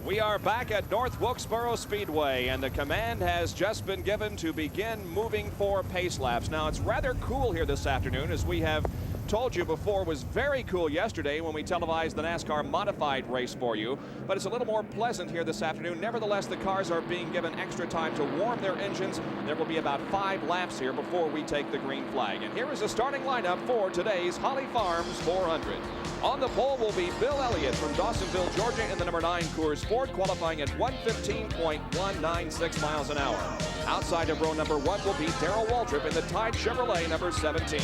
We are back at North Wilkesboro Speedway, and the command has just been given to begin moving for pace laps. Now, it's rather cool here this afternoon, as we have told you before. Was very cool yesterday when we televised the NASCAR modified race for you, but it's a little more pleasant here this afternoon. Nevertheless, the cars are being given extra time to warm their engines. There will be about 5 laps here before we take the green flag. And here is the starting lineup for today's Holly Farms 400. On the pole will be Bill Elliott from Dawsonville, Georgia, in the number 9 Coors Ford, qualifying at 115.196 miles an hour. Outside of row number 1 will be Darrell Waltrip in the Tide Chevrolet number 17.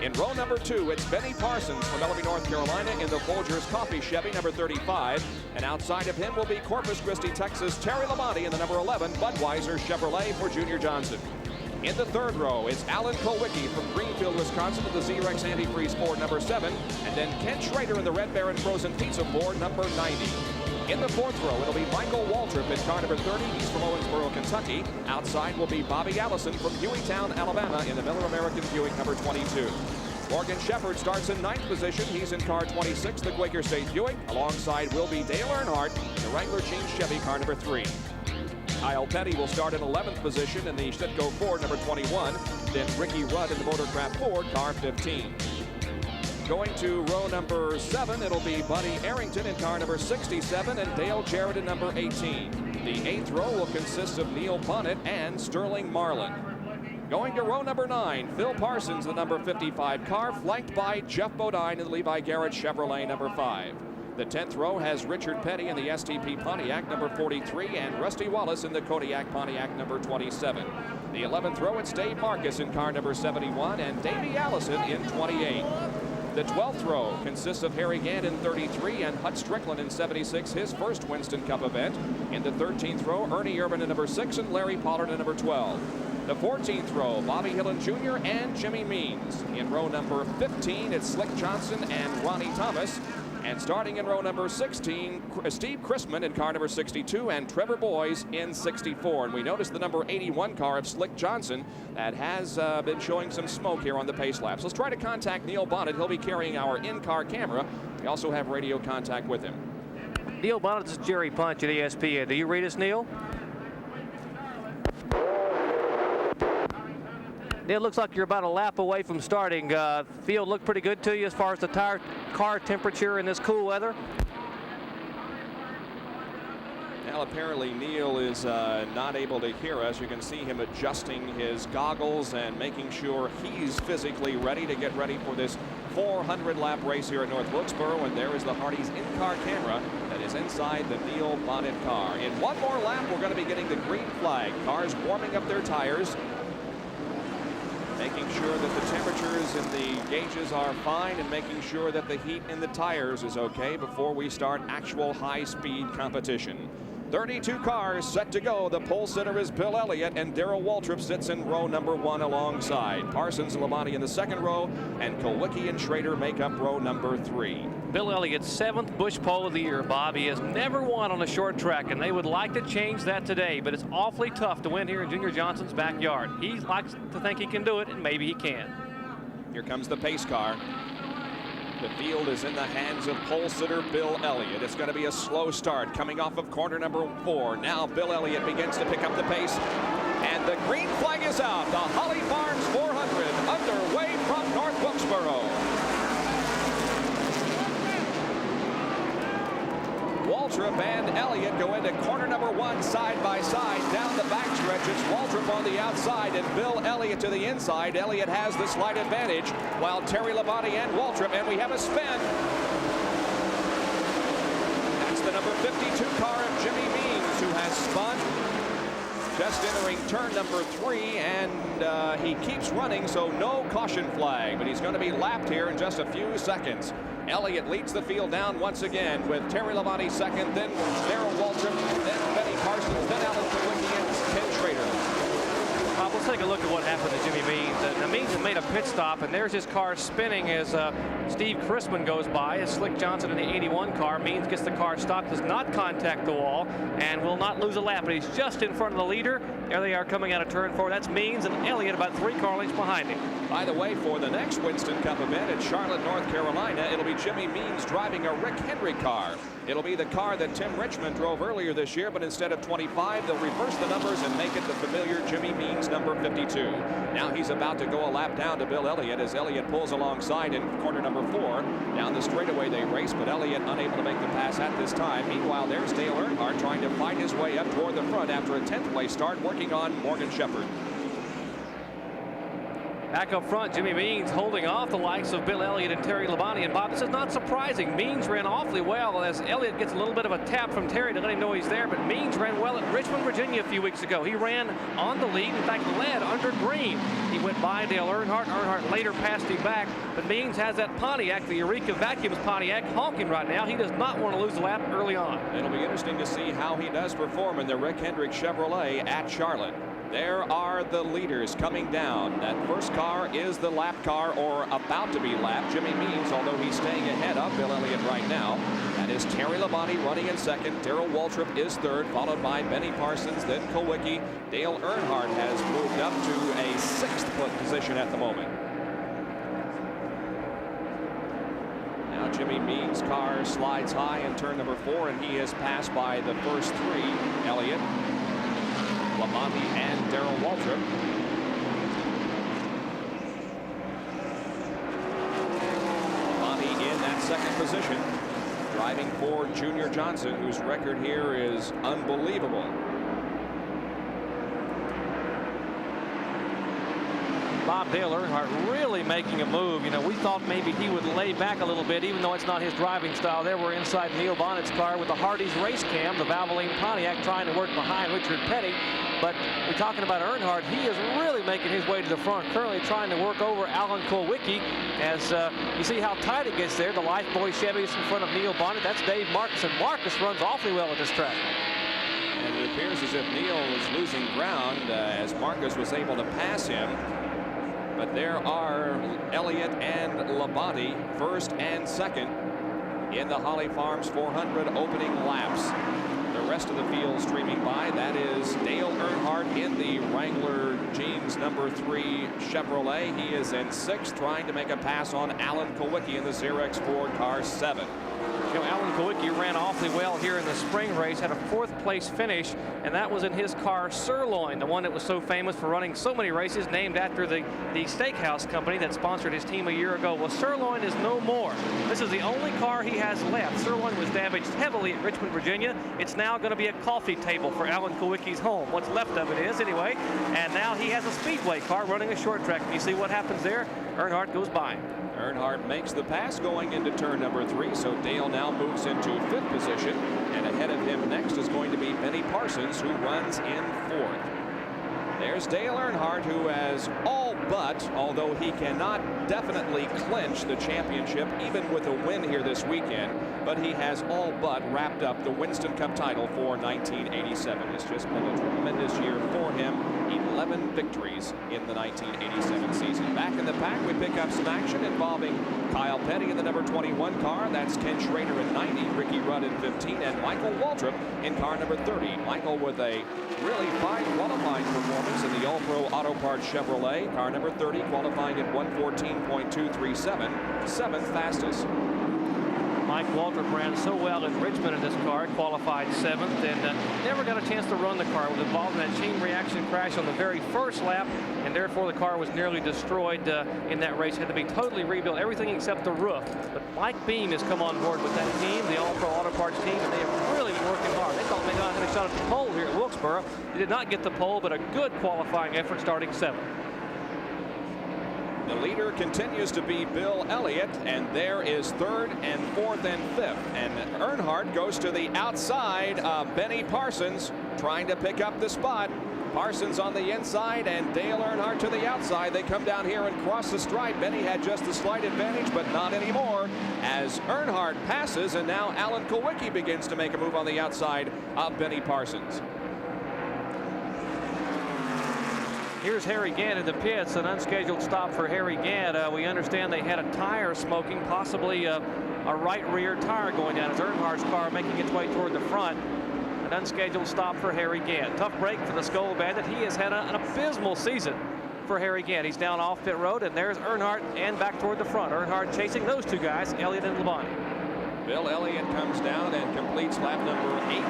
In row number 2, it's Benny Parsons from Bellevue, North Carolina, in the Folgers Coffee Chevy number 35. And outside of him will be Corpus Christi, Texas, Terry Labonte in the number 11 Budweiser Chevrolet for Junior Johnson. In the third row, it's Alan Kulwicki from Greenfield, Wisconsin, with the Z-Rex Antifreeze Ford number 7. And then Ken Schrader in the Red Baron Frozen Pizza Ford number 90. In the fourth row, it'll be Michael Waltrip in car number 30. He's from Owensboro, Kentucky. Outside will be Bobby Allison from Hueytown, Alabama, in the Miller American Buick number 22. Morgan Shepherd starts in 9th position. He's in car 26, the Quaker State Buick. Alongside will be Dale Earnhardt, the Wrangler Jeans Chevy car number 3. Kyle Petty will start in 11th position in the Stitco Ford number 21. Then Ricky Rudd in the Motorcraft Ford car 15. Going to row number 7, it'll be Buddy Arrington in car number 67 and Dale Jarrett in number 18. The 8th row will consist of Neil Bonnet and Sterling Marlin. Going to row number 9, Phil Parsons, the number 55 car, flanked by Jeff Bodine in the Levi Garrett Chevrolet number 5. The 10th row has Richard Petty in the STP Pontiac number 43 and Rusty Wallace in the Kodiak Pontiac number 27. The 11th row, it's Dave Marcus in car number 71 and Davey Allison in 28. The 12th row consists of Harry Gant in 33 and Hut Strickland in 76, his first Winston Cup event. In the 13th row, Ernie Irvin in number 6 and Larry Pollard in number 12. The 14th row, Bobby Hillin Jr. and Jimmy Means. In row number 15, it's Slick Johnson and Ronnie Thomas. And starting in row number 16, Steve Chrisman in car number 62 and Trevor Boys in 64. And we noticed the number 81 car of Slick Johnson that has been showing some smoke here on the pace laps. Let's try to contact Neil Bonnet. He'll be carrying our in-car camera. We also have radio contact with him. Neil Bonnet, this is Jerry Punch at ESPN. Do you read us, Neil? It looks like you're about a lap away from starting. Field looked pretty good to you as far as the car temperature in this cool weather? Well, apparently Neil is not able to hear us. You can see him adjusting his goggles and making sure he's physically ready to get ready for this 400-lap race here at North Wilkesboro. And there is the Hardee's in-car camera that is inside the Neil Bonnet car. In one more lap, we're going to be getting the green flag. Cars warming up their tires, making sure that the temperatures in the gauges are fine and making sure that the heat in the tires is okay before we start actual high-speed competition. 32 cars set to go. The pole sitter is Bill Elliott, and Darrell Waltrip sits in row number 1 alongside. Parsons and Labonte in the second row, and Kulwicki and Schrader make up row number 3. Bill Elliott's 7th Busch Pole of the year, Bob. He has never won on a short track, and they would like to change that today, but it's awfully tough to win here in Junior Johnson's backyard. He likes to think he can do it, and maybe he can. Here comes the pace car. The field is in the hands of pole sitter Bill Elliott. It's going to be a slow start coming off of corner number 4. Now Bill Elliott begins to pick up the pace, and the green flag is out. The Holly Farms 400 underway from North Wilkesboro. Waltrip and Elliott go into corner number 1 side by side. Down the backstretch, it's Waltrip on the outside and Bill Elliott to the inside. Elliott has the slight advantage, while Terry Labonte and Waltrip, and we have a spin. That's the number 52 car of Jimmy Means, who has spun. Just entering turn number 3, and he keeps running, so no caution flag, but he's going to be lapped here in just a few seconds. Elliott leads the field down once again with Terry Labonte second, then Darrell Waltrip, then Benny Parsons, then Alan Kulwicki and Ken Schrader. Bob, let's take a look at what happened to Jimmy Means. Means made a pit stop, and there's his car spinning as Steve Chrisman goes by. As Slick Johnson in the 81 car. Means gets the car stopped, does not contact the wall, and will not lose a lap, but he's just in front of the leader. There they are coming out of turn 4. That's Means and Elliott about 3 car lengths behind him. By the way, for the next Winston Cup event at Charlotte, North Carolina, it'll be Jimmy Means driving a Rick Henry car. It'll be the car that Tim Richmond drove earlier this year, but instead of 25, they'll reverse the numbers and make it the familiar Jimmy Means number 52. Now he's about to go a lap down to Bill Elliott as Elliott pulls alongside in corner number 4. Down the straightaway they race, but Elliott unable to make the pass at this time. Meanwhile, there's Dale Earnhardt trying to fight his way up toward the front after a 10th place start, working on Morgan Shepherd. Back up front, Jimmy Means holding off the likes of Bill Elliott and Terry Labonte. And Bob, this is not surprising. Means ran awfully well as Elliott gets a little bit of a tap from Terry to let him know he's there. But Means ran well at Richmond, Virginia a few weeks ago. He ran on the lead, in fact led under green. He went by Dale Earnhardt. Earnhardt later passed him back. But Means has that Pontiac, the Eureka Vacuums Pontiac, honking right now. He does not want to lose the lap early on. It'll be interesting to see how he does perform in the Rick Hendrick Chevrolet at Charlotte. There are the leaders coming down. That first car is the lap car, or about to be lapped. Jimmy Means, although he's staying ahead of Bill Elliott right now. That is Terry Labonte running in second. Darrell Waltrip is third, followed by Benny Parsons, then Kulwicki. Dale Earnhardt has moved up to a 6th position at the moment. Now Jimmy Means' car slides high in turn number 4, and he is passed by the first 3. Elliott, Labonte, and Darrell Waltrip. Labonte in that 2nd position, driving for Junior Johnson, whose record here is unbelievable. Bob, Dale Earnhardt really making a move. You know, we thought maybe he would lay back a little bit, even though it's not his driving style. There we're inside Neil Bonnett's car with the Hardee's race cam, the Valvoline Pontiac, trying to work behind Richard Petty. But we're talking about Earnhardt. He is really making his way to the front, currently trying to work over Alan Kulwicki. As you see how tight it gets there. The Lifebuoy Chevys in front of Neil Bonnet. That's Dave Marcus, and Marcus runs awfully well at this track. And it appears as if Neil was losing ground as Marcus was able to pass him. But there are Elliott and Labonte, 1st and 2nd, in the Holly Farms 400 opening laps. The rest of the field streaming by. That is Dale Earnhardt in the Wrangler Jeans number 3 Chevrolet. He is in 6th, trying to make a pass on Alan Kulwicki in the Xerox Ford car 7. You know, Alan Kulwicki ran awfully well here in the spring race, had a 4th place finish, and that was in his car Sirloin, the one that was so famous for running so many races, named after the steakhouse company that sponsored his team a year ago. Well, Sirloin is no more. This is the only car he has left. Sirloin was damaged heavily at Richmond, Virginia. It's now going to be a coffee table for Alan Kulwicki's home. What's left of it is, anyway. And now he has a speedway car running a short track. And you see what happens there? Earnhardt goes by. Earnhardt makes the pass going into turn number 3, so Dale now moves into 5th position, and ahead of him next is going to be Benny Parsons, who runs in 4th. There's Dale Earnhardt, who has all but, although he cannot definitely clinch the championship even with a win here this weekend, but he has all but wrapped up the Winston Cup title for 1987. It's just been a tremendous year for him. 11 victories in the 1987 season. Back in the pack, we pick up some action involving Kyle Petty in the number 21 car. That's Ken Schrader in 90, Ricky Rudd in 15, and Michael Waltrip in car number 30. Michael with a really fine qualifying performance in the All-Pro Auto Parts Chevrolet. Car number 30 qualifying at 1:14.237, 7th fastest. Mike Waltrip ran so well in Richmond in this car, qualified 7th, and never got a chance to run the car. Was involved in that chain reaction crash on the very first lap, and therefore the car was nearly destroyed in that race. Had to be totally rebuilt, everything except the roof. But Mike Beam has come on board with that team, the All-Pro Auto Parts team, and they have really been working hard. They thought they got a shot at the pole here at Wilkesboro. They did not get the pole, but a good qualifying effort starting 7th. The leader continues to be Bill Elliott, and there is 3rd and 4th and 5th. And Earnhardt goes to the outside of Benny Parsons, trying to pick up the spot. Parsons on the inside and Dale Earnhardt to the outside. They come down here and cross the stripe. Benny had just a slight advantage, but not anymore, as Earnhardt passes, and now Alan Kulwicki begins to make a move on the outside of Benny Parsons. Here's Harry Gant in the pits, an unscheduled stop for Harry Gant. We understand they had a tire smoking, possibly a right rear tire going down as Earnhardt's car making its way toward the front. An unscheduled stop for Harry Gant. Tough break for the Skull Bandit. He has had an abysmal season for Harry Gant. He's down off pit road, and there's Earnhardt and back toward the front. Earnhardt chasing those two guys, Elliott and Labonte. Bill Elliott comes down and completes lap number 18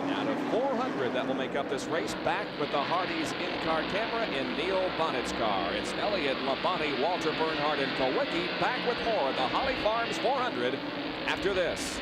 out of 400 that will make up this race. Back with the Hardee's in-car camera in Neil Bonnett's car. It's Elliott, Labonte, Walter Bernhardt, and Kulwicki back with more at the Holly Farms 400 after this.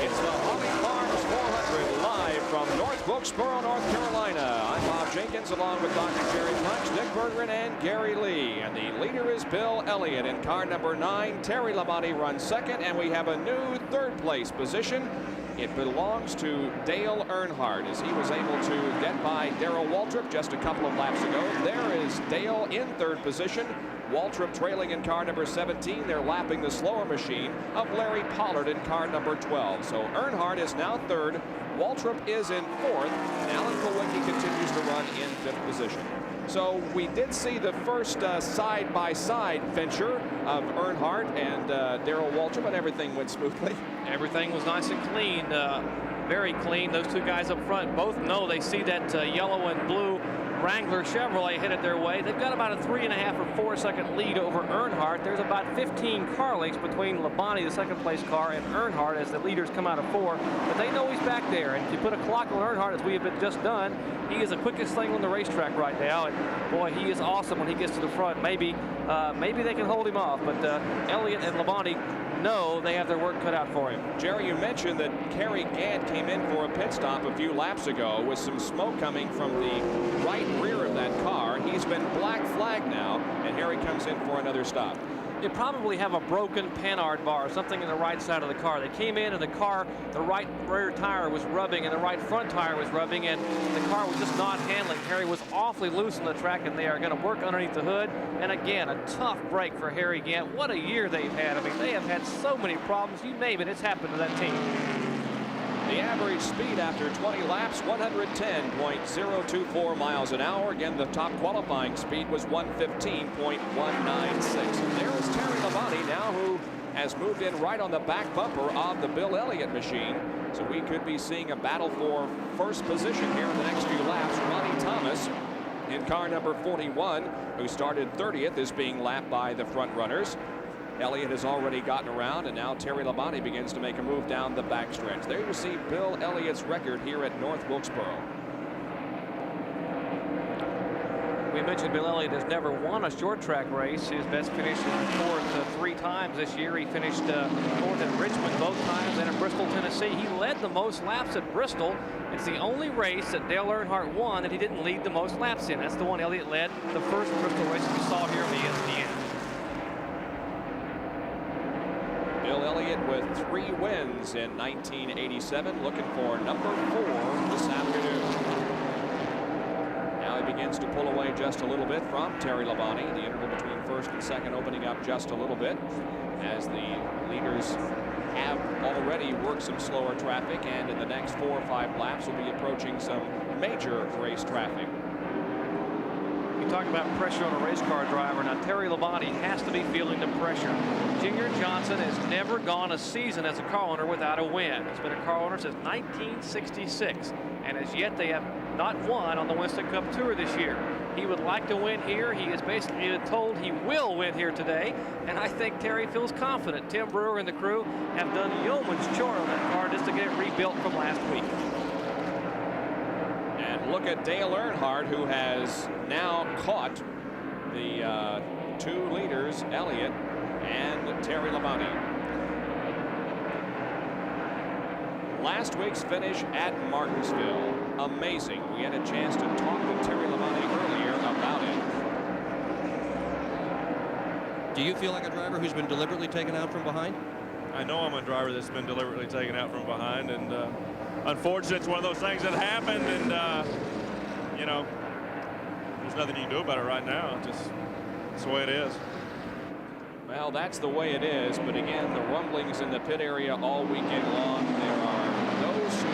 It's the Holly Farms 400 live from North Wilkesboro, North Carolina. I'm Bob Jenkins along with Dr. Jerry Punch, Dick Berggren, and Gary Lee. And the leader is Bill Elliott in car number 9. Terry Labonte runs second, and we have a new third place position. It belongs to Dale Earnhardt as he was able to get by Darrell Waltrip just a couple of laps ago. There is Dale in third position. Waltrip trailing in car number 17. They're lapping the slower machine of Larry Pollard in car number 12. So Earnhardt is now third. Waltrip is in fourth. And Alan Kulwicki continues to run in fifth position. So we did see the first side-by-side venture of Earnhardt and Darrell Waltrip, but everything went smoothly. Everything was nice and clean, very clean. Those two guys up front both know they see that yellow and blue Wrangler Chevrolet headed their way. They've got about a 3.5 or 4 second lead over Earnhardt. There's about 15 car lengths between Labonte, the second place car, and Earnhardt as the leaders come out of 4. But they know he's back there. And if you put a clock on Earnhardt, as we have just done, he is the quickest thing on the racetrack right now. And boy, he is awesome when he gets to the front. Maybe they can hold him off. But Elliott and Labonte know they have their work cut out for him. Jerry, you mentioned that Kerry Gant came in for a pit stop a few laps ago with some smoke coming from the right rear of that car. He's been black flagged now, and Harry comes in for another stop. You probably have a broken Panhard bar or something in the right side of the car. They came in and the car, the right rear tire was rubbing and the right front tire was rubbing, and the car was just not handling. Harry was awfully loose on the track, and they are going to work underneath the hood. And again, a tough break for Harry Gant. What a year they've had. I mean, they have had so many problems. You name it, it's happened to that team. The average speed after 20 laps, 110.024 miles an hour. Again, the top qualifying speed was 115.196. And there is Terry Labonte now, who has moved in right on the back bumper of the Bill Elliott machine. So we could be seeing a battle for first position here in the next few laps. Ronnie Thomas in car number 41, who started 30th, is being lapped by the front runners. Elliott has already gotten around, and now Terry Labonte begins to make a move down the backstretch. There you see Bill Elliott's record here at North Wilkesboro. We mentioned Bill Elliott has never won a short track race. His best finish is fourth 3 times this year. He finished fourth at Richmond both times and in Bristol, Tennessee. He led the most laps at Bristol. It's the only race that Dale Earnhardt won that he didn't lead the most laps in. That's the one Elliott led, the first Bristol race we saw here on the ESPN. Bill Elliott with 3 wins in 1987, looking for number 4 this afternoon. Now he begins to pull away just a little bit from Terry Labonte. The interval between first and second opening up just a little bit as the leaders have already worked some slower traffic, and in the next 4 or 5 laps will be approaching some major race traffic. Talking about pressure on a race car driver. Now Terry Labonte has to be feeling the pressure. Junior Johnson has never gone a season as a car owner without a win. He's been a car owner since 1966, and as yet they have not won on the Winston Cup Tour this year. He would like to win here. He is basically been told he will win here today, and I think Terry feels confident. Tim Brewer and the crew have done yeoman's chore on that car just to get it rebuilt from last week. Look at Dale Earnhardt, who has now caught the 2 leaders, Elliott and Terry Labonte. Last week's finish at Martinsville, amazing. We had a chance to talk to Terry Labonte earlier about it. Do you feel like a driver who's been deliberately taken out from behind? I know I'm a driver that's been deliberately taken out from behind, and unfortunately, it's one of those things that happened, and you know, there's nothing you can do about it right now. It's the way it is. Well, that's the way it is, but again, the rumblings in the pit area all weekend long. There are those who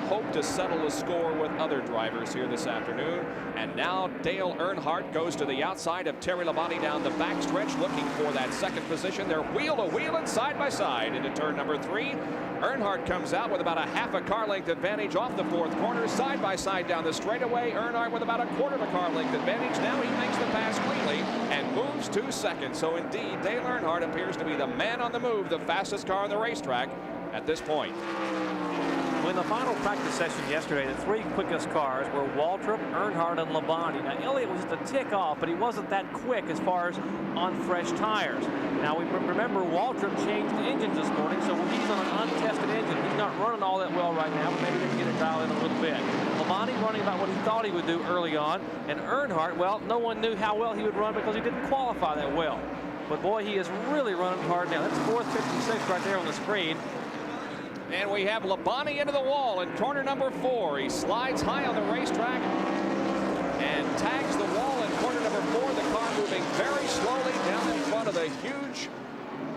hope look to settle the score with other drivers here this afternoon. And now Dale Earnhardt goes to the outside of Terry Labonte down the backstretch, looking for that second position. They're wheel to wheel and side by side into turn number 3. Earnhardt comes out with about a half a car length advantage off the 4th corner, side by side down the straightaway. Earnhardt with about a quarter of a car length advantage. Now he makes the pass cleanly and moves to second. So indeed, Dale Earnhardt appears to be the man on the move, the fastest car on the racetrack at this point. In the final practice session yesterday, the 3 quickest cars were Waltrip, Earnhardt, and Labonte. Now, Elliott was just a tick off, but he wasn't that quick as far as on fresh tires. Now, we remember Waltrip changed engines this morning, so he's on an untested engine. He's not running all that well right now, but maybe they can get it dialed in a little bit. Labonte running about what he thought he would do early on, and Earnhardt, well, no one knew how well he would run because he didn't qualify that well. But boy, he is really running hard now. That's 4:56 right there on the screen. And we have Labonte into the wall in corner number 4. He slides high on the racetrack and tags the wall in corner number 4. The car moving very slowly down in front of the huge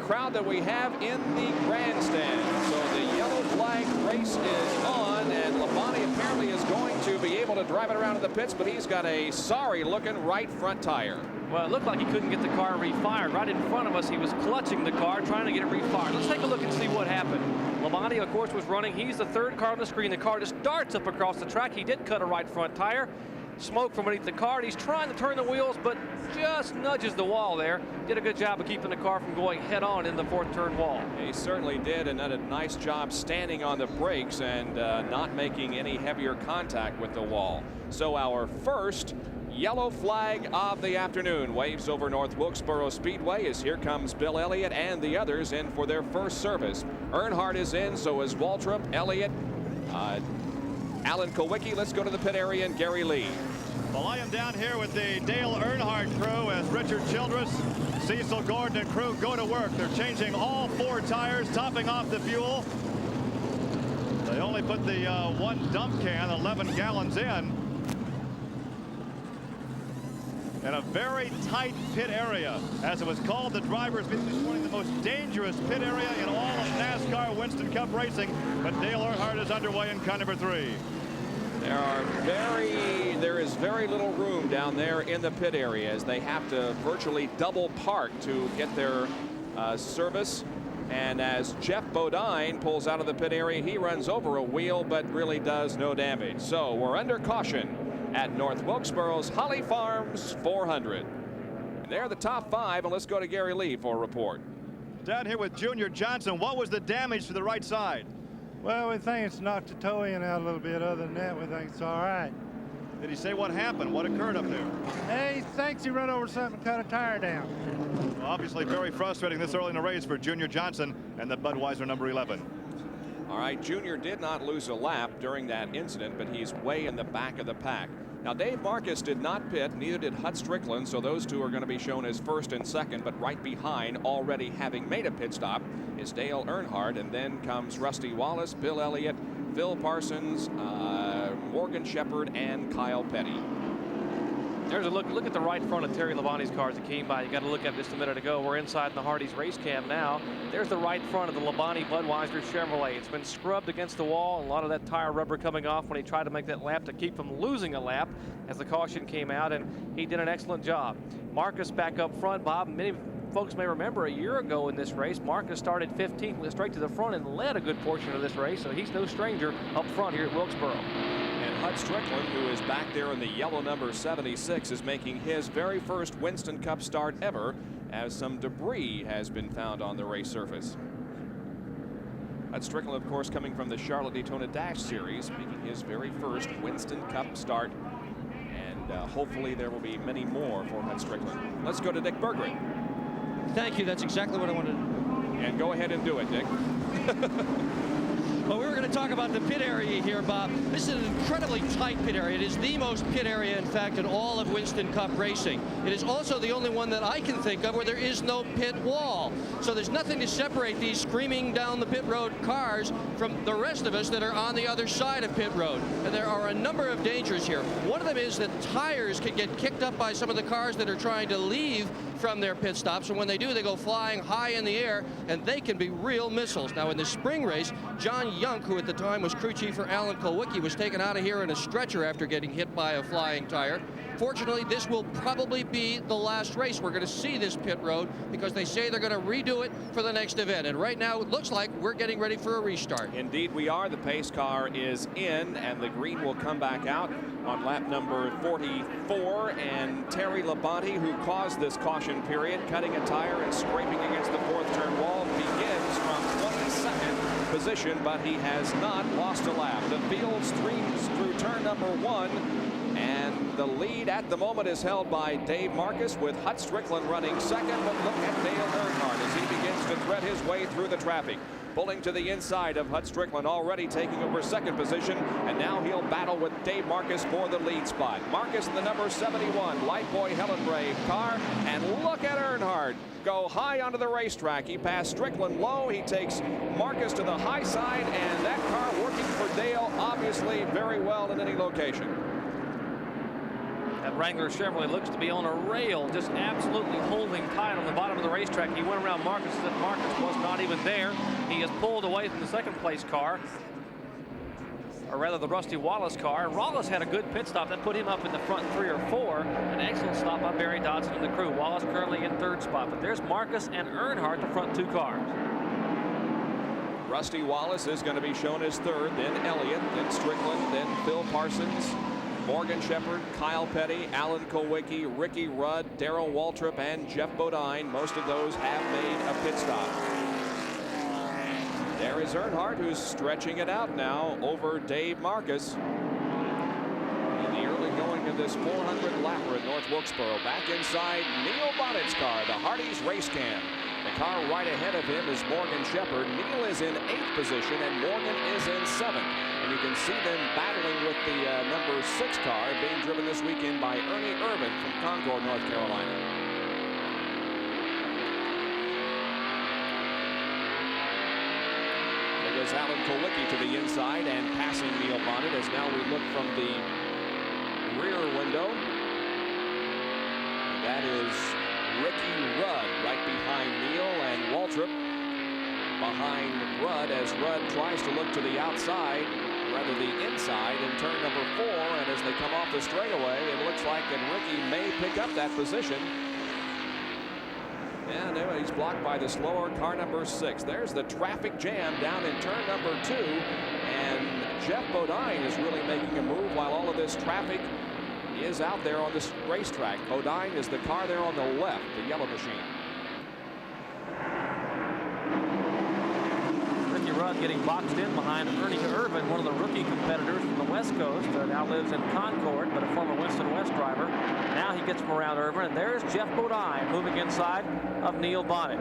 crowd that we have in the grandstand. So the yellow flag race is on, and Labonte apparently is going to be able to drive it around to the pits, but he's got a sorry-looking right front tire. Well, it looked like he couldn't get the car refired. Right in front of us, he was clutching the car, trying to get it refired. Let's take a look and see what happened. Labonte, of course, was running. He's the 3rd car on the screen. The car just darts up across the track. He did cut a right front tire. Smoke from beneath the car. He's trying to turn the wheels, but just nudges the wall there. Did a good job of keeping the car from going head-on in the 4th turn wall. He certainly did, and did a nice job standing on the brakes and not making any heavier contact with the wall. So our first yellow flag of the afternoon waves over North Wilkesboro Speedway as here comes Bill Elliott and the others in for their first service. Earnhardt is in, so is Waltrip, Elliott, Alan Kulwicki. Let's go to the pit area and Gary Lee. Well, I am down here with the Dale Earnhardt crew as Richard Childress, Cecil Gordon and crew go to work. They're changing all 4 tires, topping off the fuel. They only put the 1 dump can, 11 gallons in a very tight pit area. As it was called, the drivers this morning, the most dangerous pit area in all of NASCAR Winston Cup racing. But Dale Earnhardt is underway in car number 3. There is very little room down there in the pit area as they have to virtually double park to get their service. And as Jeff Bodine pulls out of the pit area, he runs over a wheel but really does no damage. So we're under caution at North Wilkesboro's Holly Farms 400. And they're the top 5, and let's go to Gary Lee for a report. Down here with Junior Johnson, what was the damage to the right side? Well, we think it's knocked the toe end out a little bit. Other than that, we think it's all right. Did he say what happened? What occurred up there? Hey, he thinks he run over something and cut a tire down. Well, obviously very frustrating this early in the race for Junior Johnson and the Budweiser number 11. All right, Junior did not lose a lap during that incident, but he's way in the back of the pack. Now, Dave Marcus did not pit, neither did Hut Strickland, so those 2 are going to be shown as 1st and 2nd, but right behind, already having made a pit stop, is Dale Earnhardt, and then comes Rusty Wallace, Bill Elliott, Phil Parsons, Morgan Shepherd, and Kyle Petty. There's a look at the right front of Terry Labonte's car as it came by. You got to look at it just a minute ago. We're inside the Hardee's race cam now. There's the right front of the Labonte Budweiser Chevrolet. It's been scrubbed against the wall. A lot of that tire rubber coming off when he tried to make that lap to keep from losing a lap as the caution came out, and he did an excellent job. Marcus back up front, Bob. Many folks may remember a year ago in this race, Marcus started 15th, went straight to the front and led a good portion of this race, so he's no stranger up front here at Wilkesboro. And Hut Strickland, who is back there in the yellow number 76, is making his very first Winston Cup start ever as some debris has been found on the race surface. Hut Strickland, of course, coming from the Charlotte Daytona Dash Series, making his very first Winston Cup start. And hopefully there will be many more for Hut Strickland. Let's go to Dick Berggren. Thank you. That's exactly what I wanted. And go ahead and do it, Dick. Well, we were going to talk about the pit area here, Bob. This is an incredibly tight pit area. It is the most pit area, in fact, in all of Winston Cup racing. It is also the only one that I can think of where there is no pit wall. So there's nothing to separate these screaming down the pit road cars from the rest of us that are on the other side of pit road. And there are a number of dangers here. One of them is that tires can get kicked up by some of the cars that are trying to leave from their pit stops, and when they do, they go flying high in the air, and they can be real missiles. Now, in the spring race, John Younk, who at the time was crew chief for Alan Kulwicki, was taken out of here in a stretcher after getting hit by a flying tire. Fortunately, this will probably be the last race. We're going to see this pit road because they say they're going to redo it for the next event. And right now, it looks like we're getting ready for a restart. Indeed, we are. The pace car is in, and the green will come back out on lap number 44. And Terry Labonte, who caused this caution period, cutting a tire and scraping against the fourth turn wall, begins from 22nd position, but he has not lost a lap. The field streams through turn number 1. And the lead at the moment is held by Dave Marcus, with Hut Strickland running second. But look at Dale Earnhardt as he begins to thread his way through the traffic. Pulling to the inside of Hut Strickland, already taking over second position. And now he'll battle with Dave Marcus for the lead spot. Marcus in the number 71 Light Boy Helen Ray car. And look at Earnhardt go high onto the racetrack. He passed Strickland low. He takes Marcus to the high side. And that car working for Dale obviously very well in any location. That Wrangler Chevrolet looks to be on a rail, just absolutely holding tight on the bottom of the racetrack. He went around Marcus, and Marcus was not even there. He is pulled away from the second place car, or rather the Rusty Wallace car. Wallace had a good pit stop that put him up in the front 3 or 4. An excellent stop by Barry Dodson and the crew. Wallace currently in third spot, but there's Marcus and Earnhardt, the front 2 cars. Rusty Wallace is going to be shown as third, then Elliott, then Strickland, then Phil Parsons, Morgan Shepherd, Kyle Petty, Alan Kulwicki, Ricky Rudd, Darrell Waltrip, and Jeff Bodine. Most of those have made a pit stop. There is Earnhardt, who's stretching it out now over Dave Marcus in the early going of this 400 lapper at North Wilkesboro. Back inside Neil Bonnett's car, the Hardee's Race Cam. The car right ahead of him is Morgan Shepherd. Neil is in 8th position and Morgan is in 7th. And you can see them battling with the number 6 car being driven this weekend by Ernie Irvin from Concord, North Carolina. There goes Alan Kulwicki to the inside and passing Neil Bonnet as now we look from the rear window. And that is Ricky Rudd right behind Neil, and Waltrip behind Rudd as Rudd tries to look to the outside, rather the inside, in turn number 4. And as they come off the straightaway, it looks like that Ricky may pick up that position. And he's blocked by the slower car number 6. There's the traffic jam down in turn number 2. And Jeff Bodine is really making a move while all of this traffic is out there on this racetrack. Bodine is the car there on the left, the yellow machine. Ricky Rudd getting boxed in behind Ernie Irvin, one of the rookie competitors from the West Coast, now lives in Concord, but a former Winston West driver. Now he gets from around Irvin, and there's Jeff Bodine moving inside of Neil Bonnet.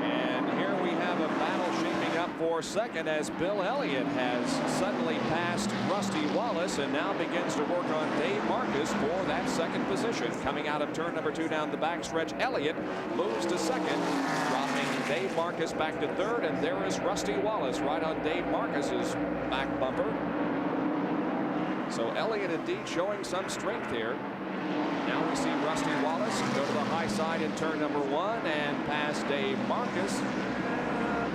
And here we have a battle shaping up for second as Bill Elliott has suddenly passed Rusty Wallace and now begins to work on Dave Marcus for that second position. Coming out of turn number 2 down the backstretch, Elliott moves to second, dropping Dave Marcus back to third, and there is Rusty Wallace right on Dave Marcus's back bumper. So Elliott indeed showing some strength here. Now we see Rusty Wallace go to the high side in turn number 1 and pass Dave Marcus.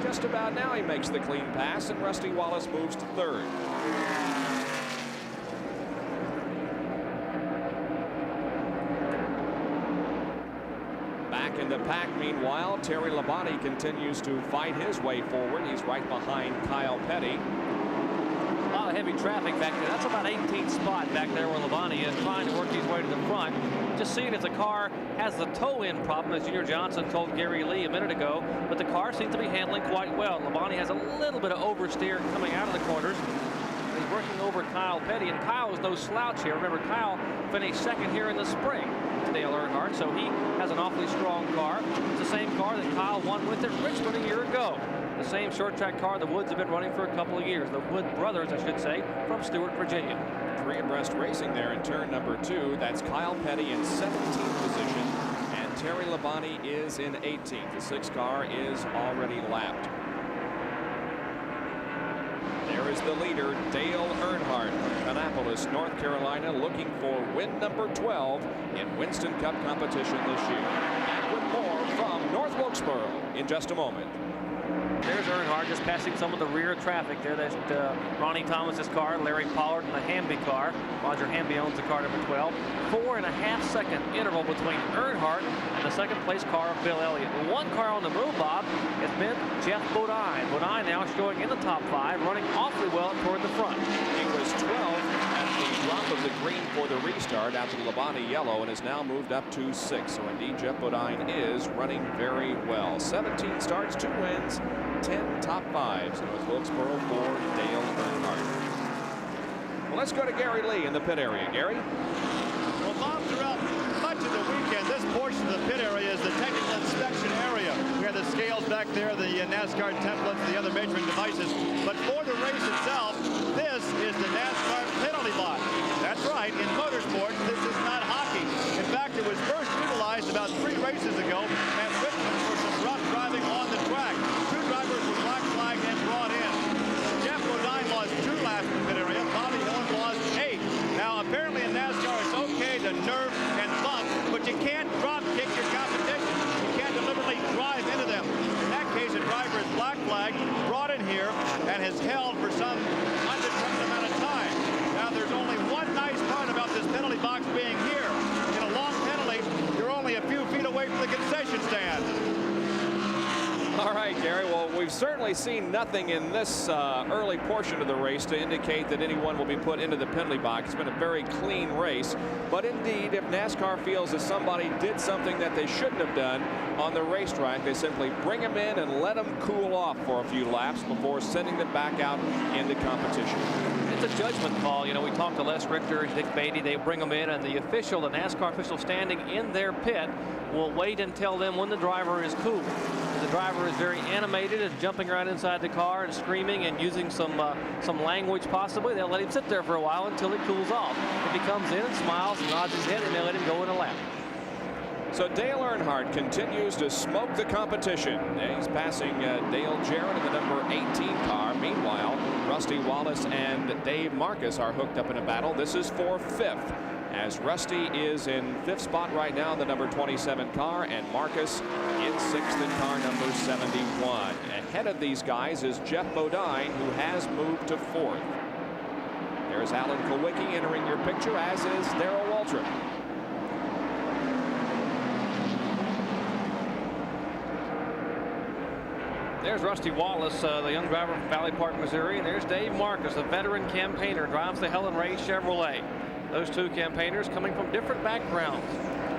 Just about now he makes the clean pass, and Rusty Wallace moves to third. Back in the pack, meanwhile, Terry Labonte continues to fight his way forward. He's right behind Kyle Petty. A lot of heavy traffic back there. That's about 18th spot back there where Labonte is trying to work his way to the front. Just seeing as the car has the toe-in problem, as Junior Johnson told Gary Lee a minute ago, but the car seems to be handling quite well. Labonte has a little bit of oversteer coming out of the corners. He's working over Kyle Petty, and Kyle is no slouch here. Remember, Kyle finished second here in the spring to Dale Earnhardt, so he has an awfully strong car. It's the same car that Kyle won with at Richmond a year ago. The same short track car the Woods have been running for a couple of years. The Wood brothers, I should say, from Stewart, Virginia. 3 abreast racing there in turn number 2. That's Kyle Petty in 17th position, and Terry Labonte is in 18th. The 6 car is already lapped. There is the leader, Dale Earnhardt from Annapolis, North Carolina, looking for win number 12 in Winston Cup competition this year. And with more from North Wilkesboro in just a moment. There's Earnhardt just passing some of the rear traffic there. That's Ronnie Thomas's car, Larry Pollard in the Hamby car. Roger Hamby owns the car number 12. 4.5 second interval between Earnhardt and the second place car of Bill Elliott. One car on the move, Bob, has been Geoff Bodine. Bodine now showing in the top 5, running awfully well toward the front. He was 12th at the drop of the green for the restart after the Labonte yellow and has now moved up to 6. So indeed, Geoff Bodine is running very well. 17 starts, 2 wins, 10 top 5s in North Wilkesboro for Dale Earnhardt. Well, let's go to Gary Lee in the pit area. Gary? Well, Bob, throughout much of the weekend, this portion of the pit area is the technical inspection area. We have the scales back there, the NASCAR templates, the other measuring devices. But for the race itself, this is the NASCAR penalty box. That's right, in motorsports, this is not hockey. In fact, it was first utilized about 3 races ago at Richmond for some rough driving on the track. 2 drivers were black flagged and brought in. Geoff Bodine lost 2 laps in the pit area. Bobby Hillin lost 8. Now, apparently in NASCAR, it's okay to nerf and bump, but you can't drop kick your competition. You can't deliberately drive into them. In that case, a driver is black flagged, brought in here, and has held for some undetermined amount of time. Now, there's only one nice part about this penalty box being here. In a long penalty, you're only a few feet away from the concession stand. All right, Gary. Well, we've certainly seen nothing in this early portion of the race to indicate that anyone will be put into the penalty box. It's been a very clean race. But indeed, if NASCAR feels that somebody did something that they shouldn't have done on the racetrack, they simply bring them in and let them cool off for a few laps before sending them back out into competition. It's a judgment call. You know, we talked to Les Richter and Dick Beatty. They bring them in, and the official, the NASCAR official standing in their pit, will wait and tell them when the driver is cool. The driver is very animated and jumping around inside the car and screaming and using some language possibly. They'll let him sit there for a while until he cools off. If he comes in and smiles and nods his head, and they let him go in a lap. So Dale Earnhardt continues to smoke the competition. He's passing Dale Jarrett in the number 18 car. Meanwhile, Rusty Wallace and Dave Marcus are hooked up in a battle. This is for 5th, as Rusty is in 5th spot right now in the number 27 car, and Marcus in 6th in car number 71. Ahead of these guys is Geoff Bodine, who has moved to 4th. There's Alan Kulwicki entering your picture, as is Darrell Waltrip. There's Rusty Wallace, the young driver from Valley Park, Missouri. And there's Dave Marcus, a veteran campaigner, drives the Helen Ray Chevrolet. Those 2 campaigners coming from different backgrounds.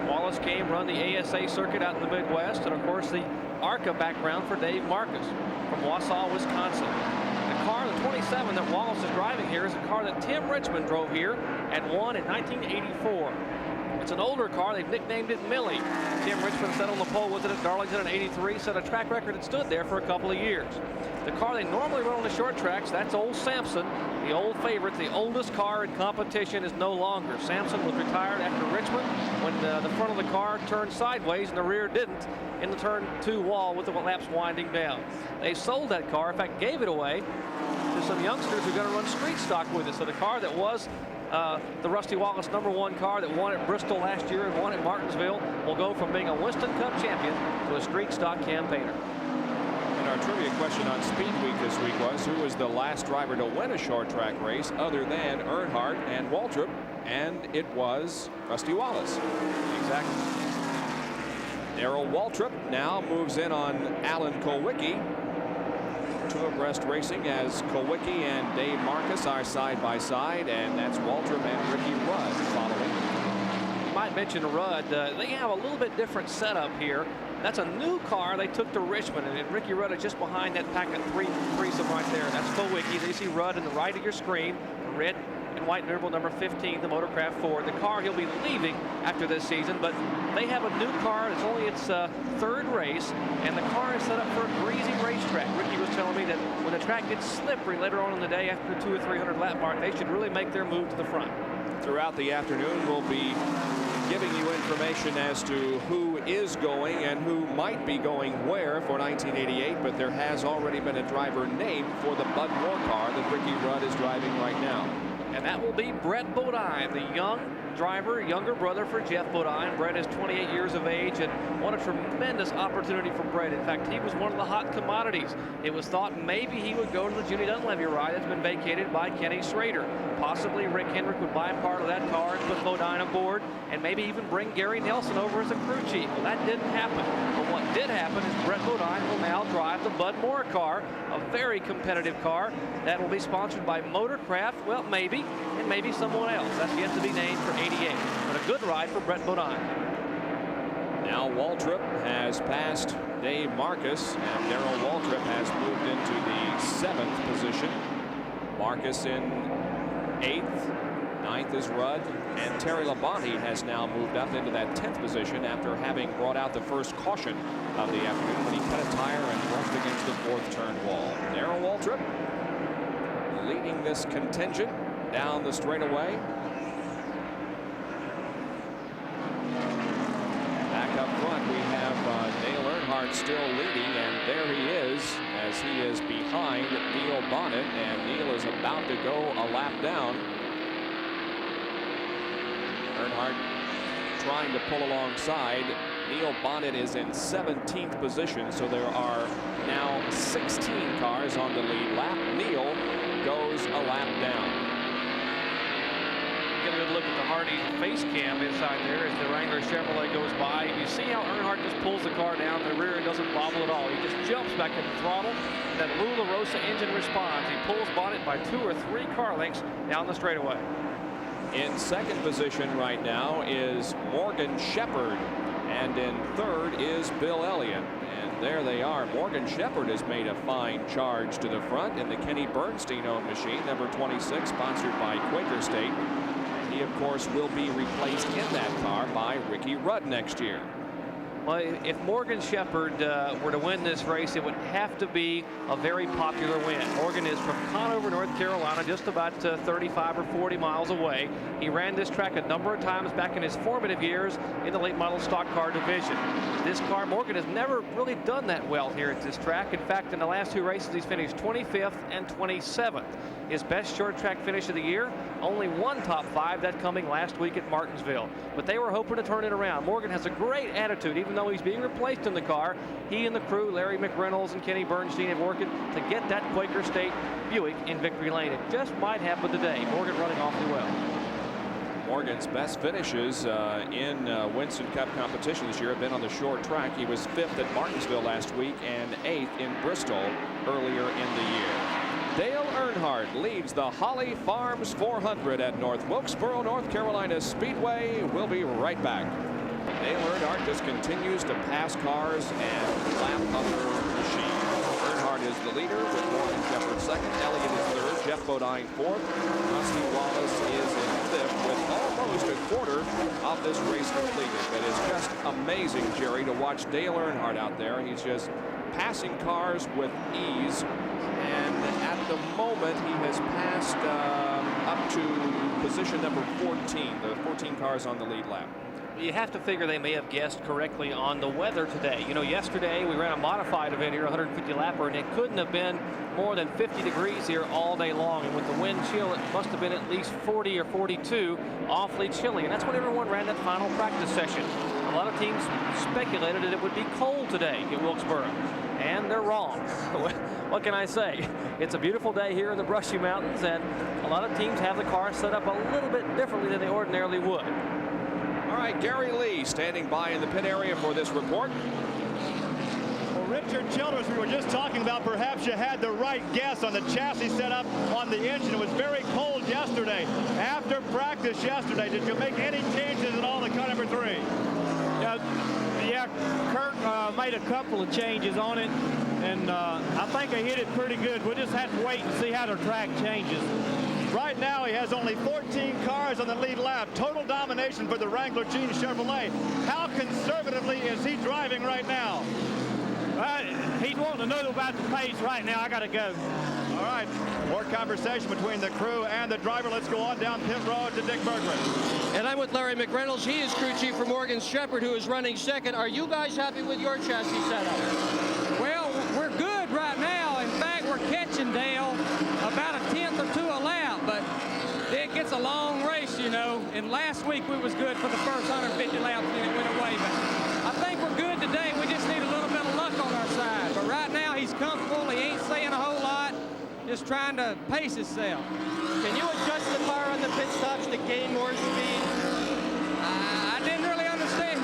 Wallace run the ASA circuit out in the Midwest, and of course the ARCA background for Dave Marcus from Wausau, Wisconsin. The car, the 27 that Wallace is driving here, is a car that Tim Richmond drove here and won in 1984. It's an older car. They've nicknamed it Millie. Tim Richmond sat on the pole with it at Darlington in '83, set a track record that stood there for a couple of years. The car they normally run on the short tracks, that's old Sampson, the old favorite. The oldest car in competition is no longer. Sampson was retired after Richmond when the front of the car turned sideways and the rear didn't in the turn 2 wall with the laps winding down. They sold that car, in fact gave it away to some youngsters who are going to run street stock with it. So the car that was the Rusty Wallace number 1 car that won at Bristol last year and won at Martinsville will go from being a Winston Cup champion to a street stock campaigner. And our trivia question on Speed Week this week was, who was the last driver to win a short track race other than Earnhardt and Waltrip? And it was Rusty Wallace. Exactly. Darrell Waltrip now moves in on Alan Kulwicki. 2 abreast racing as Kulwicki and Dave Marcus are side by side, and that's Waltrip and Ricky Rudd following. You might mention Rudd. They have a little bit different setup here. That's a new car they took to Richmond, and Ricky Rudd is just behind that pack of threesome right there. That's Kulwicki. They see Rudd in the right of your screen, the red and white Nerval number 15, the Motorcraft Ford. The car he'll be leaving after this season, but they have a new car. It's only its 3rd race, and the car is set up for a greasy racetrack. Ricky was telling me that when the track gets slippery later on in the day after the 200 or 300 lap mark, they should really make their move to the front. Throughout the afternoon, we'll be giving you information as to who is going and who might be going where for 1988, but there has already been a driver named for the Bud Moore car that Ricky Rudd is driving right now. and that will be Brett Bodine, the young driver, younger brother for Jeff Bodine. Brett is 28 years of age, and what a tremendous opportunity for Brett. In fact, he was one of the hot commodities. It was thought maybe he would go to the Junie Dunleavy ride that's been vacated by Kenny Schrader. Possibly Rick Hendrick would buy part of that car and put Bodine aboard, and maybe even bring Gary Nelson over as a crew chief. Well, that didn't happen. But what did happen is Brett Bodine will now drive the Bud Moore car, a very competitive car that will be sponsored by Motorcraft. Well, maybe, and maybe someone else. That's yet to be named for 88. But a good ride for Brett Bodine. Now Waltrip has passed Dave Marcus, and Darrell Waltrip has moved into the 7th position. Marcus in 8th, 9th is Rudd, and Terry Labonte has now moved up into that 10th position after having brought out the first caution of the afternoon when he cut a tire and brushed against the 4th turn wall. Darrell Waltrip leading this contingent down the straightaway. Back up front, we have Dale Earnhardt still leading, and there he is as he is behind Neil Bonnet, and Neil is about to go a lap down. Earnhardt trying to pull alongside. Neil Bonnet is in 17th position, so there are now 16 cars on the lead lap. Neil goes a lap down. Get a good look at the Hardy face cam inside there as the Wrangler Chevrolet goes by. You see how Earnhardt just pulls the car down the rear and doesn't bobble at all. He just jumps back in the throttle. That Lou LaRosa engine responds. He pulls Bonnet by 2 or 3 car lengths down the straightaway. In 2nd position right now is Morgan Shepherd, and in 3rd is Bill Elliott. And there they are. Morgan Shepherd has made a fine charge to the front in the Kenny Bernstein-owned machine, number 26, sponsored by Quaker State. He, of course, will be replaced in that car by Ricky Rudd next year. Well, if Morgan Shepherd were to win this race, it would have to be a very popular win. Morgan is from Conover, North Carolina, just about 35 or 40 miles away. He ran this track a number of times back in his formative years in the late model stock car division. This car, Morgan has never really done that well here at this track. In fact, in the last 2 races, he's finished 25th and 27th. His best short track finish of the year, only one top 5, that coming last week at Martinsville. But they were hoping to turn it around. Morgan has a great attitude, even though he's being replaced in the car. He and the crew, Larry McReynolds and Kenny Bernstein, have worked to get that Quaker State Buick in victory lane. It just might happen today. Morgan running awfully well. Morgan's best finishes in Winston Cup competition this year have been on the short track. He was 5th at Martinsville last week and 8th in Bristol earlier in the year. Dale Earnhardt leads the Holly Farms 400 at North Wilkesboro, North Carolina Speedway. We'll be right back. Dale Earnhardt just continues to pass cars and lap other machines. Earnhardt is the leader with Morgan Shepherd 2nd. Elliott is 3rd. Jeff Bodine 4th. Rusty Wallace is in 5th with almost a quarter of this race completed. It is just amazing, Jerry, to watch Dale Earnhardt out there. He's just passing cars with ease. And at the moment, he has passed up to position number 14, the 14 cars on the lead lap. You have to figure they may have guessed correctly on the weather today. You know, yesterday we ran a modified event here, 150 lapper, and it couldn't have been more than 50 degrees here all day long. And with the wind chill, it must have been at least 40 or 42, awfully chilly. And that's when everyone ran that final practice session. A lot of teams speculated that it would be cold today at Wilkesboro, and they're wrong. What can I say? It's a beautiful day here in the Brushy Mountains, and a lot of teams have the car set up a little bit differently than they ordinarily would. All right, Gary Lee standing by in the pit area for this report. Well, Richard Childress, we were just talking about perhaps you had the right guess on the chassis setup on the engine. It was very cold yesterday. After practice yesterday, did you make any changes at all to car number 3? Yeah, Kirk made a couple of changes on it, and I think I hit it pretty good. We'll just have to wait and see how the track changes. Right now, he has only 14 cars on the lead lap. Total domination for the Wrangler Gene Chevrolet. How conservatively is he driving right now? He's wanting to know about the pace right now. I got to go. All right, more conversation between the crew and the driver. Let's go on down pit road to Dick Berggren. And I'm with Larry McReynolds. He is crew chief for Morgan Shepherd, who is running 2nd. Are you guys happy with your chassis setup? Well, we're good right now. In fact, we're catching Dale about 1/10 or 2 a lap, but it And last week we was good for the first 150 laps and it went away. But I think we're good today. We just need a little bit of luck on our side. But right now he's comfortable. He ain't saying a whole lot. Just trying to pace himself. Can you adjust the car on the pit stops to gain more speed? I didn't really understand.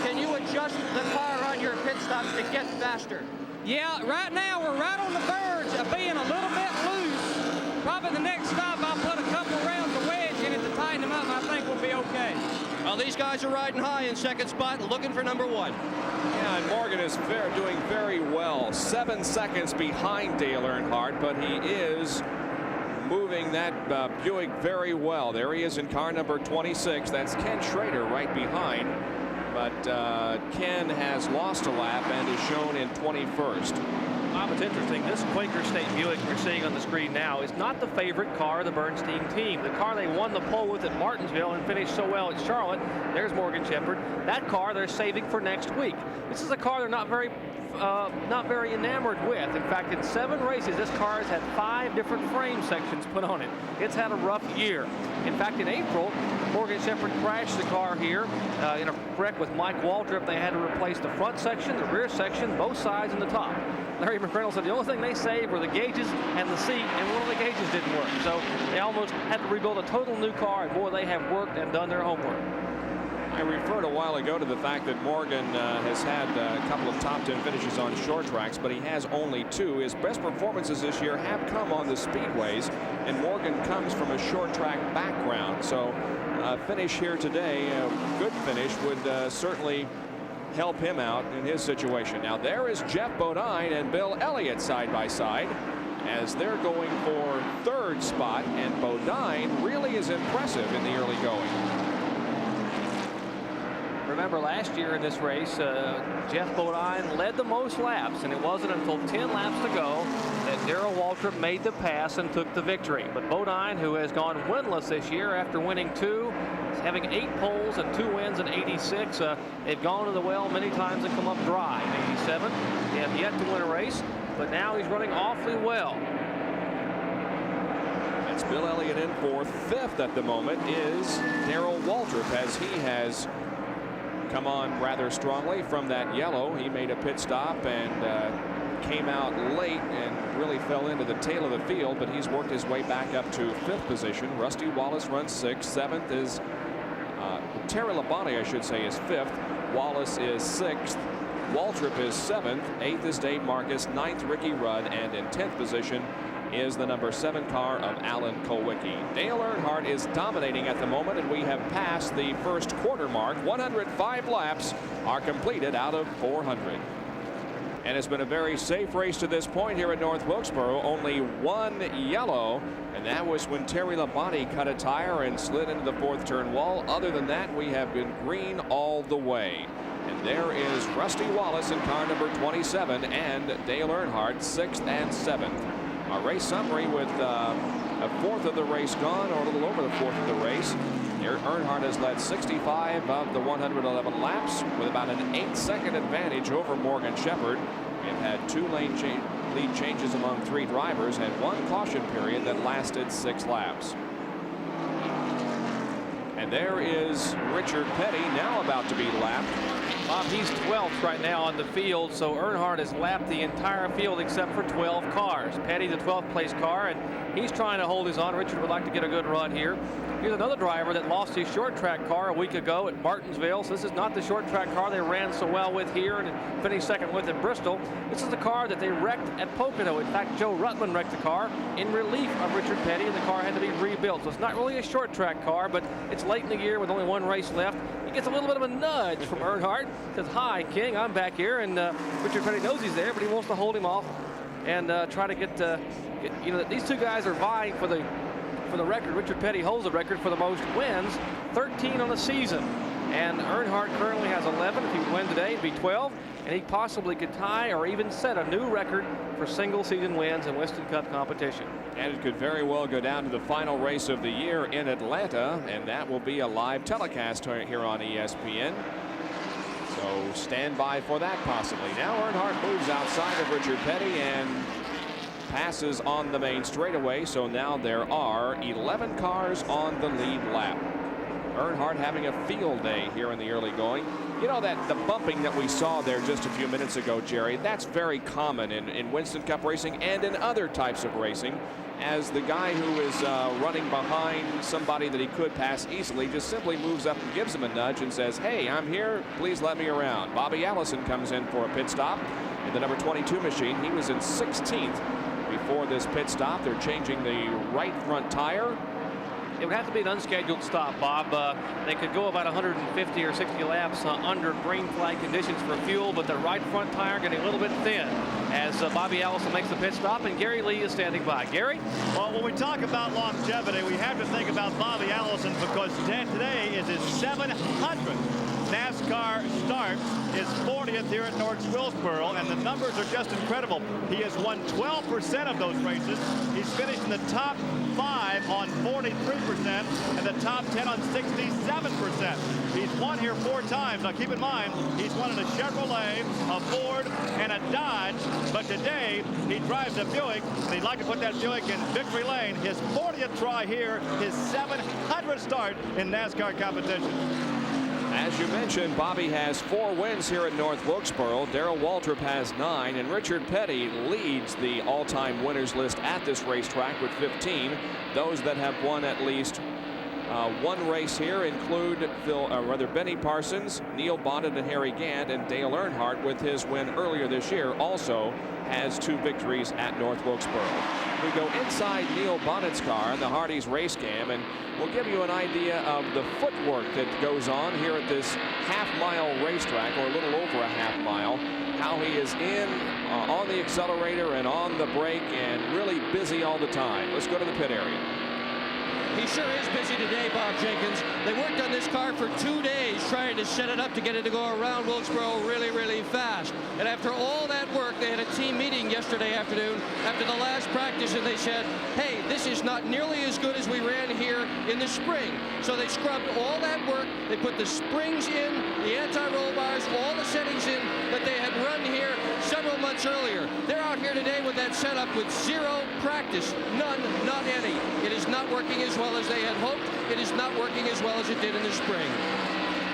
Can you adjust the car on your pit stops to get faster? Yeah, right now we're right on the verge of being a little bit loose. Probably the next stop I'll put a couple rounds of wedge in it to tighten them up, and I think we'll be okay. Well, these guys are riding high in second spot, looking for number 1. Yeah, and Morgan is doing very well. 7 seconds behind Dale Earnhardt, but he is moving that Buick very well. There he is in car number 26. That's Ken Schrader right behind. But Ken has lost a lap and is shown in 21st. Bob, it's interesting. This Quaker State Buick you're seeing on the screen now is not the favorite car of the Bernstein team. The car they won the pole with at Martinsville and finished so well at Charlotte. There's Morgan Shepherd. That car they're saving for next week. This is a car they're not very enamored with. In fact, in 7 races, this car has had 5 different frame sections put on it. It's had a rough year. In fact, in April, Morgan Shepherd crashed the car here in a wreck with Mike Waltrip. They had to replace the front section, the rear section, both sides, and the top. Larry McReynolds said the only thing they saved were the gauges and the seat, and one of the gauges didn't work. So they almost had to rebuild a total new car, and boy, they have worked and done their homework. I referred a while ago to the fact that Morgan has had a couple of top 10 finishes on short tracks, but he has only 2. His best performances this year have come on the speedways, and Morgan comes from a short track background. So a finish here today, a good finish, would certainly help him out in his situation. Now there is Jeff Bodine and Bill Elliott side by side as they're going for 3rd spot, and Bodine really is impressive in the early going. Remember last year in this race, Jeff Bodine led the most laps, and it wasn't until 10 laps to go that Darrell Waltrip made the pass and took the victory. But Bodine, who has gone winless this year after winning 2, is having 8 poles and 2 wins in 86. They've gone to the well many times and come up dry in 87. They have yet to win a race, but now he's running awfully well. That's Bill Elliott in 4th. 5th at the moment is Darrell Waltrip, as he has come on rather strongly from that yellow. He made a pit stop and came out late and really fell into the tail of the field, but he's worked his way back up to 5th position. Rusty Wallace runs 6th. 7th is Terry Labonte, I should say, is 5th. Wallace is 6th. Waltrip is 7th. 8th is Dave Marcus. 9th, Ricky Rudd. And in 10th position is the number 7 car of Alan Kulwicki. Dale Earnhardt is dominating at the moment, and we have passed the first quarter mark. 105 laps are completed out of 400. And it's been a very safe race to this point here at North Wilkesboro. Only 1 yellow, and that was when Terry Labonte cut a tire and slid into the 4th turn wall. Other than that, we have been green all the way. And there is Rusty Wallace in car number 27 and Dale Earnhardt 6th and 7th. Our race summary with a 4th of the race gone, or a little over the 4th of the race. Here Earnhardt has led 65 of the 111 laps with about an 8-second advantage over Morgan Shepherd. We have had 2 lead changes among 3 drivers and 1 caution period that lasted 6 laps. And there is Richard Petty now about to be lapped. Bob, he's 12th right now on the field, so Earnhardt has lapped the entire field except for 12 cars. Petty, the 12th place car, and he's trying to hold his on. Richard would like to get a good run here. Here's another driver that lost his short track car a week ago at Martinsville. So this is not the short track car they ran so well with here and finished 2nd with at Bristol. This is the car that they wrecked at Pocono. In fact, Joe Rutland wrecked the car in relief of Richard Petty, and the car had to be rebuilt. So it's not really a short track car, but it's late in the year with only 1 race left. He gets a little bit of a nudge from Earnhardt. Says, "Hi, King, I'm back here," and Richard Petty knows he's there, but he wants to hold him off and try to get you know, these 2 guys are vying for the record. Richard Petty holds the record for the most wins, 13 on the season, and Earnhardt currently has 11. If he would win today, it'd be 12, and he possibly could tie or even set a new record for single season wins in Winston Cup competition. And it could very well go down to the final race of the year in Atlanta, and that will be a live telecast here on ESPN. So stand by for that possibly. Now Earnhardt moves outside of Richard Petty and passes on the main straightaway. So now there are 11 cars on the lead lap. Earnhardt having a field day here in the early going. You know, that the bumping that we saw there just a few minutes ago, Jerry, that's very common in Winston Cup racing and in other types of racing, as the guy who is running behind somebody that he could pass easily just simply moves up and gives him a nudge and says, hey, I'm here, please let me around. Bobby Allison comes in for a pit stop in the number 22 machine. He was in 16th before this pit stop. They're changing the right front tire. It would have to be an unscheduled stop, Bob. They could go about 150 or 60 laps under green flag conditions for fuel, but the right front tire getting a little bit thin as Bobby Allison makes the pit stop, and Gary Lee is standing by. Gary? Well, when we talk about longevity, we have to think about Bobby Allison, because today is his 700th NASCAR start, his 40th here at North Wilkesboro, and the numbers are just incredible. He has won 12% of those races. He's finished in the top 5 on 43% and the top 10 on 67%. He's won here 4 times. Now keep in mind, he's won in a Chevrolet, a Ford, and a Dodge, but today he drives a Buick, and he'd like to put that Buick in victory lane. His 40th try here, his 700th start in NASCAR competition. As you mentioned, Bobby has 4 wins here at North Wilkesboro. Darrell Waltrip has 9, and Richard Petty leads the all-time winners list at this racetrack with 15. Those that have won at least one race here include Benny Parsons, Neil Bonnet, and Harry Gant, and Dale Earnhardt, with his win earlier this year, also has 2 victories at North Wilkesboro. We go inside Neil Bonnet's car in the Hardee's race cam, and we'll give you an idea of the footwork that goes on here at this half-mile racetrack, or a little over a half mile. How he is on the accelerator and on the brake, and really busy all the time. Let's go to the pit area. He sure is busy today, Bob Jenkins. They worked on this car for 2 days trying to set it up to get it to go around Wilkesboro really, really fast. And after all that work, they had a team meeting yesterday afternoon after the last practice, and they said, hey, this is not nearly as good as we ran here in the spring. So they scrubbed all that work. They put the springs in, the anti-roll bars, all the settings in that they had run here several months earlier. They're out here today with that setup with 0 practice, none, not any. It is not working as well as they had hoped. It is not working as well as it did in the spring.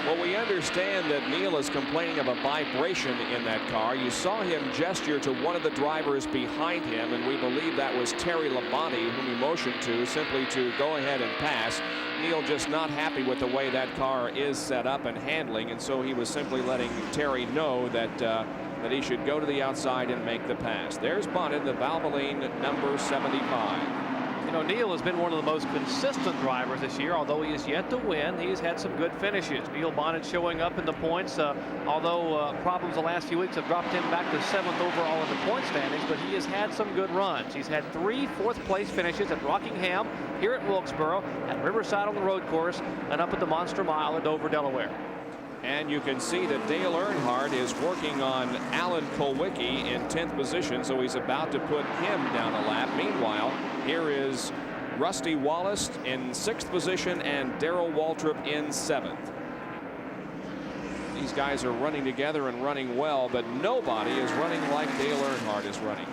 Well, we understand that Neil is complaining of a vibration in that car. You saw him gesture to one of the drivers behind him, and we believe that was Terry Labonte, whom he motioned to simply to go ahead and pass. Neil just not happy with the way that car is set up and handling, and so he was simply letting Terry know that that he should go to the outside and make the pass. There's Bonnet, the Valvoline number 75. You know, Neil has been one of the most consistent drivers this year. Although he is yet to win, he's had some good finishes. Neil Bonnet showing up in the points, although problems the last few weeks have dropped him back to 7th overall in the point standings, but he has had some good runs. He's had 3 4th-place finishes at Rockingham, here at Wilkesboro, at Riverside on the road course, and up at the Monster Mile at Dover, Delaware. And you can see that Dale Earnhardt is working on Alan Kulwicki in 10th position, so he's about to put him down a lap. Meanwhile, here is Rusty Wallace in 6th position and Darrell Waltrip in 7th. These guys are running together and running well, but nobody is running like Dale Earnhardt is running.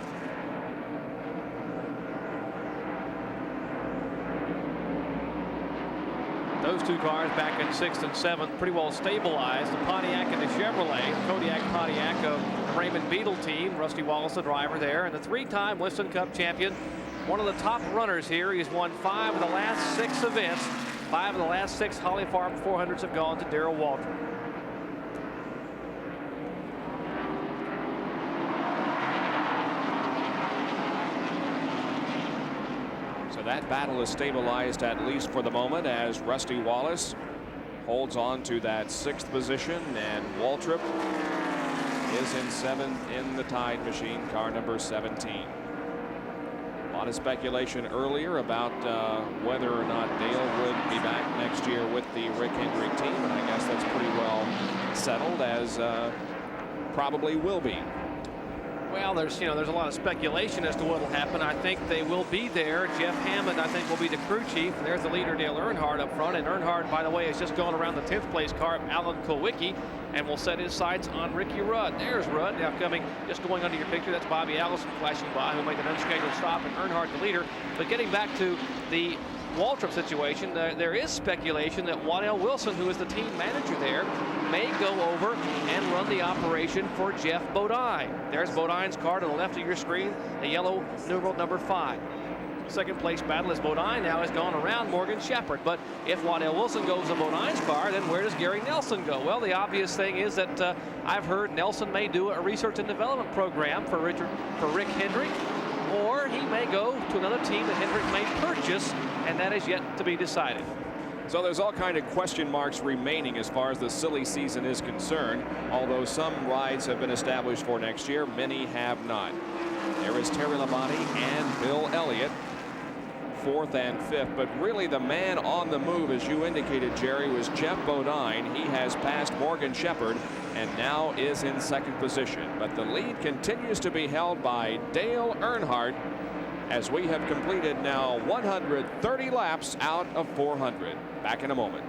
Those 2 cars back in 6th and 7th pretty well stabilized. The Pontiac and the Chevrolet, Kodiak Pontiac of the Raymond Beetle team. Rusty Wallace, the driver there, and the 3-time Winston Cup champion. One of the top runners here. He's won 5 of the last 6 events. 5 of the last 6 Holly Farm 400s have gone to Darrell Waltrip. So that battle is stabilized, at least for the moment, as Rusty Wallace holds on to that 6th position, and Waltrip is in 7th in the Tide machine, car number 17. A lot of speculation earlier about whether or not Dale would be back next year with the Rick Hendrick team, and I guess that's pretty well settled, as probably will be. Well, there's a lot of speculation as to what will happen. I think they will be there. Jeff Hammond, I think, will be the crew chief. And there's the leader, Dale Earnhardt, up front. And Earnhardt, by the way, has just gone around the 10th place car, Alan Kulwicki, and will set his sights on Ricky Rudd. There's Rudd now coming, just going under your picture. That's Bobby Allison flashing by, who made an unscheduled stop, and Earnhardt the leader. But getting back to the Waltrip situation, there is speculation that Waddell Wilson, who is the team manager there, may go over and run the operation for Geoff Bodine. There's Bodine's car to the left of your screen, the yellow numeral number 5. Second place battle as Bodine now has gone around Morgan Shepherd. But if Waddell Wilson goes to Bodine's car, then where does Gary Nelson go? Well, the obvious thing is that I've heard Nelson may do a research and development program for Rick Hendrick, or he may go to another team that Hendrick may purchase, and that is yet to be decided. So there's all kind of question marks remaining as far as the silly season is concerned. Although some rides have been established for next year, many have not. There is Terry Labonte and Bill Elliott, 4th and 5th. But really the man on the move, as you indicated, Jerry, was Geoff Bodine. He has passed Morgan Shepherd and now is in 2nd position. But the lead continues to be held by Dale Earnhardt, as we have completed now 130 laps out of 400. Back in a moment.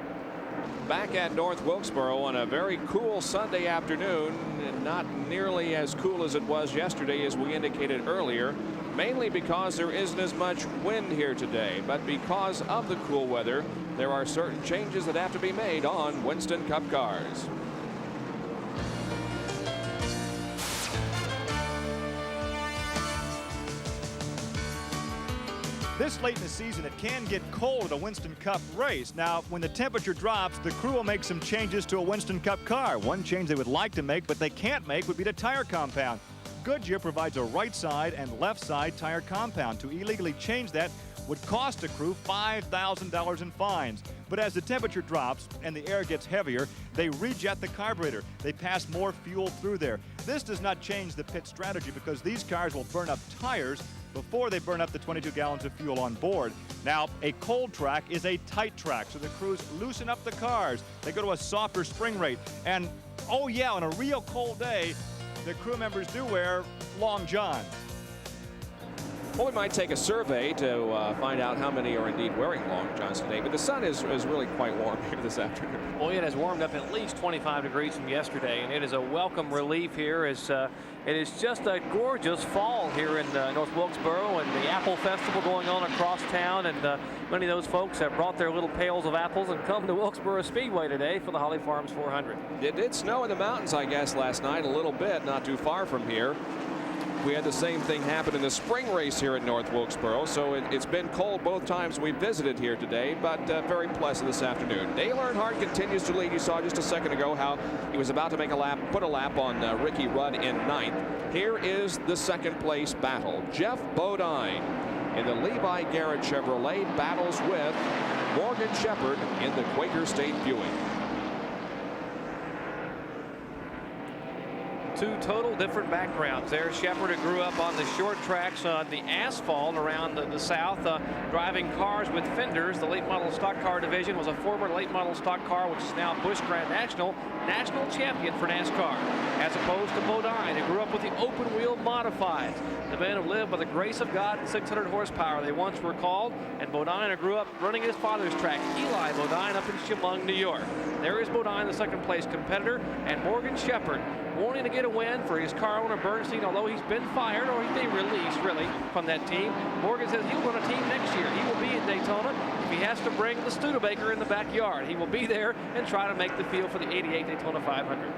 Back at North Wilkesboro on a very cool Sunday afternoon, and not nearly as cool as it was yesterday, as we indicated earlier, mainly because there isn't as much wind here today. But because of the cool weather, there are certain changes that have to be made on Winston Cup cars. This late in the season, it can get cold at a Winston Cup race. Now, when the temperature drops, the crew will make some changes to a Winston Cup car. One change they would like to make, but they can't make, would be the tire compound. Goodyear provides a right side and left side tire compound. To illegally change that would cost the crew $5,000 in fines. But as the temperature drops and the air gets heavier, they rejet the carburetor. They pass more fuel through there. This does not change the pit strategy because these cars will burn up tires before they burn up the 22 gallons of fuel on board. Now, a cold track is a tight track, so the crews loosen up the cars. They go to a softer spring rate. And, oh yeah, on a real cold day, the crew members do wear long johns. Well, we might take a survey to find out how many are indeed wearing long johns today, but the sun is really quite warm here this afternoon. Well, it has warmed up at least 25 degrees from yesterday, and it is a welcome relief here as it is just a gorgeous fall here in North Wilkesboro, and the Apple Festival going on across town, and many of those folks have brought their little pails of apples and come to Wilkesboro Speedway today for the Holly Farms 400. It did snow in the mountains, I guess, last night a little bit, not too far from here. We had the same thing happen in the spring race here at North Wilkesboro, so it's been cold both times we visited here today, but very pleasant this afternoon. Dale Earnhardt continues to lead. You saw just a second ago how he was about to make a lap, put a lap on Ricky Rudd in 9th. Here is the 2nd place battle. Geoff Bodine in the Levi Garrett Chevrolet battles with Morgan Shepherd in the Quaker State Buick. Two total different backgrounds there. Shepherd, who grew up on the short tracks on the asphalt around the south, driving cars with fenders. The late model stock car division was a former late model stock car, which is now Busch Grand National champion for NASCAR, as opposed to Bodine, who grew up with the open wheel modifieds. The men have lived by the grace of God and 600 horsepower, they once were called, and Bodine grew up running his father's track, Eli Bodine, up in Chemung, New York. There is Bodine, the 2nd place competitor, and Morgan Shepherd, wanting to get a win for his car owner Bernstein, although he's been fired or he's been released really from that team. Morgan says he'll run a team next year. He will be in Daytona. If he has to bring the Studebaker in the backyard, he will be there and try to make the field for the 88 Daytona 500.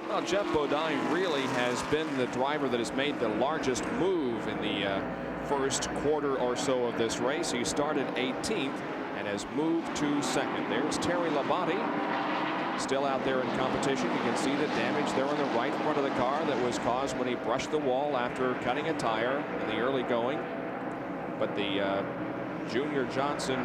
Well, Geoff Bodine really has been the driver that has made the largest move in the first quarter or so of this race. He started 18th and has moved to 2nd. There's Terry Labonte, still out there in competition. You can see the damage there on the right front of the car that was caused when he brushed the wall after cutting a tire in the early going. But the Junior Johnson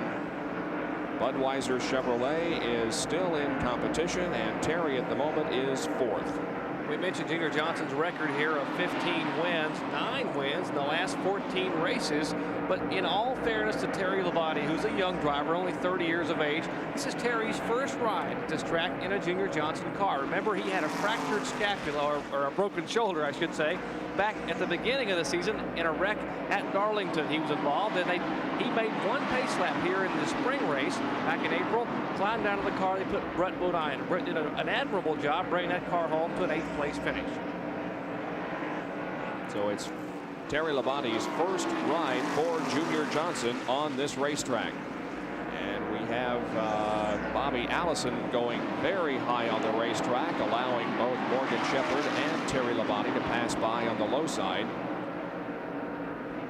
Budweiser Chevrolet is still in competition, and Terry at the moment is 4th. We mentioned Junior Johnson's record here of 15 wins, 9 wins in the last 14 races. But in all fairness to Terry Labonte, who's a young driver, only 30 years of age, this is Terry's first ride at this track in a Junior Johnson car. Remember, he had a fractured scapula, or a broken shoulder, I should say, back at the beginning of the season in a wreck at Darlington. He was involved, and he made one pace lap here in the spring race back in April, climbed down to the car. They put Brett Bodine. Brett did an admirable job bringing that car home to an 8th place finish. So it's Terry Labonte's first ride for Junior Johnson on this racetrack. And we have Bobby Allison going very high on the racetrack, allowing both Morgan Shepherd and Terry Labonte to pass by on the low side,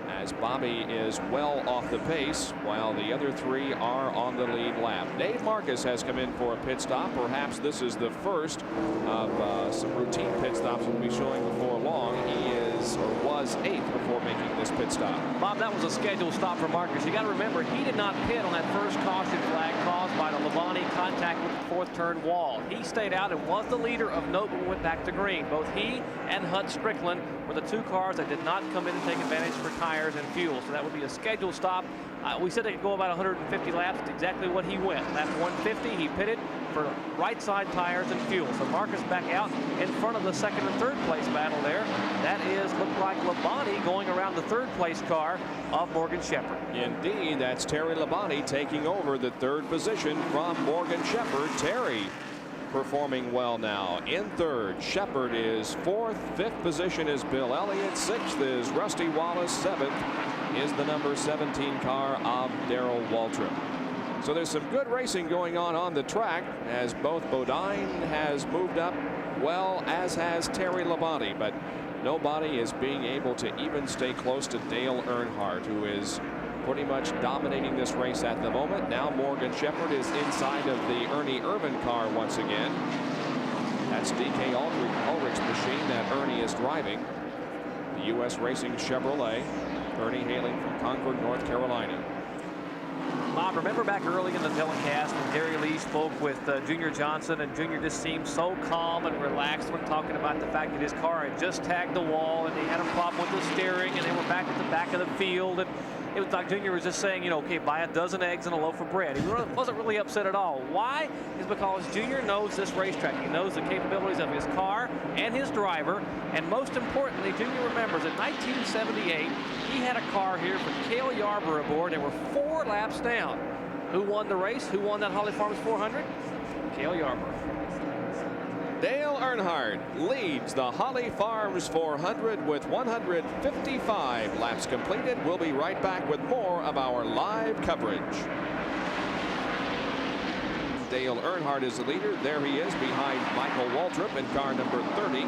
as Bobby is well off the pace while the other three are on the lead lap. Dave Marcus has come in for a pit stop. Perhaps this is the first of some routine pit stops we'll be showing before long. He is, or was, 8th before making this pit stop. Bob, that was a scheduled stop for Marcus. You got to remember, he did not pit on that first caution flag caused by the Labonte contact with the fourth turn wall. He stayed out and was the leader of note when we went back to green. Both he and Hut Strickland were the two cars that did not come in and take advantage for tires and fuel. So that would be a scheduled stop. We said they could go about 150 laps. That's exactly what he went. Lap 150, he pitted for right side tires and fuel. So Marcus back out in front of the second and third place battle there. That is, looked like Labonte going around the third place car of Morgan Shepherd. Indeed, that's Terry Labonte taking over the third position from Morgan Shepherd. Terry performing well now in third. Shepherd is fourth. Fifth position is Bill Elliott. Sixth is Rusty Wallace. Seventh is the number 17 car of Darrell Waltrip. So there's some good racing going on the track, as both Bodine has moved up well, as has Terry Labonte, but nobody is being able to even stay close to Dale Earnhardt, who is pretty much dominating this race at the moment. Now Morgan Shepherd is inside of the Ernie Irvan car once again. That's DK Ulrich's machine that Ernie is driving. The U.S. Racing Chevrolet. Ernie hailing from Concord, North Carolina. Bob, remember back early in the telecast when Gary Lee spoke with Junior Johnson, and Junior just seemed so calm and relaxed when talking about the fact that his car had just tagged the wall and he had a problem with the steering and they were back at the back of the field, and it was like Junior was just saying, you know, okay, buy a dozen eggs and a loaf of bread. He wasn't really upset at all. Why? Is because Junior knows this racetrack. He knows the capabilities of his car and his driver, and most importantly, Junior remembers in 1978 he had a car here with Cale Yarborough aboard. They were 4 laps down. Who won the race? Who won that Holly Farms 400? Cale Yarborough. Dale Earnhardt leads the Holly Farms 400 with 155 laps completed. We'll be right back with more of our live coverage. Dale Earnhardt is the leader. There he is behind Michael Waltrip in car number 30.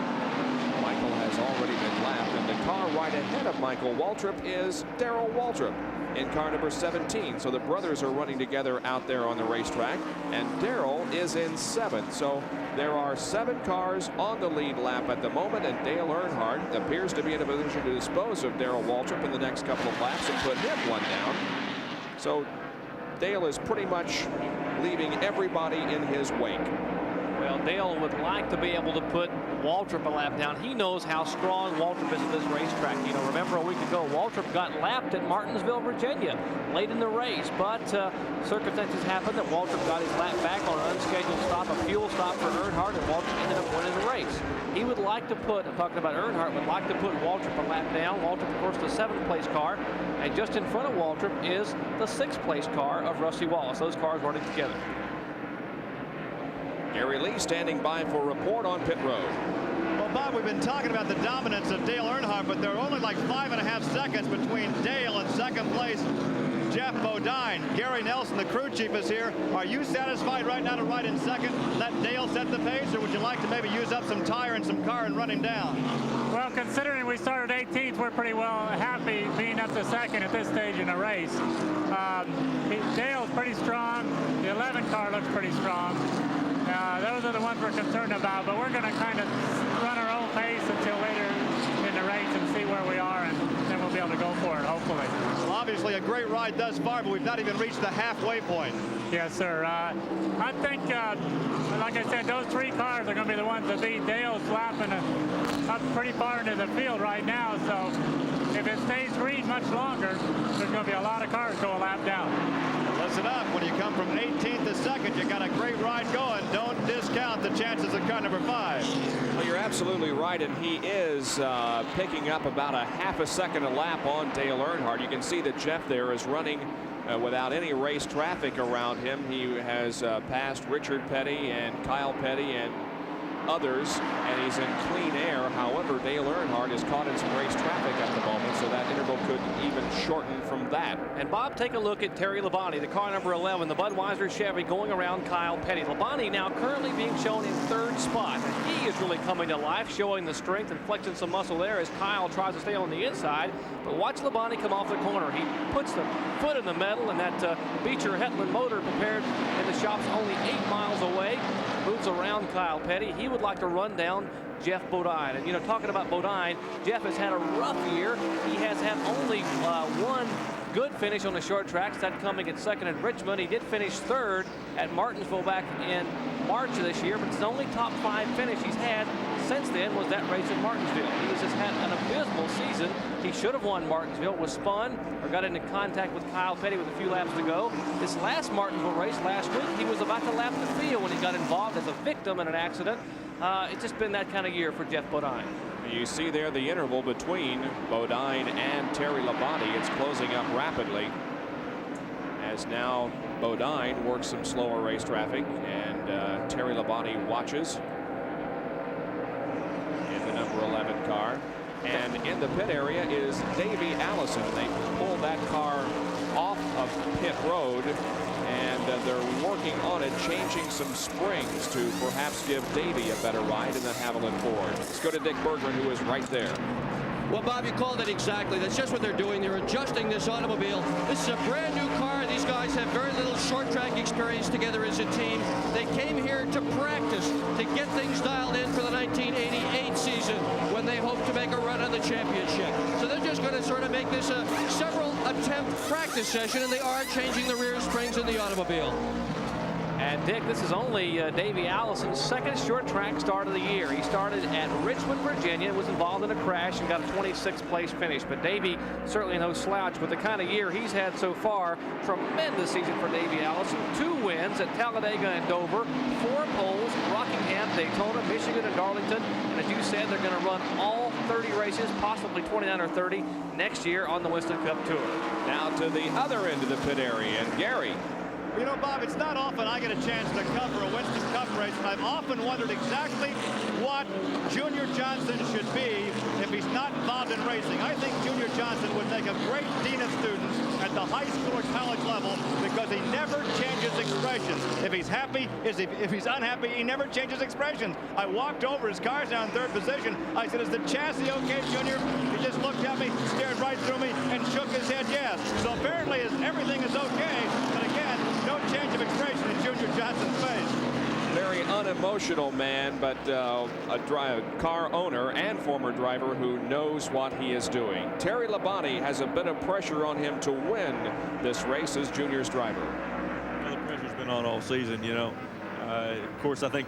Michael has already been lapped, and the car right ahead of Michael Waltrip is Darrell Waltrip in car number 17. So the brothers are running together out there on the racetrack, and Darrell is in 7th. So there are 7 cars on the lead lap at the moment, and Dale Earnhardt appears to be in a position to dispose of Darrell Waltrip in the next couple of laps and put him one down. So Dale is pretty much leaving everybody in his wake. Well, Dale would like to be able to put Waltrip a lap down. He knows how strong Waltrip is at this racetrack. You know, remember a week ago, Waltrip got lapped at Martinsville, Virginia, late in the race, but circumstances happened that Waltrip got his lap back on an unscheduled stop, a fuel stop for Earnhardt, and Waltrip ended up winning the race. He would like to put, I'm talking about Earnhardt, would like to put Waltrip a lap down. Waltrip, of course, the 7th place car, and just in front of Waltrip is the 6th place car of Rusty Wallace. Those cars running together. Gary Lee standing by for a report on pit road. Well, Bob, we've been talking about the dominance of Dale Earnhardt, but there are only like 5.5 seconds between Dale and second place Jeff Bodine. Gary Nelson, the crew chief, is here. Are you satisfied right now to ride in second, let Dale set the pace, or would you like to maybe use up some tire and some car and run him down? Well, considering we started 18th, we're pretty well happy being up to second at this stage in the race. Dale's pretty strong. The 11 car looks pretty strong. Those are the ones we're concerned about, but we're going to kind of run our own pace until later in the race and see where we are, and then we'll be able to go for it, hopefully. Well, obviously a great ride thus far, but we've not even reached the halfway point. Yes, sir. I think, like I said, those 3 cars are going to be the ones that beat. Dale's lapping up pretty far into the field right now, so if it stays green much longer, there's going to be a lot of cars go a lap down. Listen up, when you come from 18th to second, you got a great ride going. Don't discount the chances of car number 5. Well, you're absolutely right, and he is picking up about a half a second a lap on Dale Earnhardt. You can see that Jeff there is running without any race traffic around him. He has passed Richard Petty and Kyle Petty and others, and he's in clean air. However, Dale Earnhardt is caught in some race traffic at the moment, so that interval could even shorten from that. And Bob, take a look at Terry Labonte, the car number 11, the Budweiser Chevy, going around Kyle Petty. Labonte now currently being shown in 3rd spot. And he is really coming to life, showing the strength and flexing some muscle there as Kyle tries to stay on the inside. But watch Labonte come off the corner. He puts the foot in the metal, and that Beecher Hetland motor prepared in the shop's only 8 miles away. Moves around Kyle Petty. He would like to run down Geoff Bodine. And, you know, talking about Bodine, Geoff has had a rough year. He has had only one good finish on the short tracks, that coming in 2nd at Richmond. He did finish 3rd at Martinsville back in March of this year, but it's the only top 5 finish he's had since then was that race at Martinsville. He has just had an abysmal season. He should have won Martinsville, was spun or got into contact with Kyle Petty with a few laps to go. This last Martinsville race last week, he was about to lap the field when he got involved as a victim in an accident. It's just been that kind of year for Geoff Bodine. You see there the interval between Bodine and Terry Labonte. It's closing up rapidly as now Bodine works some slower race traffic, and Terry Labonte watches in the number 11 car. And in the pit area is Davey Allison. They pulled that car off of pit road, and they're working on it, changing some springs to perhaps give Davey a better ride in the Haviland Ford. Let's go to Dick Berggren, who is right there. Well, Bob, you called it exactly. That's just what they're doing. They're adjusting this automobile. This is a brand new car. These guys have very little short track experience together as a team. They came here to practice, to get things dialed in for the 1988 season when they hope to make a run on the championship. So they're just going to sort of make this a several attempt practice session, and they are changing the rear springs in the automobile. And Dick, this is only Davey Allison's 2nd short track start of the year. He started at Richmond, Virginia, was involved in a crash and got a 26th place finish. But Davey certainly no slouch with the kind of year he's had so far. Tremendous season for Davey Allison. 2 wins at Talladega and Dover, 4 poles, Rockingham, Daytona, Michigan, and Darlington. And as you said, they're going to run all 30 races, possibly 29 or 30 next year on the Winston Cup Tour. Now to the other end of the pit area, and Gary. You know, Bob, it's not often I get a chance to cover a Winston Cup race, and I've often wondered exactly what Junior Johnson should be if he's not involved in racing. I think Junior Johnson would make a great dean of students at the high school or college level because he never changes expressions. If he's happy, if he's unhappy, he never changes expressions. I walked over, his car's now in 3rd position. I said, "Is the chassis okay, Junior?" He just looked at me, stared right through me, and shook his head yes. So apparently everything is okay, but again, no change of expression in Junior Johnson's face. Very unemotional man, but a car owner and former driver who knows what he is doing. Terry Labonte has a bit of pressure on him to win this race as Junior's driver. Well, the pressure's been on all season, you know. Of course, I think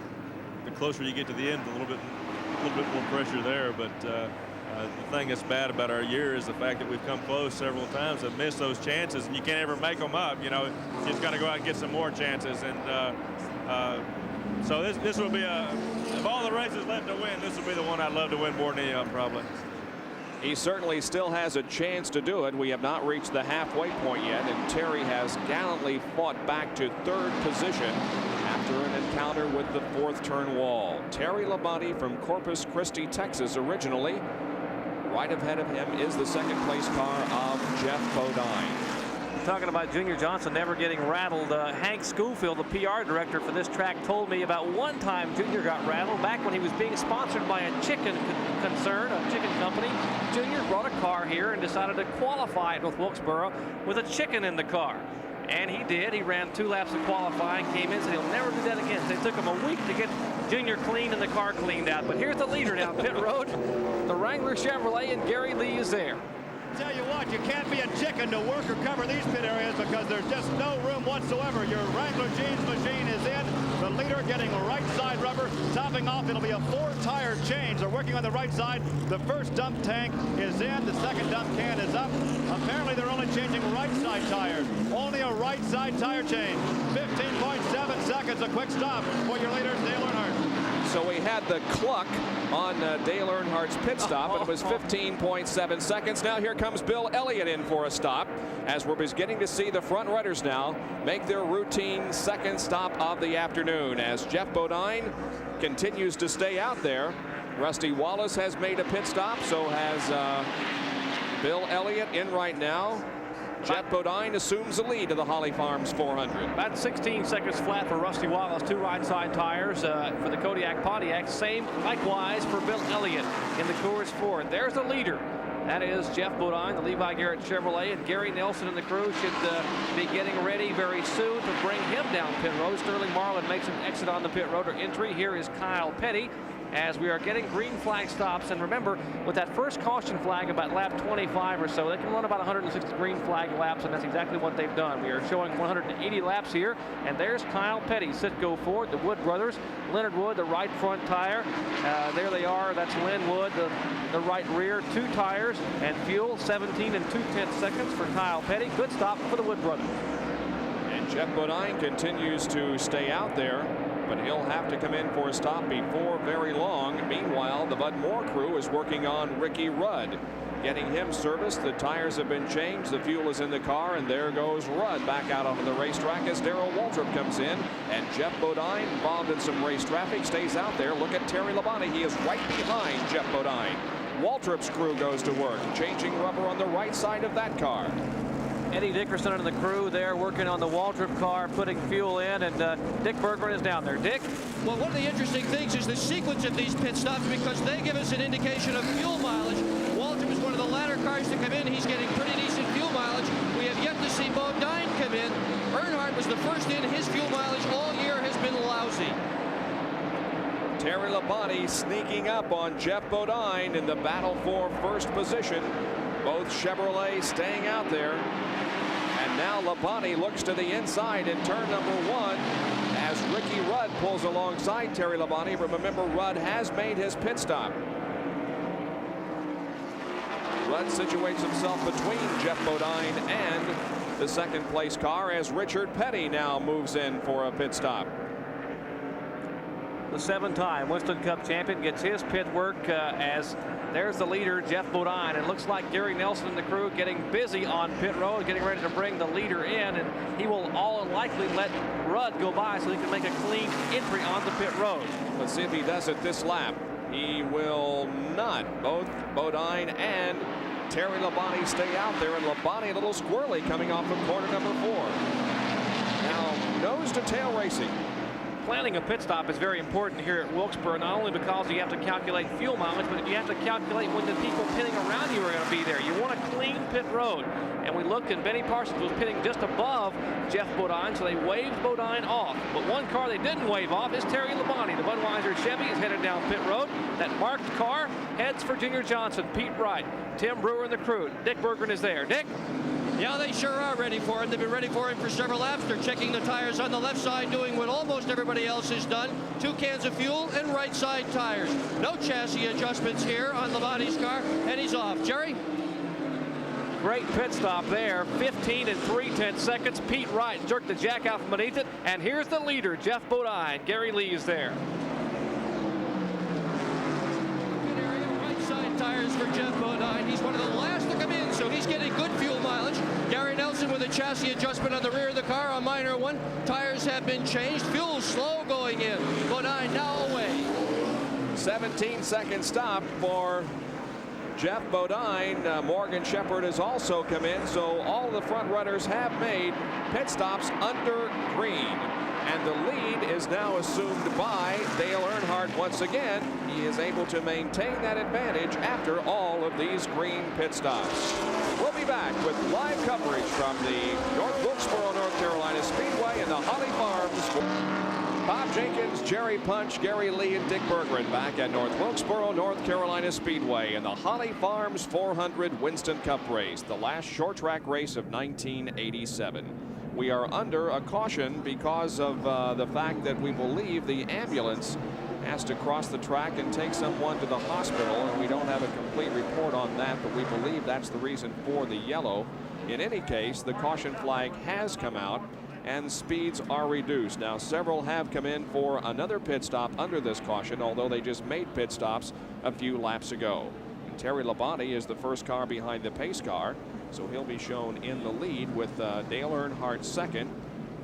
the closer you get to the end, a little bit more pressure there, but the thing that's bad about our year is the fact that we've come close several times and missed those chances, and you can't ever make them up. You know, you just got to go out and get some more chances. And so this will be of all the races left to win, this will be the one I'd love to win more than any of them, probably. He certainly still has a chance to do it. We have not reached the halfway point yet, and Terry has gallantly fought back to 3rd position after an encounter with the 4th turn wall. Terry Labonte from Corpus Christi, Texas, originally. Right ahead of him is the 2nd place car of Geoff Bodine. Talking about Junior Johnson never getting rattled, Hank Schofield, the PR director for this track, told me about one time Junior got rattled back when he was being sponsored by a chicken concern, a chicken company. Junior brought a car here and decided to qualify it with Wilkesboro with a chicken in the car. And he did. He ran 2 laps of qualifying, came in, said he'll never do that again. So it took him a week to get Junior clean and the car cleaned out. But here's the leader down pit road. The Wrangler Chevrolet, and Gary Lee is there. Tell you what, you can't be a chicken to work or cover these pit areas because there's just no room whatsoever. Your Wrangler Jeans machine is in. The leader getting right side rubber. Topping off, it'll be a 4-tire change. They're working on the right side. The first dump tank is in. The second dump can is up. Apparently, they're only changing right side tires. Only a right side tire change. 15.7 seconds, a quick stop for your leader, Dale Earnhardt. So we had the cluck on Dale Earnhardt's pit stop, and it was 15.7 seconds. Now here comes Bill Elliott in for a stop, as we're beginning to see the front runners now make their routine second stop of the afternoon, as Geoff Bodine continues to stay out there. Rusty Wallace has made a pit stop, so has Bill Elliott in right now. Geoff Bodine assumes the lead of the Holly Farms 400. About 16 seconds flat for Rusty Wallace. 2 right side tires for the Kodiak Pontiac. Same likewise for Bill Elliott in the Coors Ford. There's the leader. That is Geoff Bodine, the Levi Garrett Chevrolet, and Gary Nelson and the crew should be getting ready very soon to bring him down pit road. Sterling Marlin makes an exit on the pit road or entry. Here is Kyle Petty, as we are getting green flag stops. And remember, with that first caution flag about lap 25 or so, they can run about 160 green flag laps, and that's exactly what they've done. We are showing 180 laps here, and there's Kyle Petty, Citgo Ford, the Wood brothers, Leonard Wood, the right front tire. There they are. That's Lynn Wood, the right rear. 2 tires and fuel. 17 and 2/10 seconds for Kyle Petty. Good stop for the Wood brothers. And Geoff Bodine continues to stay out there, but he'll have to come in for a stop before very long. Meanwhile, the Bud Moore crew is working on Ricky Rudd, getting him serviced. The tires have been changed, the fuel is in the car, and there goes Rudd back out onto the racetrack as Darrell Waltrip comes in. And Geoff Bodine, involved in some race traffic, stays out there. Look at Terry Labonte. He is right behind Geoff Bodine. Waltrip's crew goes to work, changing rubber on the right side of that car. Eddie Dickerson and the crew there working on the Waltrip car, putting fuel in, and Dick Berggren is down there. Dick? Well, one of the interesting things is the sequence of these pit stops, because they give us an indication of fuel mileage. Waltrip is one of the latter cars to come in. He's getting pretty decent fuel mileage. We have yet to see Bodine come in. Earnhardt was the first in. His fuel mileage all year has been lousy. Terry Labonte sneaking up on Geoff Bodine in the battle for first position. Both Chevrolet staying out there. And now Labonte looks to the inside in turn number 1 as Ricky Rudd pulls alongside Terry Labonte. But remember, Rudd has made his pit stop. Rudd situates himself between Geoff Bodine and the second place car as Richard Petty now moves in for a pit stop. The 7-time Winston Cup champion gets his pit work as there's the leader, Geoff Bodine. It looks like Gary Nelson and the crew getting busy on pit road, getting ready to bring the leader in, and he will all likely let Rudd go by so he can make a clean entry on the pit road. Let's see if he does it this lap. He will not. Both Bodine and Terry Labonte stay out there, and Labonte a little squirrely coming off of corner number 4. Now nose to tail racing. Planning a pit stop is very important here at Wilkesboro, not only because you have to calculate fuel mileage, but you have to calculate when the people pitting around you are going to be there. You want a clean pit road. And we looked, and Benny Parsons was pitting just above Geoff Bodine, so they waved Bodine off. But one car they didn't wave off is Terry Labonte. The Budweiser Chevy is headed down pit road. That marked car heads for Junior Johnson, Pete Wright, Tim Brewer, and the crew. Dick Berggren is there. Dick? Yeah, they sure are ready for him. They've been ready for him for several laps. They're checking the tires on the left side, doing what almost everybody else has done. 2 cans of fuel and right side tires. No chassis adjustments here on Labonte's car, and he's off. Jerry? Great pit stop there. 15 and 3/10 seconds. Pete Wright jerked the jack out from beneath it. And here's the leader, Geoff Bodine. Gary Lee is there. Good area, right side tires for Geoff Bodine. He's one of the last to come in, so he's getting good fuel mileage. Gary Nelson with a chassis adjustment on the rear of the car, a minor one. Tires have been changed. Fuel slow going in. Bodine now away. 17-second stop for Geoff Bodine. Morgan Shepherd has also come in, so all the front runners have made pit stops under green. And the lead is now assumed by Dale Earnhardt once again. He is able to maintain that advantage after all of these green pit stops. We'll be back with live coverage from the North Wilkesboro, North Carolina Speedway and the Holly Farms. Bob Jenkins, Jerry Punch, Gary Lee, and Dick Berggren back at North Wilkesboro, North Carolina Speedway in the Holly Farms 400 Winston Cup race, the last short track race of 1987. We are under a caution because of the fact that we believe the ambulance has to cross the track and take someone to the hospital, and we don't have a complete report on that, but we believe that's the reason for the yellow. In any case, the caution flag has come out, and speeds are reduced. Now, several have come in for another pit stop under this caution, although they just made pit stops a few laps ago. And Terry Labonte is the first car behind the pace car, so he'll be shown in the lead with Dale Earnhardt second.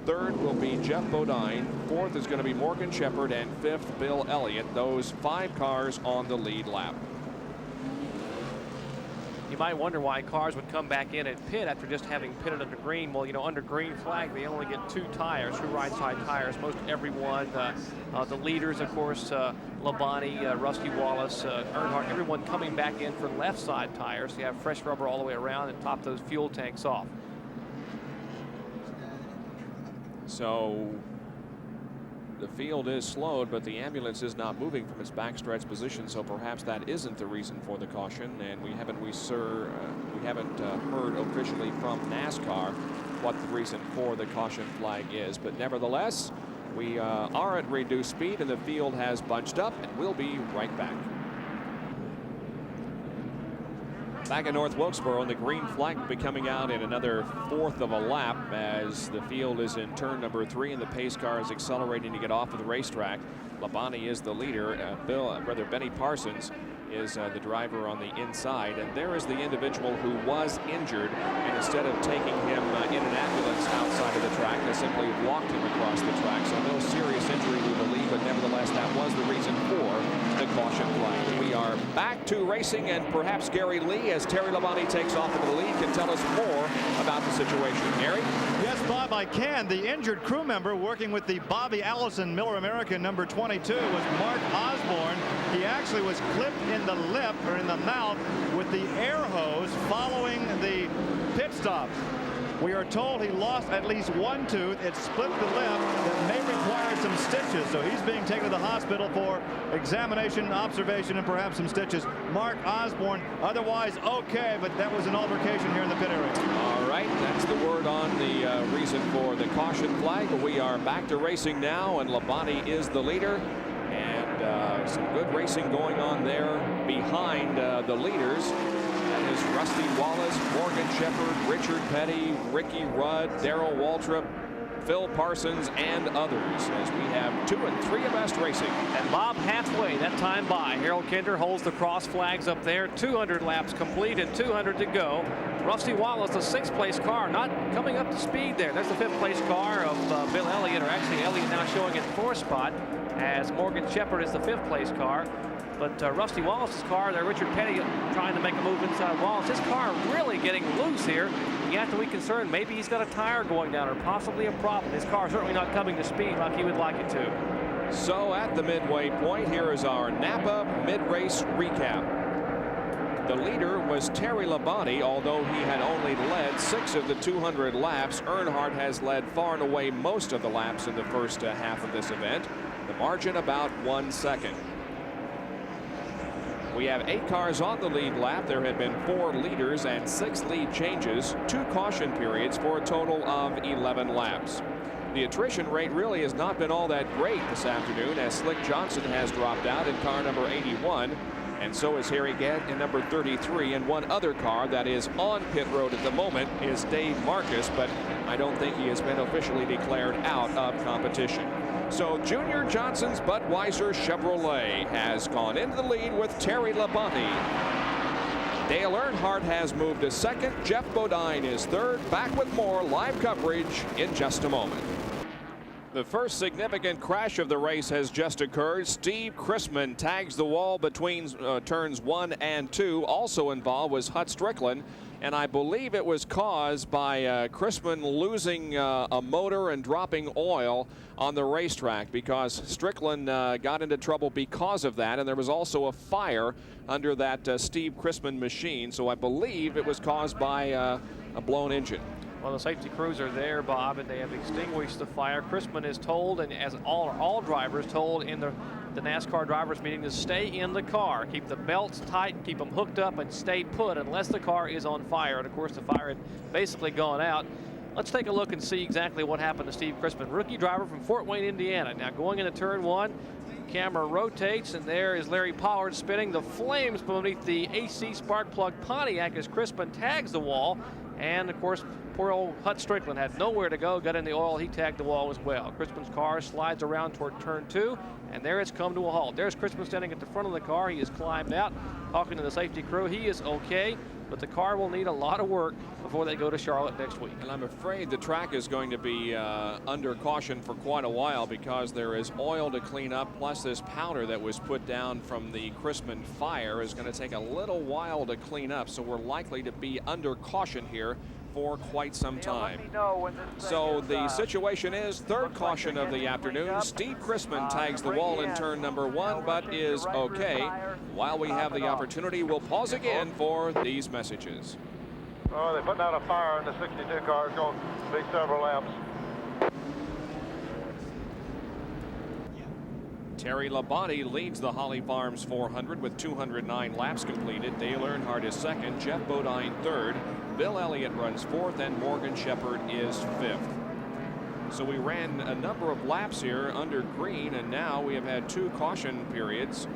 Third will be Geoff Bodine. Fourth is going to be Morgan Shepherd, and fifth, Bill Elliott. Those 5 cars on the lead lap. You might wonder why cars would come back in at pit after just having pitted under green. Well, you know, under green flag, they only get 2 tires, 2 right side tires. Most everyone, the leaders, of course, Labonte, Rusty Wallace, Earnhardt, everyone coming back in for left side tires. You have fresh rubber all the way around and top those fuel tanks off. So the field is slowed, but the ambulance is not moving from its backstretch position, so perhaps that isn't the reason for the caution. And we haven't heard officially from NASCAR what the reason for the caution flag is. But nevertheless, we are at reduced speed, and the field has bunched up, and we'll be right back. Back at North Wilkesboro, and the green flag will be coming out in another 1/4 of a lap as the field is in turn number 3 and the pace car is accelerating to get off of the racetrack. Labonte is the leader. Benny Parsons is the driver on the inside, and there is the individual who was injured, and instead of taking him in an ambulance outside of the track, they simply walked him across the track. So no serious injury, we believe, but nevertheless that was the reason for the caution flag. We are back to racing, and perhaps Gary Lee, as Terry Labonte takes off into the lead, can tell us more about the situation. Gary? Yes, Bob, I can. The injured crew member working with the Bobby Allison Miller American number 22 was Mark Osborne. He actually was clipped in the lip, or in the mouth, with the air hose following the pit stop. We are told he lost at least 1 tooth. It split the lip that may require some stitches. So he's being taken to the hospital for examination, observation, and perhaps some stitches. Mark Osborne, otherwise okay, but that was an altercation here in the pit area. All right, that's the word on the reason for the caution flag. We are back to racing now, and Labonte is the leader. And some good racing going on there behind the leaders. That is Rusty Wallace, Morgan Shepherd, Richard Petty, Ricky Rudd, Darrell Waltrip, Phil Parsons, and others, as we have 2 and 3 of Best Racing. And Bob, halfway that time by. Harold Kinder holds the cross flags up there. 200 laps complete and 200 to go. Rusty Wallace, the 6th place car, not coming up to speed there. There's the 5th place car of Bill Elliott, or actually Elliott now showing in 4th spot, as Morgan Shepherd is the 5th place car. But Rusty Wallace's car there, Richard Petty trying to make a move inside Wallace. His car really getting loose here. You have to be concerned. Maybe he's got a tire going down, or possibly a problem. His car certainly not coming to speed like he would like it to. So at the midway point, here is our Napa mid-race recap. The leader was Terry Labonte, although he had only led 6 of the 200 laps. Earnhardt has led far and away most of the laps in the first half of this event. The margin about 1 second. We have 8 cars on the lead lap. There have been 4 leaders and 6 lead changes, 2 caution periods for a total of 11 laps. The attrition rate really has not been all that great this afternoon, as Slick Johnson has dropped out in car number 81, and so is Harry Gant in number 33. And one other car that is on pit road at the moment is Dave Marcus, but I don't think he has been officially declared out of competition. So Junior Johnson's Budweiser Chevrolet has gone into the lead with Terry Labonte. Dale Earnhardt has moved to 2nd. Geoff Bodine is 3rd. Back with more live coverage in just a moment. The first significant crash of the race has just occurred. Steve Chrisman tags the wall between turns 1 and 2. Also involved was Hut Strickland, and I believe it was caused by Chrisman losing a motor and dropping oil on the racetrack, because Strickland got into trouble because of that, and there was also a fire under that Steve Chrisman machine. So I believe it was caused by a blown engine. Well, the safety crews are there, Bob, and they have extinguished the fire. Chrisman is told, and as all drivers told in the NASCAR drivers meeting, to stay in the car, keep the belts tight, keep them hooked up, and stay put unless the car is on fire. And of course the fire had basically gone out. Let's take a look and see exactly what happened to Steve Chrisman, rookie driver from Fort Wayne, Indiana. Now going into turn 1, camera rotates, and there is Larry Pollard spinning the flames beneath the AC spark plug Pontiac as Crispin tags the wall. And of course, poor old Hut Strickland had nowhere to go, got in the oil, he tagged the wall as well. Crispin's car slides around toward turn 2, and there it's come to a halt. There's Crispin standing at the front of the car. He has climbed out, talking to the safety crew. He is okay, but the car will need a lot of work before they go to Charlotte next week. And I'm afraid the track is going to be under caution for quite a while, because there is oil to clean up, plus this powder that was put down from the Crispin fire is going to take a little while to clean up. So we're likely to be under caution here for quite some time. So the situation is third caution of the afternoon. Steve Crispin tags the wall in turn number 1, but is okay. While we have the opportunity, we'll pause again for these messages. Oh, they're putting out a fire in the 62 car. It's going to be several laps. Terry Labonte leads the Holly Farms 400 with 209 laps completed. Dale Earnhardt is second, Jeff Bodine third, Bill Elliott runs fourth, and Morgan Shepherd is fifth. So we ran a number of laps here under green, and now we have had 2 caution periods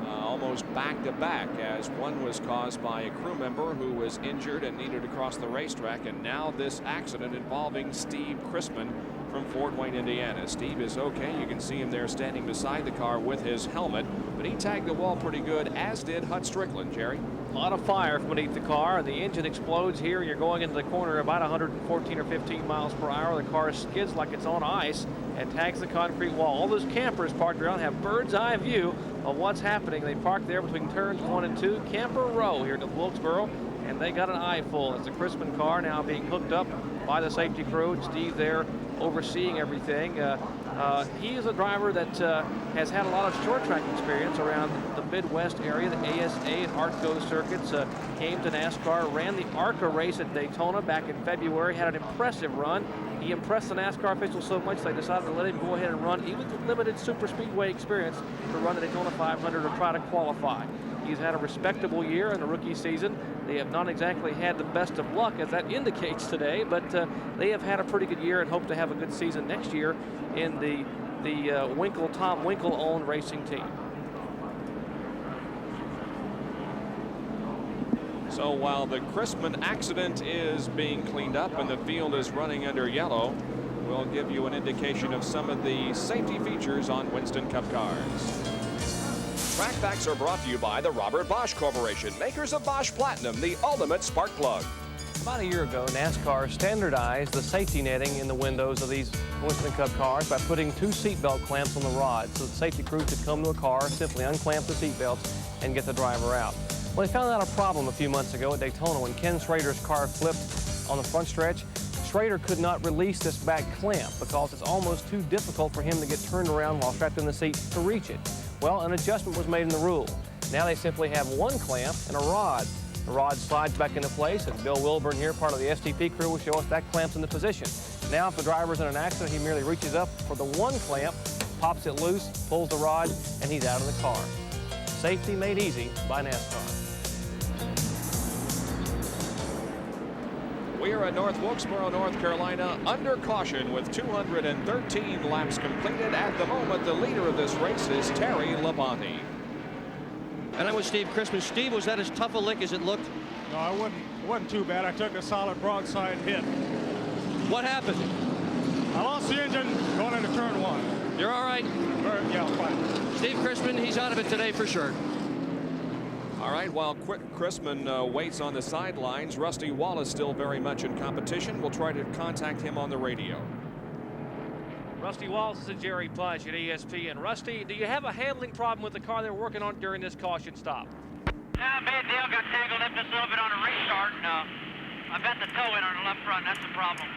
almost back to back, as one was caused by a crew member who was injured and needed to cross the racetrack, and now this accident involving Steve Crispin from Fort Wayne, Indiana. Steve is okay. You can see him there standing beside the car with his helmet, but he tagged the wall pretty good, as did Hut Strickland. Jerry? A lot of fire from beneath the car. The engine explodes here. You're going into the corner about 114 or 15 miles per hour. The car skids like it's on ice and tags the concrete wall. All those campers parked around have bird's eye view of what's happening. They parked there between turns 1 and 2, Camper Row here at Wilkesboro, and they got an eyeful. It's the Crispin car now being hooked up by the safety crew. Steve there overseeing everything. He is a driver that has had a lot of short track experience around the Midwest area, the ASA and ARTCO circuits. Came to NASCAR, ran the ARCA race at Daytona back in February, had an impressive run. He impressed the NASCAR officials so much they decided to let him go ahead and run, even with limited super speedway experience, to run the Daytona 500 or try to qualify. He's had a respectable year in the rookie season. They have not exactly had the best of luck, as that indicates today, but they have had a pretty good year and hope to have a good season next year in the Tom Winkle-owned racing team. So while the Crispin accident is being cleaned up and the field is running under yellow, we'll give you an indication of some of the safety features on Winston Cup cars. Track Facts are brought to you by the Robert Bosch Corporation, makers of Bosch Platinum, the ultimate spark plug. About a year ago, NASCAR standardized the safety netting in the windows of these Winston Cup cars by putting 2 seatbelt clamps on the rod, so the safety crew could come to a car, simply unclamp the seatbelts, and get the driver out. Well, they found out a problem a few months ago at Daytona when Ken Schrader's car flipped on the front stretch. Schrader could not release this back clamp because it's almost too difficult for him to get turned around while strapped in the seat to reach it. Well, an adjustment was made in the rule. Now they simply have 1 clamp and a rod. The rod slides back into place, and Bill Wilburn here, part of the STP crew, will show us that clamp's in the position. Now if the driver's in an accident, he merely reaches up for the 1 clamp, pops it loose, pulls the rod, and he's out of the car. Safety made easy by NASCAR. We are at North Wilkesboro, North Carolina, under caution with 213 laps completed. At the moment, the leader of this race is Terry Labonte. And that was Steve Crispin. Steve, was that as tough a lick as it looked? No, it wasn't too bad. I took a solid broadside hit. What happened? I lost the engine going into turn 1. You're all right? Yeah, fine. Steve Crispin, he's out of it today for sure. All right, while Crispin waits on the sidelines, Rusty Wallace still very much in competition. We'll try to contact him on the radio. Rusty Wallace and Jerry Bunch at ESPN. Rusty, do you have a handling problem with the car they're working on during this caution stop? Yeah, me and Dale got tangled up just a little bit on a restart, and I bent the toe in on the left front. That's the problem.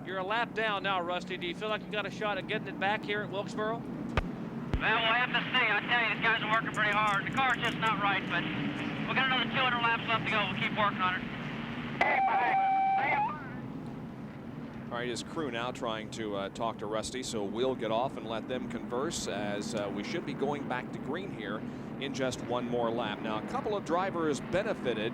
You're a lap down now, Rusty. Do you feel like you got a shot at getting it back here at Wilkesboro? Well, we'll have to see. I tell you, these guys are working pretty hard. The car's just not right, but we've got another 200 laps left to go. We'll keep working on it. All right, his crew now trying to talk to Rusty, so we'll get off and let them converse, as we should be going back to green here in just 1 more lap. Now, a couple of drivers benefited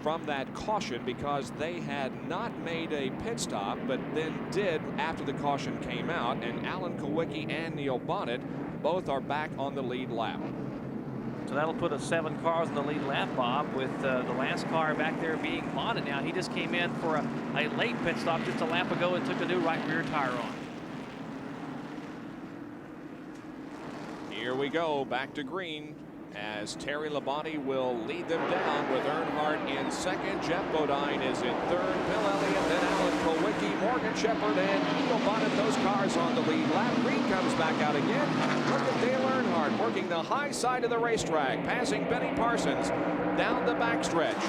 from that caution because they had not made a pit stop, but then did after the caution came out. And Alan Kulwicki and Neil Bonnet both are back on the lead lap. So that'll put us 7 cars in the lead lap, Bob, with the last car back there being Bonnet. Now he just came in for a late pit stop just a lap ago and took a new right rear tire on. Here we go, back to green, as Terry Labonte will lead them down with Earnhardt in second. Jeff Bodine is in third. Bill Elliott, then Alan Kulwicki, Morgan Shepherd, and Neil Bonnet. Those cars on the lead lap. Green comes back out again. Look at Dale Earnhardt working the high side of the racetrack, passing Benny Parsons down the backstretch.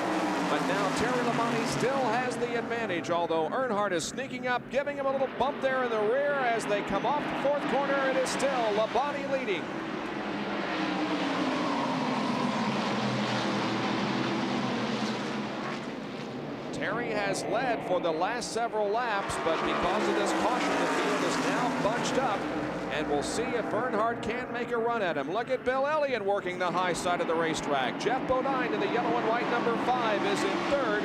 But now Terry Labonte still has the advantage, although Earnhardt is sneaking up, giving him a little bump there in the rear as they come off the fourth corner. It is still Labonte leading. Terry has led for the last several laps, but because of this caution, the field is now bunched up, and we'll see if Earnhardt can make a run at him. Look at Bill Elliott working the high side of the racetrack. Jeff Bodine in the yellow and white number 5 is in third,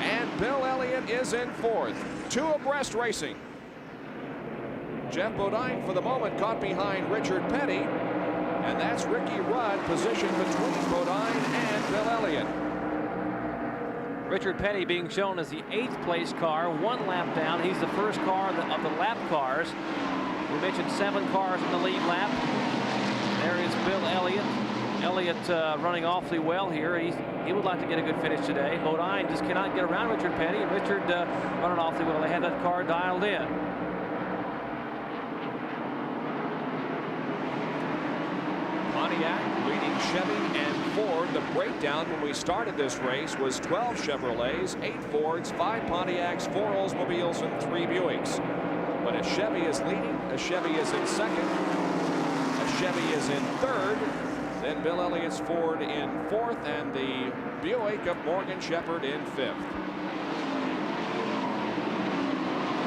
and Bill Elliott is in fourth. 2 abreast racing. Jeff Bodine for the moment caught behind Richard Petty, and that's Ricky Rudd positioned between Bodine and Bill Elliott. Richard Petty being shown as the 8th place car, 1 lap down. He's the first car of the lap cars. We mentioned 7 cars in the lead lap. There is Bill Elliott. Elliott running awfully well here. He would like to get a good finish today. Bodine just cannot get around Richard Petty, and Richard running awfully well. They had that car dialed in. Pontiac leading Chevy and Ford. The breakdown when we started this race was 12 Chevrolets, 8 Fords, 5 Pontiacs, 4 Oldsmobiles, and 3 Buicks. But a Chevy is leading, a Chevy is in second, a Chevy is in third, then Bill Elliott's Ford in fourth, and the Buick of Morgan Shepherd in fifth.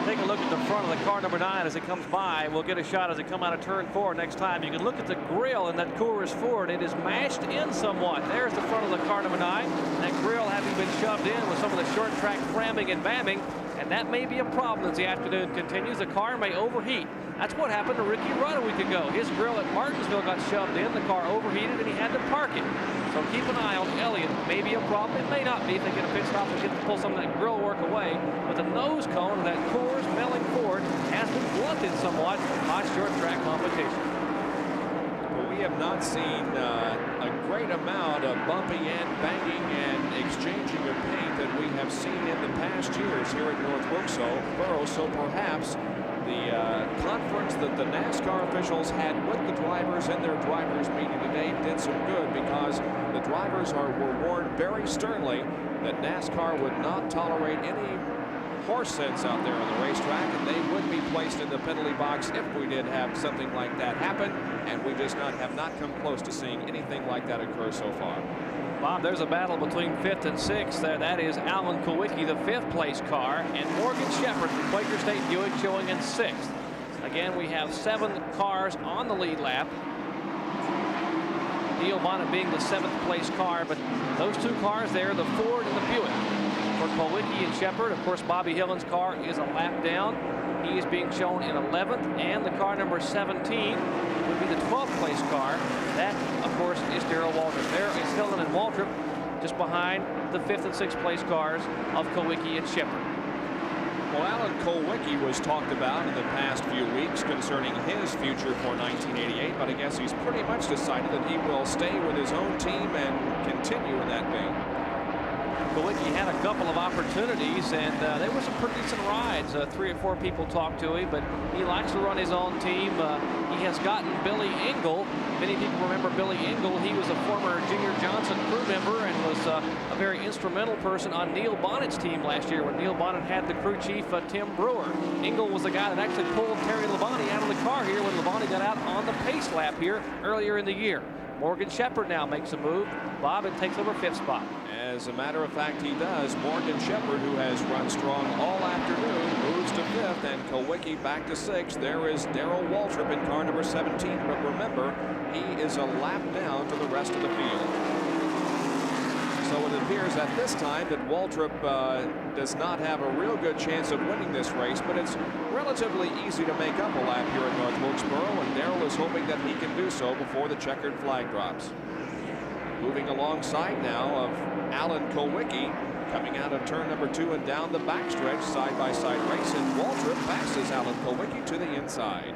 Take a look at the front of the car number 9 as it comes by. We'll get a shot as it come out of turn 4 next time. You can look at the grill in that Coors Ford. It is mashed in somewhat. There's the front of the car number 9. That grill having been shoved in with some of the short track framming and bamming. And that may be a problem as the afternoon continues. The car may overheat. That's what happened to Ricky Rudd a week ago. His grill at Martinsville got shoved in. The car overheated and he had to park it. So keep an eye on Elliott. Maybe a problem. It may not be if they get a pit stop and get to pull some of that grill work away. But the nose cone of that Coors Melling Ford has been blunted somewhat by short track competition. Well, we have not seen a great amount of bumping and banging and exchanging of paint that we have seen in the past years here at North Wilkesboro. So perhaps the conference that the NASCAR officials had with the drivers in their drivers meeting today did some good, because the drivers were warned very sternly that NASCAR would not tolerate any horse sense out there on the racetrack, and they would be placed in the penalty box if we did have something like that happen, and we just have not come close to seeing anything like that occur so far. Bob, there's a battle between 5th and 6th there. That is Alan Kulwicki, the 5th place car, and Morgan Shepherd from Quaker State Buick showing in 6th. Again, we have 7 cars on the lead lap. Neil Bonnet being the 7th place car, but those 2 cars there, the Ford and the Buick. For Kulwicki and Shepherd, of course, Bobby Hillen's car is a lap down. He is being shown in 11th, and the car number 17 would be the 12th place car. That, of course, is Darrell Waltrip. There is Hillen and Waltrip just behind the 5th and 6th place cars of Kulwicki and Shepherd. Well, Alan Kulwicki was talked about in the past few weeks concerning his future for 1988, but I guess he's pretty much decided that he will stay with his own team and continue in that vein. Kulwicki had a couple of opportunities, and there were some pretty decent rides. 3 or 4 people talked to him, but he likes to run his own team. He has gotten Billy Engel. Many people remember Billy Engel. He was a former Junior Johnson crew member and was a very instrumental person on Neil Bonnet's team last year when Neil Bonnet had the crew chief, Tim Brewer. Engel was the guy that actually pulled Terry Labonte out of the car here when Labonte got out on the pace lap here earlier in the year. Morgan Shepherd now makes a move. Bob, it takes over 5th spot. As a matter of fact, he does. Morgan Shepherd, who has run strong all afternoon, moves to 5th, and Kulwicki back to 6th. There is Darrell Waltrip in car number 17, but remember, he is a lap down to the rest of the field. So So it appears at this time that Waltrip does not have a real good chance of winning this race, but it's relatively easy to make up a lap here at North Wilkesboro, and Darrell is hoping that he can do so before the checkered flag drops. Moving alongside now of Alan Kulwicki, coming out of turn number 2 and down the backstretch, side-by-side race, and Waltrip passes Alan Kulwicki to the inside.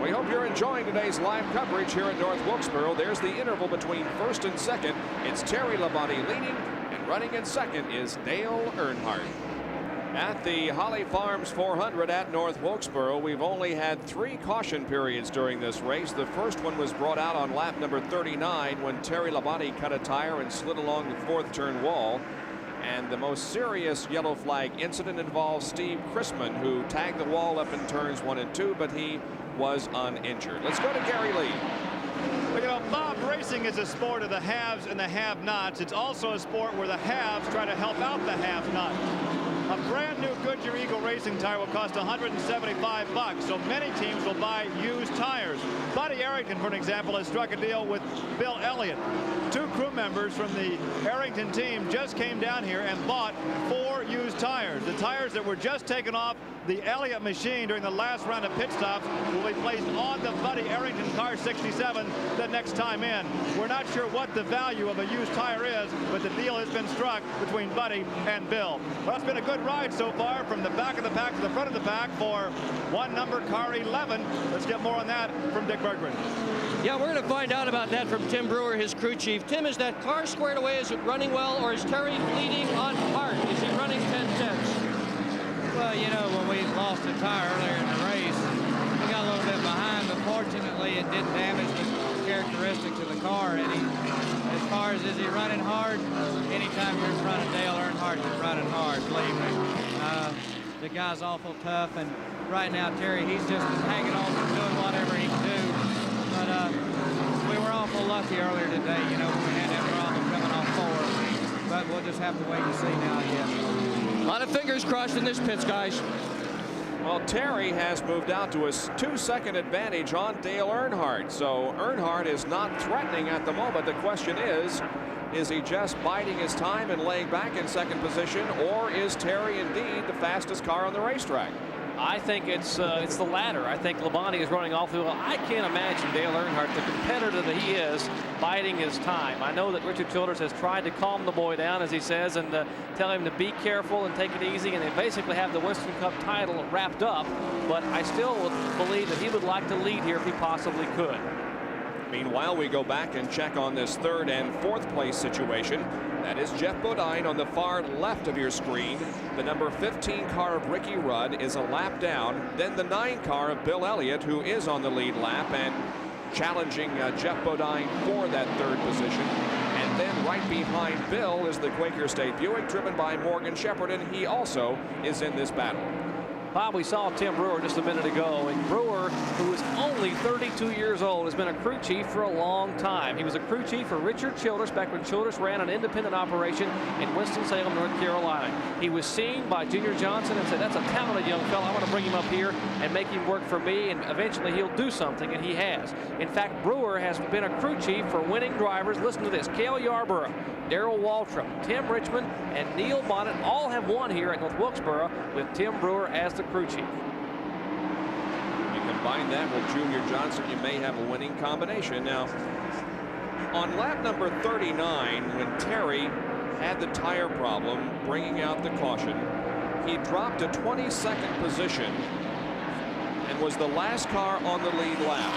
We hope you're enjoying today's live coverage here at North Wilkesboro. There's the interval between first and second. It's Terry Labonte leading, and running in second is Dale Earnhardt. At the Holly Farms 400 at North Wilkesboro, we've only had 3 caution periods during this race. The first one was brought out on lap number 39 when Terry Labonte cut a tire and slid along the 4th turn wall. And the most serious yellow flag incident involves Steve Chrisman, who tagged the wall up in turns 1 and 2, but he was uninjured. Let's go to Gary Lee. Look at Bob, racing is a sport of the haves and the have-nots. It's also a sport where the haves try to help out the have-nots. A brand new Goodyear Eagle Racing tire will cost $175, so many teams will buy used tires. Buddy Arrington, for an example, has struck a deal with Bill Elliott. 2 crew members from the Arrington team just came down here and bought 4 used tires. The tires that were just taken off the Elliott machine during the last round of pit stops will be placed on the Buddy Arrington car 67 the next time in. We're not sure what the value of a used tire is, but the deal has been struck between Buddy and Bill. Well, it's been a good ride so far from the back of the pack to the front of the pack for one number car 11. Let's get more on that from Dick Berggren. Yeah, we're going to find out about that from Tim Brewer, his crew chief. Tim, is that car squared away? Is it running well, or is Terry leading on Hart? Is he running 10-10? Well, you know, when we lost a tire earlier in the race, we got a little bit behind, but fortunately it didn't damage the characteristics of the car any. As far as is he running hard, anytime you're in front of Dale Earnhardt, you're running hard, believe me. The guy's awful tough, and right now, Terry, he's just hanging on and doing whatever he can do. But we were awful lucky earlier today, you know, when we had that problem coming off 4. But we'll just have to wait and see now, I guess. A lot of fingers crossed in this pits, guys. Well, Terry has moved out to a 2-second advantage on Dale Earnhardt. So Earnhardt is not threatening at the moment. The question is he just biding his time and laying back in second position, or is Terry indeed the fastest car on the racetrack? I think it's the latter. I think Labonte is running awfully well. I can't imagine Dale Earnhardt, the competitor that he is, biding his time. I know that Richard Childress has tried to calm the boy down, as he says, and tell him to be careful and take it easy, and they basically have the Winston Cup title wrapped up. But I still believe that he would like to lead here if he possibly could. Meanwhile, we go back and check on this 3rd and 4th place situation. That is Geoff Bodine on the far left of your screen. The number 15 car of Ricky Rudd is a lap down. Then the 9 car of Bill Elliott, who is on the lead lap and challenging Geoff Bodine for that 3rd position. And then right behind Bill is the Quaker State Buick, driven by Morgan Shepherd, and he also is in this battle. Bob, we saw Tim Brewer just a minute ago, and Brewer, who is only 32 years old, has been a crew chief for a long time. He was a crew chief for Richard Childress back when Childress ran an independent operation in Winston-Salem, North Carolina. He was seen by Junior Johnson and said, that's a talented young fellow. I want to bring him up here and make him work for me, and eventually he'll do something, and he has. In fact, Brewer has been a crew chief for winning drivers. Listen to this: Cale Yarborough, Darrell Waltrip, Tim Richmond, and Neil Bonnet all have won here at North Wilkesboro with Tim Brewer as the crew chief. You combine that with Junior Johnson, you may have a winning combination. Now, on lap number 39, when Terry had the tire problem, bringing out the caution, he dropped to 22nd position and was the last car on the lead lap.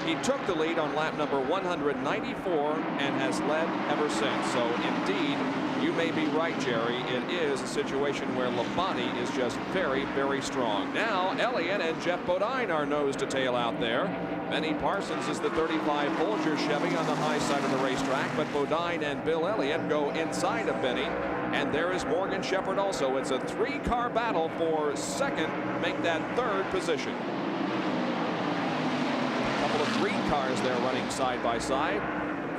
He took the lead on lap number 194 and has led ever since. So indeed, you may be right, Jerry. It is a situation where Labonte is just very, very strong. Now, Elliott and Geoff Bodine are nose to tail out there. Benny Parsons is the 35 Folger Chevy on the high side of the racetrack, but Bodine and Bill Elliott go inside of Benny. And there is Morgan Shepherd also. It's a 3-car battle for second, make that 3rd position. Couple of green cars there running side by side.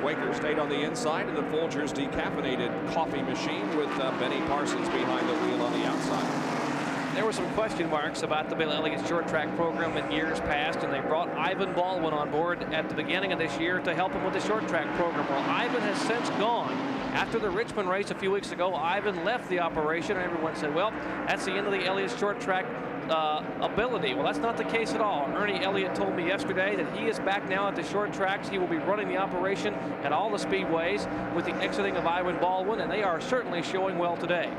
Quaker State on the inside, and the Folgers decaffeinated coffee machine with Benny Parsons behind the wheel on the outside. there were some question marks about the Bill Elliott short track program in years past, and they brought Ivan Baldwin on board at the beginning of this year to help him with the short track program. Well, Ivan has since gone. After the Richmond race a few weeks ago, Ivan left the operation, and everyone said, well, that's the end of the Elliott short track ability. Well, that's not the case at all. Ernie Elliott told me yesterday that he is back now at the short tracks. He will be running the operation at all the speedways with the exiting of Ivan Baldwin, and they are certainly showing well today.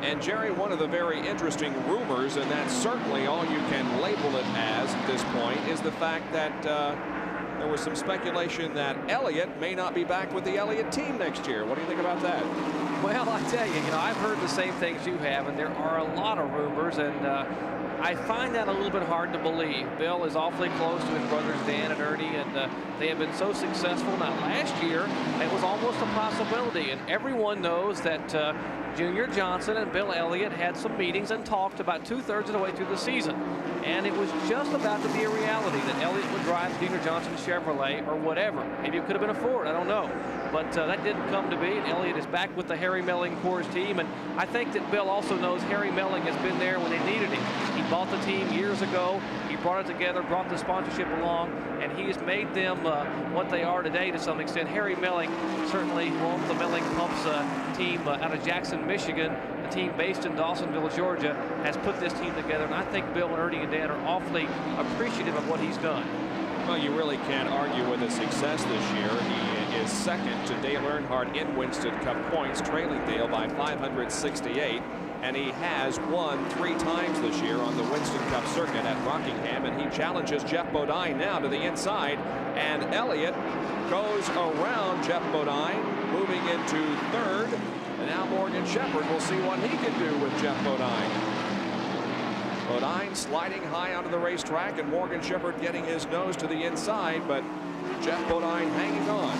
And Jerry, one of the very interesting rumors, and that's certainly all you can label it as at this point, is the fact that there was some speculation that Elliott may not be back with the Elliott team next year. What do you think about that? Well, I tell you, I've heard the same things you have, and there are a lot of rumors, and I find that a little bit hard to believe. Bill is awfully close to his brothers Dan and Ernie, and they have been so successful. Now, last year, it was almost a possibility, and everyone knows that Junior Johnson and Bill Elliott had some meetings and talked about 2/3 of the way through the season. And it was just about to be a reality that Elliott would drive Junior Johnson Chevrolet or whatever. Maybe it could have been a Ford, I don't know. But that didn't come to be, and Elliott is back with the Harry Melling Coors team. And I think that Bill also knows Harry Melling has been there when they needed him. He bought the team years ago. He brought it together, brought the sponsorship along, and he has made them what they are today to some extent. Harry Melling certainly owns the Melling Pumps team out of Jackson, Michigan. A team based in Dawsonville, Georgia, has put this team together, and I think Bill and Ernie and Dan are awfully appreciative of what he's done. Well, you really can't argue with his success this year. He is second to Dale Earnhardt in Winston Cup points, trailing Dale by 568. And he has won 3 times this year on the Winston Cup circuit at Rockingham. And he challenges Geoff Bodine now to the inside. And Elliott goes around Geoff Bodine, moving into 3rd. And now Morgan Shepherd will see what he can do with Geoff Bodine. Bodine sliding high onto the racetrack, and Morgan Shepherd getting his nose to the inside, but Geoff Bodine hanging on.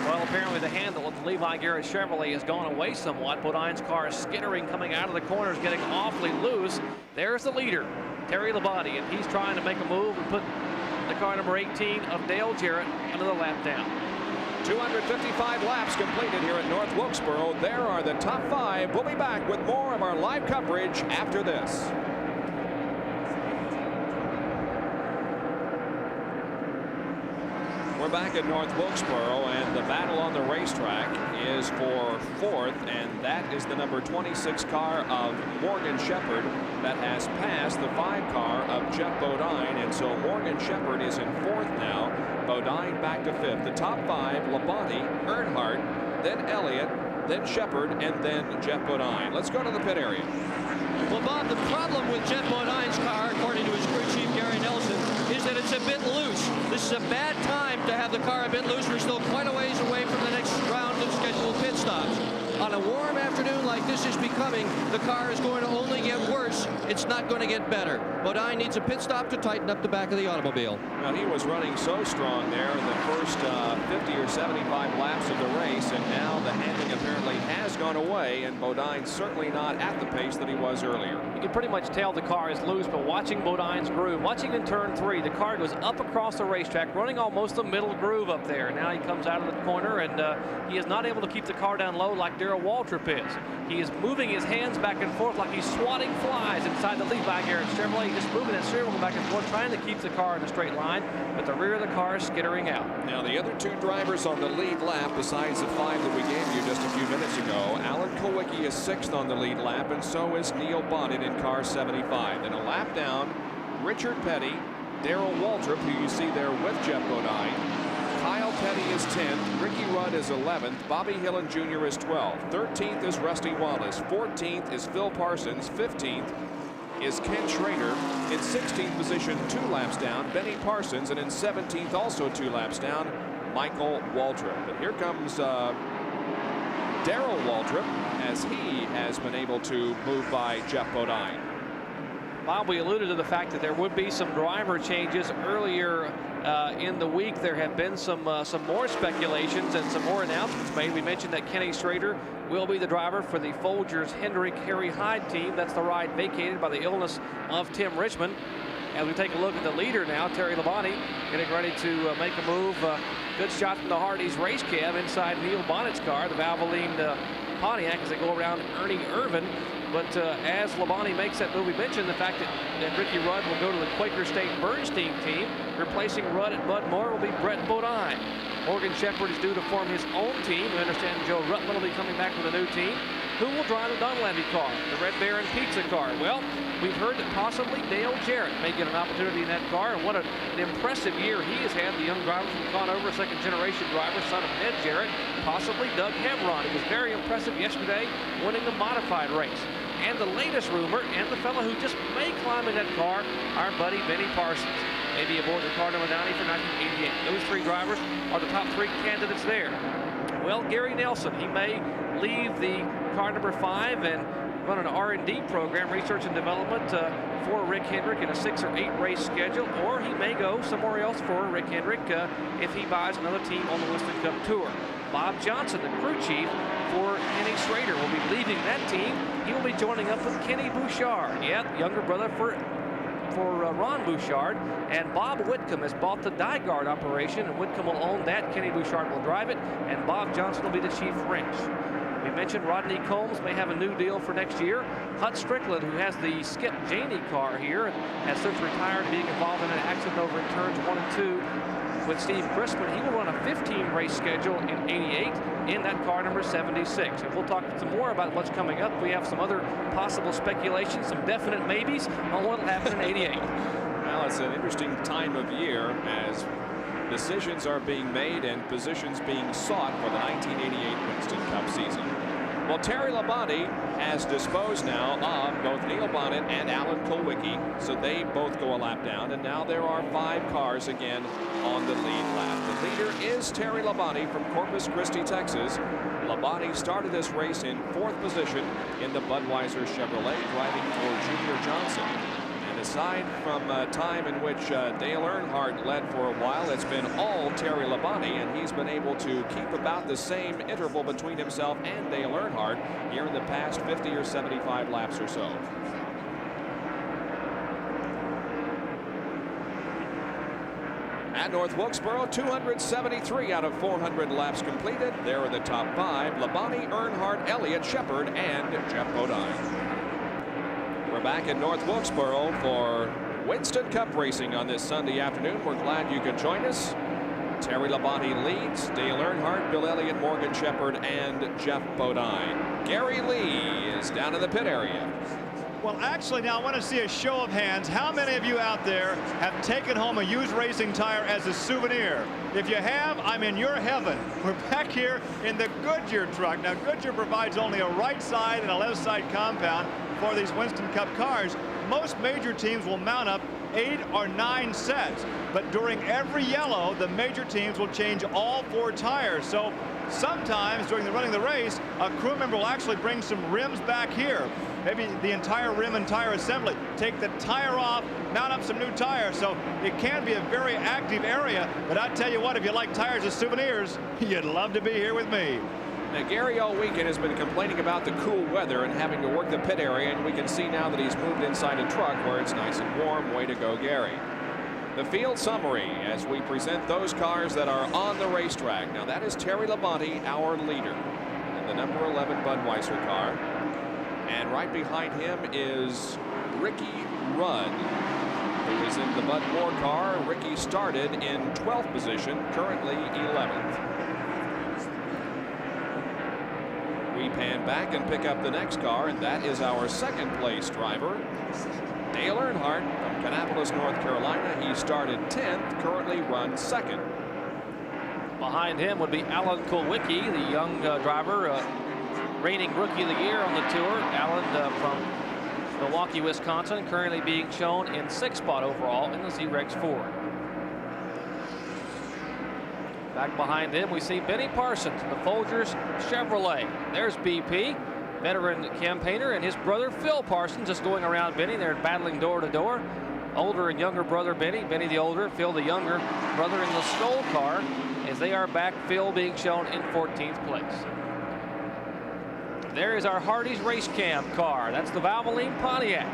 Well, apparently the handle of the Levi Garrett Chevrolet has gone away somewhat. Bodine's car is skittering coming out of the corners, getting awfully loose. There's the leader, Terry Labonte, and he's trying to make a move and put the car number 18 of Dale Jarrett another lap down. 255 laps completed here at North Wilkesboro. There are the top 5. We'll be back with more of our live coverage after this. We're back at North Wilkesboro, and the battle on the racetrack is for 4th, and that is the number 26 car of Morgan Shepherd that has passed the 5 car of Geoff Bodine, and so Morgan Shepherd is in 4th now. Bodine back to 5th. The top 5: Labonte, Earnhardt, then Elliott, then Shepherd, and then Geoff Bodine. Let's go to the pit area. Well, Bob, the problem with Geoff Bodine's car, according to his crew chief Gary Nelson, is that it's a bit loose. This is a bad time to have the car a bit loose. We're still quite a ways away from the next round of scheduled pit stops. On a warm afternoon like this is becoming, the car is going to only get worse. It's not going to get better. Bodine needs a pit stop to tighten up the back of the automobile. Well, he was running so strong there in the first 50 or 75 laps of the race, and now the handling apparently has gone away, and Bodine's certainly not at the pace that he was earlier. You can pretty much tell the car is loose, but watching Bodine's groove, watching in turn 3, the car goes up across the racetrack, running almost the middle groove up there. Now he comes out of the corner, and he is not able to keep the car down low like Darrell Waltrip is. He is moving his hands back and forth like he's swatting flies inside the Levi Garrett Chevrolet, just moving that steering wheel back and forth, trying to keep the car in a straight line, but the rear of the car is skittering out. Now the other 2 drivers on the lead lap, besides the 5 that we gave you just a few minutes ago, Alan Kulwicki is 6th on the lead lap, and so is Neil Bonnet in car 75. Then a lap down, Richard Petty, Darrell Waltrip, who you see there with Geoff Bodine. Kyle Petty is 10th, Ricky Rudd is 11th, Bobby Hillin Jr. is 12th, 13th is Rusty Wallace, 14th is Phil Parsons, 15th is Ken Schrader, in 16th position 2 laps down, Benny Parsons, and in 17th also 2 laps down, Michael Waltrip. But here comes Darrell Waltrip as he has been able to move by Geoff Bodine. Bob, we alluded to the fact that there would be some driver changes earlier in the week. There have been some more speculations and some more announcements made. We mentioned that Kenny Schrader will be the driver for the Folgers Hendrick Harry Hyde team. That's the ride vacated by the illness of Tim Richmond. As we take a look at the leader now, Terry Labonte, getting ready to make a move. Good shot from the Hardee's race cab inside Neil Bonnet's car. The Valvoline Pontiac as they go around Ernie Irvin. But as Labonte makes that move, we mentioned the fact that Ricky Rudd will go to the Quaker State Bernstein team. Replacing Rudd at Bud Moore will be Brett Bodine. Morgan Shepherd is due to form his own team. We understand Joe Rutland will be coming back with a new team. Who will drive the Dunleavy car, the Red Baron Pizza car? Well, we've heard that possibly Dale Jarrett may get an opportunity in that car, and what an impressive year he has had. The young driver from Conover, second-generation driver, son of Ned Jarrett, possibly Doug Hemron. He was very impressive yesterday, winning the modified race. And the latest rumor, and the fellow who just may climb in that car, our buddy Benny Parsons, maybe aboard the car number 90 for 1988. Those three drivers are the top three candidates there. Well, Gary Nelson, he may leave the car number 5 and run an R&D program, research and development, for Rick Hendrick in a 6 or 8 race schedule, or he may go somewhere else for Rick Hendrick if he buys another team on the Winston Cup Tour. Bob Johnson, the crew chief for Kenny Schrader, will be leaving that team. He will be joining up with Kenny Bouchard, the younger brother for Ron Bouchard, and Bob Whitcomb has bought the Dyguard operation, and Whitcomb will own that. Kenny Bouchard will drive it, and Bob Johnson will be the chief wrench. We mentioned Rodney Combs may have a new deal for next year. Hut Strickland, who has the Skip Janey car here, has since retired, being involved in an accident over in turns 1 and 2 with Steve Crispin. He will run a 15-race schedule in 88 in that car number 76. And we'll talk some more about what's coming up. We have some other possible speculation, some definite maybes on what will happen in 88. Well, it's an interesting time of year as decisions are being made and positions being sought for the 1988 Winston Cup season. Well, Terry Labonte has disposed now of both Neil Bonnet and Alan Kulwicki, so they both go a lap down, and now there are 5 cars again on the lead lap. The leader is Terry Labonte from Corpus Christi, Texas. Labonte started this race in 4th position in the Budweiser Chevrolet, driving for Junior Johnson. And aside from a time in which Dale Earnhardt led for a while, it's been all Terry Labonte, and he's been able to keep about the same interval between himself and Dale Earnhardt here in the past 50 or 75 laps or so. At North Wilkesboro, 273 out of 400 laps completed. There are the top 5: Labonte, Earnhardt, Elliott, Shepherd, and Jeff Bodine. We're back at North Wilkesboro for Winston Cup racing on this Sunday afternoon. We're glad you could join us. Terry Labonte leads, Dale Earnhardt, Bill Elliott, Morgan Shepherd, and Jeff Bodine. Gary Lee is down in the pit area. Well, actually, now I want to see a show of hands. How many of you out there have taken home a used racing tire as a souvenir? If you have, I'm in your heaven. We're back here in the Goodyear truck. Now, Goodyear provides only a right side and a left side compound for these Winston Cup cars. Most major teams will mount up 8 or 9 sets, but during every yellow, the major teams will change all 4 tires. So sometimes during the running of the race, a crew member will actually bring some rims back here, maybe the entire rim and tire assembly, take the tire off, mount up some new tires. So it can be a very active area, but I tell you what, if you like tires as souvenirs, you'd love to be here with me. Now, Gary all weekend has been complaining about the cool weather and having to work the pit area, and we can see now that he's moved inside a truck where it's nice and warm. Way to go, Gary. The field summary as we present those cars that are on the racetrack. Now, that is Terry Labonte, our leader, in the number 11 Budweiser car. And right behind him is Ricky Rudd, who is in the Bud Moore car. Ricky started in 12th position, currently 11th. We pan back and pick up the next car, and that is our 2nd place driver, Dale Earnhardt from Kannapolis, North Carolina. He started 10th, currently runs 2nd. Behind him would be Alan Kulwicki, the young driver, reigning Rookie of the Year on the tour. Alan from Milwaukee, Wisconsin, currently being shown in 6th spot overall in the Z-Rex Ford. Back behind him, we see Benny Parsons in the Folgers Chevrolet. There's BP, veteran campaigner, and his brother Phil Parsons just going around Benny. They're battling door to door. Older and younger brother Benny. Benny the older, Phil the younger brother in the Skoll car. As they are back, Phil being shown in 14th place. There is our Hardee's Race Cam car. That's the Valvoline Pontiac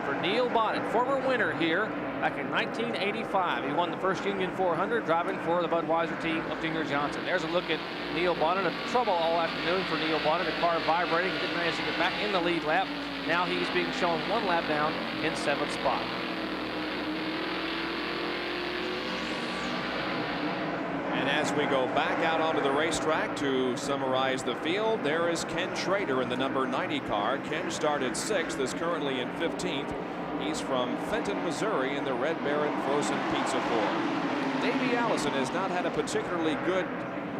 for Neil Bonnet, former winner here back in 1985. He won the first Union 400 driving for the Budweiser team of Junior Johnson. There's a look at Neil Bonnet. Trouble all afternoon for Neil Bonnet. The car vibrating. He didn't manage to get back in the lead lap. Now he's being shown 1 lap down in 7th spot. And as we go back out onto the racetrack to summarize the field, there is Ken Schrader in the number 90 car. Ken started 6th, is currently in 15th. He's from Fenton, Missouri in the Red Baron Frozen Pizza 4. Davey Allison has not had a particularly good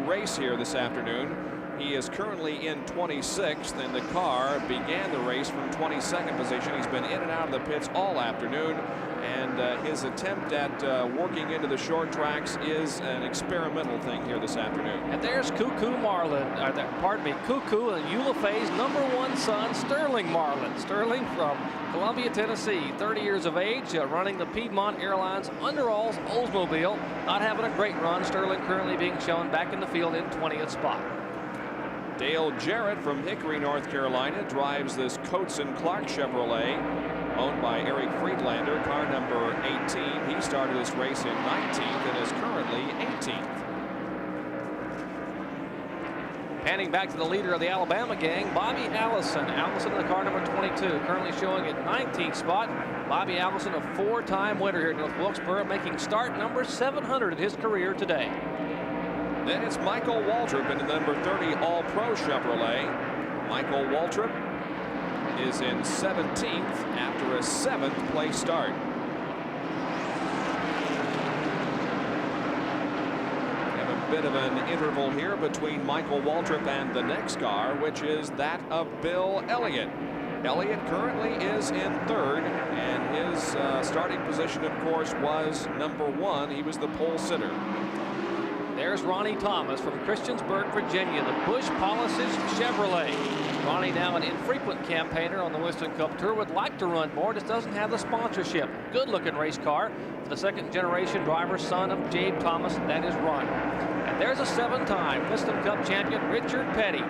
race here this afternoon. He is currently in 26th, and the car began the race from 22nd position. He's been in and out of the pits all afternoon, and his attempt at working into the short tracks is an experimental thing here this afternoon. And there's Cuckoo Marlin, Cuckoo and Eula Faye's #1 son, Sterling Marlin. Sterling from Columbia, Tennessee, 30 years of age, running the Piedmont Airlines Underalls Oldsmobile. Not having a great run. Sterling currently being shown back in the field in 20th spot. Dale Jarrett from Hickory, North Carolina, drives this Coates and Clark Chevrolet, owned by Eric Friedlander, car number 18. He started this race in 19th and is currently 18th. Panning back to the leader of the Alabama gang, Bobby Allison. Allison in the car number 22, currently showing at 19th spot. Bobby Allison, a 4-time winner here at North Wilkesboro, making start number 700 in his career today. Then it's Michael Waltrip in the number 30 All-Pro Chevrolet. Michael Waltrip is in 17th after a 7th place start. We have a bit of an interval here between Michael Waltrip and the next car, which is that of Bill Elliott. Elliott currently is in 3rd, and his starting position, of course, was number 1. He was the pole sitter. There's Ronnie Thomas from Christiansburg, Virginia, the Busch Polished Chevrolet. Ronnie, now an infrequent campaigner on the Winston Cup Tour, would like to run more, just doesn't have the sponsorship. Good looking race car. The 2nd generation driver, son of Jabe Thomas, that is Ron. And there's a 7-time Winston Cup champion, Richard Petty.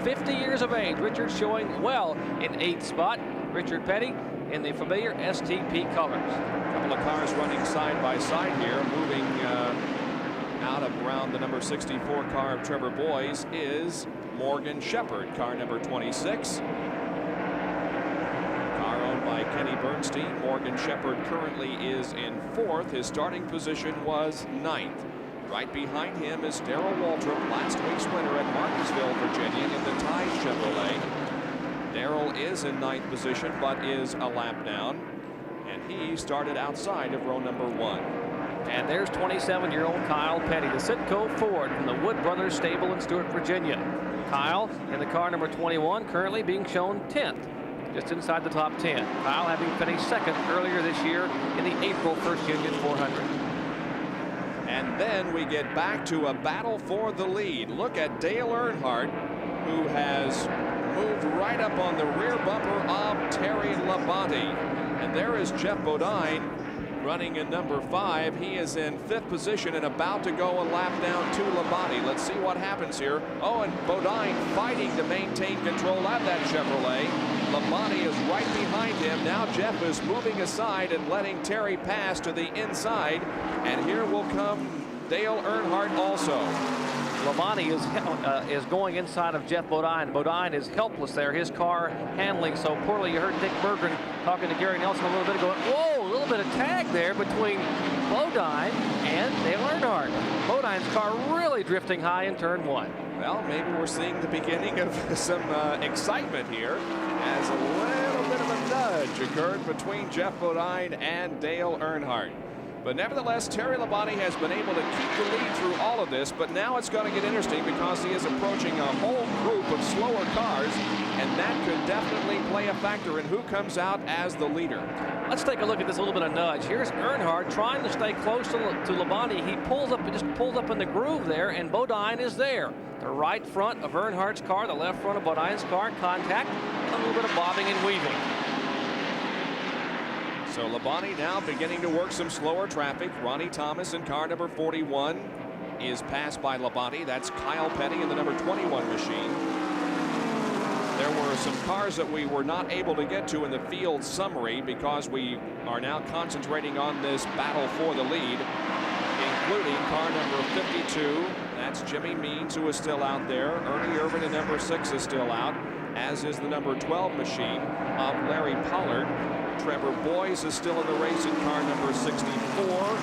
50 years of age. Richard showing well in 8th spot. Richard Petty in the familiar STP colors. A couple of cars running side by side here, moving out of around the number 64 car of Trevor Boys is Morgan Shepherd, car number 26. Car owned by Kenny Bernstein. Morgan Shepherd currently is in 4th. His starting position was 9th. Right behind him is Darrell Waltrip, last week's winner at Martinsville, Virginia, in the Tide Chevrolet. Darrell is in 9th position, but is a lap down, and he started outside of row number 1. And there's 27-year-old Kyle Petty, the Citgo Ford from the Wood Brothers stable in Stuart, Virginia. Kyle in the car number 21, currently being shown 10th, just inside the top 10. Kyle having finished 2nd earlier this year in the April 1st Union 400. And then we get back to a battle for the lead. Look at Dale Earnhardt, who has moved right up on the rear bumper of Terry Labonte. And there is Jeff Bodine running in number 5. He is in 5th position and about to go a lap down to Labonte. Let's see what happens here. Oh, and Bodine fighting to maintain control of that Chevrolet. Labonte is right behind him. Now Jeff is moving aside and letting Terry pass to the inside. And here will come Dale Earnhardt also. Labonte is going inside of Jeff Bodine. Bodine is helpless there. His car handling so poorly. You heard Dick Berggren talking to Gary Nelson a little bit ago. Whoa, a little bit of tag there between Bodine and Dale Earnhardt. Bodine's car really drifting high in turn 1. Well, maybe we're seeing the beginning of some excitement here, as a little bit of a nudge occurred between Jeff Bodine and Dale Earnhardt. But nevertheless, Terry Labonte has been able to keep the lead through all of this, but now it's going to get interesting because he is approaching a whole group of slower cars, and that could definitely play a factor in who comes out as the leader. Let's take a look at this little bit of nudge. Here's Earnhardt trying to stay close to Labonte. He just pulls up in the groove there, and Bodine is there. The right front of Earnhardt's car, the left front of Bodine's car, contact, and a little bit of bobbing and weaving. So Labonte now beginning to work some slower traffic. Ronnie Thomas in car number 41 is passed by Labonte. That's Kyle Petty in the number 21 machine. There were some cars that we were not able to get to in the field summary because we are now concentrating on this battle for the lead, including car number 52. That's Jimmy Means, who is still out there. Ernie Irvan in number 6 is still out, as is the number 12 machine of Larry Pollard. Trevor Boyes is still in the race in car number 64.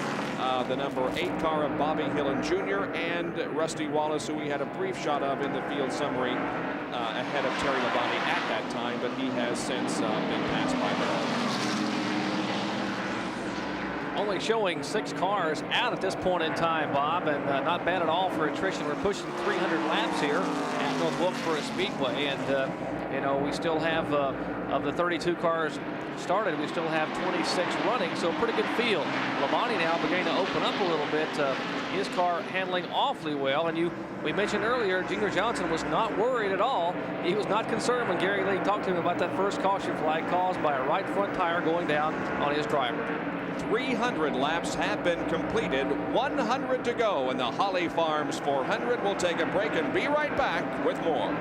The number 8 car of Bobby Hillin Jr. and Rusty Wallace, who we had a brief shot of in the field summary ahead of Terry Labonte at that time, but he has since been passed by them. Only showing 6 cars out at this point in time, Bob, and not bad at all for attrition. We're pushing 300 laps here at North Wilkesboro Speedway, and you know, we still have of the 32 cars started, we still have 26 running, so a pretty good field. Labonte now beginning to open up a little bit. His car handling awfully well, and we mentioned earlier, Junior Johnson was not worried at all. He was not concerned when Gary Lee talked to him about that first caution flag caused by a right front tire going down on his driver. 300 laps have been completed, 100 to go in the Holly Farms 400. We'll take a break and be right back with more.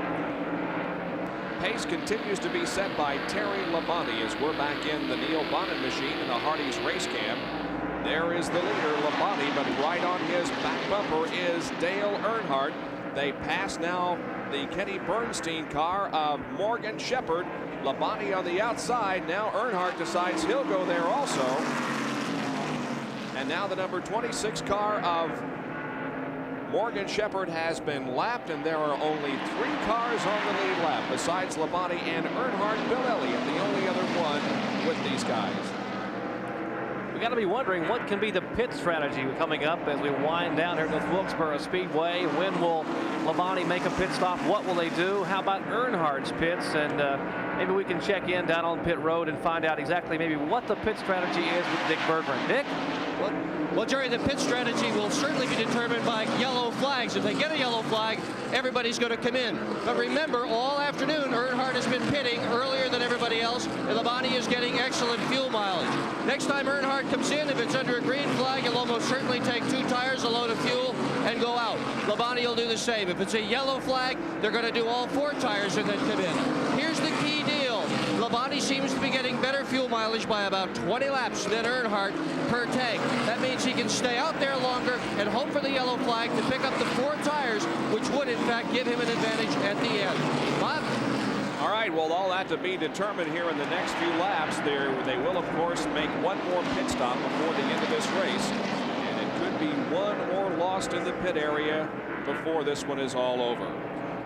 Pace continues to be set by Terry Labonte as we're back in the Neil Bonnet machine in the Hardee's race cam. There is the leader, Labonte, but right on his back bumper is Dale Earnhardt. They pass now the Kenny Bernstein car of Morgan Shepherd. Labonte on the outside. Now Earnhardt decides he'll go there also. And now the number 26 car of Morgan Shepherd has been lapped, and there are only 3 cars on the lead lap besides Labonte and Earnhardt. Bill Elliott, the only other one with these guys. We got to be wondering what can be the pit strategy coming up as we wind down here at North Wilkesboro Speedway. When will Labonte make a pit stop? What will they do? How about Earnhardt's pits? And maybe we can check in down on pit road and find out exactly maybe what the pit strategy is with Dick Berggren. Dick? Well, Jerry, the pit strategy will certainly be determined by yellow flags. If they get a yellow flag, everybody's going to come in. But remember, all afternoon, Earnhardt has been pitting earlier than everybody else, and Labonte is getting excellent fuel mileage. Next time Earnhardt comes in, if it's under a green flag, he'll almost certainly take 2 tires, a load of fuel, and go out. Labonte will do the same. If it's a yellow flag, they're going to do all 4 tires and then come in. Here's the key deal. Labonte seems to be getting better fuel mileage by about 20 laps than Earnhardt per tank. That means he can stay out there longer and hope for the yellow flag to pick up the 4 tires, which would in fact give him an advantage at the end. Bob? All right, well, all that to be determined here in the next few laps. They will, of course, make one more pit stop before the end of this race, and it could be won or lost in the pit area before this one is all over.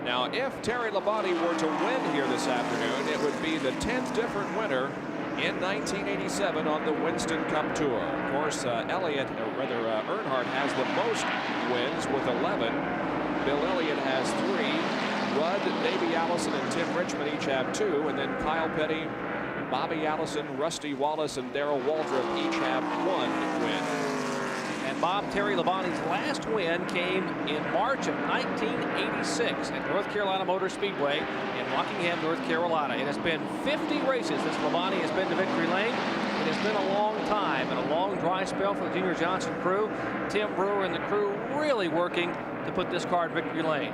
Now, if Terry Labonte were to win here this afternoon, it would be the 10th different winner in 1987 on the Winston Cup Tour. Of course, Earnhardt has the most wins with 11. Bill Elliott has 3. Rudd, Davey Allison, and Tim Richmond each have 2. And then Kyle Petty, Bobby Allison, Rusty Wallace, and Darrell Waltrip each have 1 win. And Bob, Terry Labonte's last win came in March of 1986 at North Carolina Motor Speedway in Rockingham, North Carolina. It has been 50 races since Labonte has been to victory lane. It has been a long time and a long dry spell for the Junior Johnson crew. Tim Brewer and the crew really working to put this car in victory lane.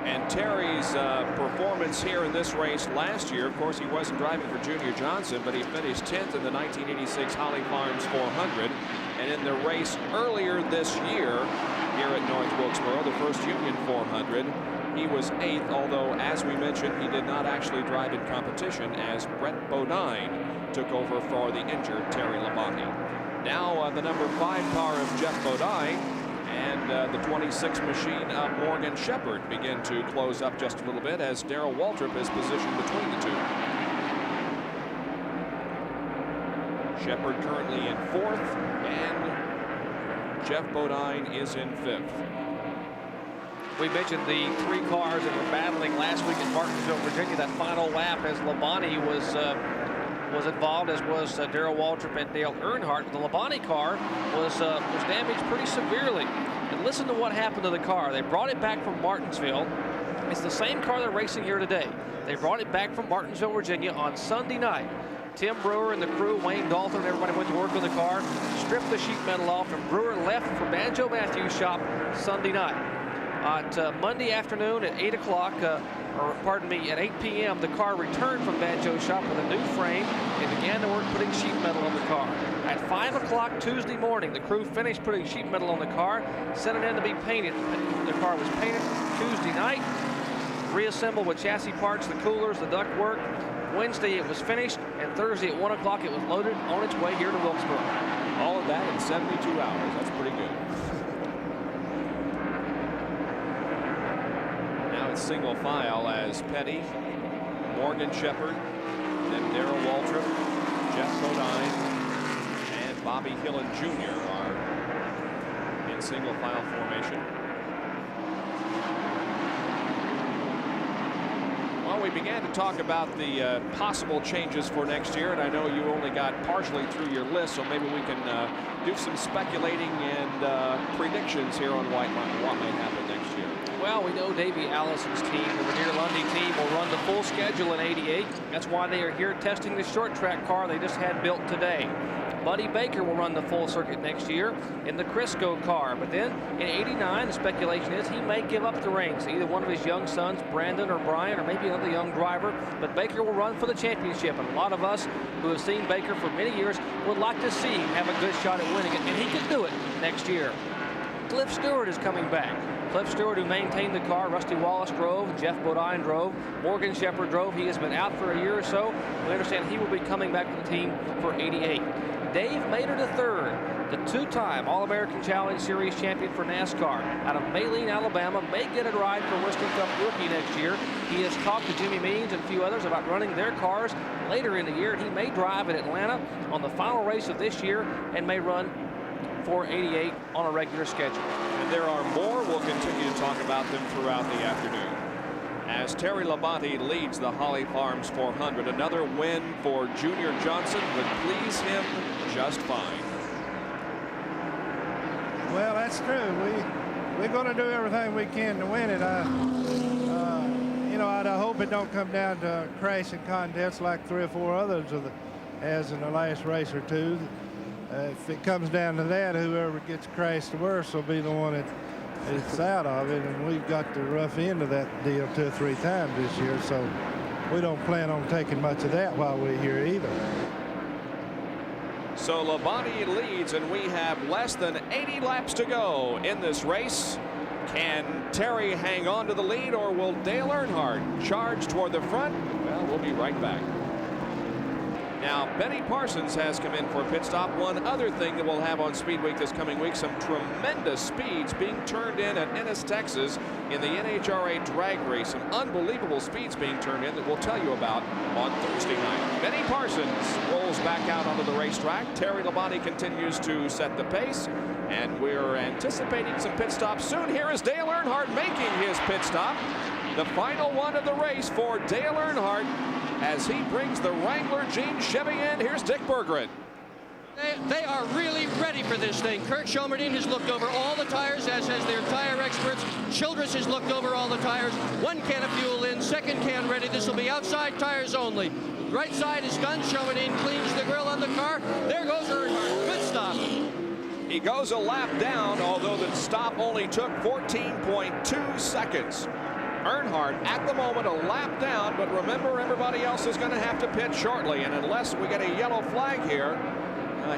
And Terry's performance here in this race last year, of course, he wasn't driving for Junior Johnson, but he finished 10th in the 1986 Holly Farms 400. And in the race earlier this year here at North Wilkesboro, the first Union 400, he was 8th, although, as we mentioned, he did not actually drive in competition as Brett Bodine took over for the injured Terry Labonte. Now the number 5 car of Jeff Bodine and the 26 machine of Morgan Shepherd begin to close up just a little bit as Darrell Waltrip is positioned between the 2. Shepherd currently in 4th, and Jeff Bodine is in 5th. We mentioned the 3 cars that were battling last week in Martinsville, Virginia. That final lap as Labonte was involved, as was Darrell Waltrip and Dale Earnhardt. The Labonte car was damaged pretty severely. And listen to what happened to the car. They brought it back from Martinsville. It's the same car they're racing here today. They brought it back from Martinsville, Virginia on Sunday night. Tim Brewer and the crew, Wayne Dalton, everybody went to work on the car, stripped the sheet metal off, and Brewer left for Banjo Matthews' shop Sunday night. Monday afternoon at 8 o'clock, or pardon me, at 8 p.m., the car returned from Banjo Shop with a new frame and began to work putting sheet metal on the car. At 5 o'clock Tuesday morning, the crew finished putting sheet metal on the car, sent it in to be painted. The car was painted Tuesday night, reassembled with chassis parts, the coolers, the ductwork. Wednesday it was finished, and Thursday at 1 o'clock it was loaded on its way here to Wilkesboro. All of that in 72 hours. That's pretty good. Now it's single file as Petty, Morgan Shepherd, then Darrell Waltrip, Jeff Bodine, and Bobby Hillin Jr. are in single file formation. Well, we began to talk about the possible changes for next year, and I know you only got partially through your list, so maybe we can do some speculating and predictions here on what might happen next year. Well, we know Davey Allison's team, the Revere Lundy team, will run the full schedule in '88. That's why they are here testing the short track car they just had built today. Buddy Baker will run the full circuit next year in the Crisco car. But then in '89, the speculation is he may give up the reins to either one of his young sons, Brandon or Brian, or maybe another young driver. But Baker will run for the championship. And a lot of us who have seen Baker for many years would like to see him have a good shot at winning it. And he can do it next year. Cliff Stewart is coming back. Cliff Stewart, who maintained the car, Rusty Wallace drove, Jeff Bodine drove, Morgan Shepherd drove. He has been out for a year or so. We understand he will be coming back to the team for '88. Dave Maynard III, the two-time All-American Challenge Series champion for NASCAR out of Maline, Alabama, may get a ride for Winston Cup Rookie next year. He has talked to Jimmy Means and a few others about running their cars later in the year. He may drive at Atlanta on the final race of this year and may run for '88 on a regular schedule. And there are more. We'll continue to talk about them throughout the afternoon. As Terry Labonte leads the Holly Farms 400, another win for Junior Johnson would please him just fine. Well, that's true. We're going to do everything we can to win it. You know, I hope it don't come down to a crashing contest like 3 or 4 others as in the last race or two. If it comes down to that, whoever gets crashed worse will be the one that's out of it, and we've got the rough end of that deal 2 or 3 times this year, so we don't plan on taking much of that while we're here either. So Labonte leads, and we have less than 80 laps to go in this race. Can Terry hang on to the lead, or will Dale Earnhardt charge toward the front? Well, we'll be right back. Now, Benny Parsons has come in for a pit stop. One other thing that we'll have on Speed Week this coming week, some tremendous speeds being turned in at Ennis, Texas in the NHRA drag race. Some unbelievable speeds being turned in that we'll tell you about on Thursday night. Benny Parsons rolls back out onto the racetrack. Terry Labonte continues to set the pace, and we're anticipating some pit stops soon. Here is Dale Earnhardt making his pit stop. The final one of the race for Dale Earnhardt as he brings the Wrangler Jean Chevy in. Here's Dick Berggren. They are really ready for this thing. Kurt Schomerden has looked over all the tires, as has their tire experts. Childress has looked over all the tires. 1 can of fuel in, 2nd can ready. This will be outside tires only. Right side is done. Schomerden cleans the grill on the car. There goes Earnhardt. Good stop. He goes a lap down, although the stop only took 14.2 seconds. Earnhardt at the moment a lap down, but remember, everybody else is going to have to pit shortly, and unless we get a yellow flag here,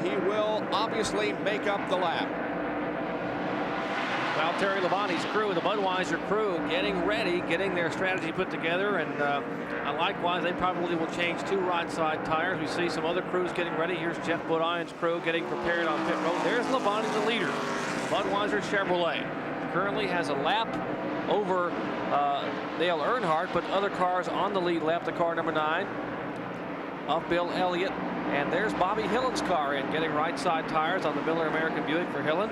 he will obviously make up the lap. Well, Terry Labonte's crew, the Budweiser crew, getting ready, getting their strategy put together, and likewise, they probably will change 2 right side tires. We see some other crews getting ready. Here's Jeff Bodine's crew getting prepared on pit road. There's Labonte, the leader. Budweiser Chevrolet currently has a lap over Dale Earnhardt, but other cars on the lead lap, the car number 9 of Bill Elliott. And there's Bobby Hillen's car in, getting right side tires on the Miller American Buick for Hillen.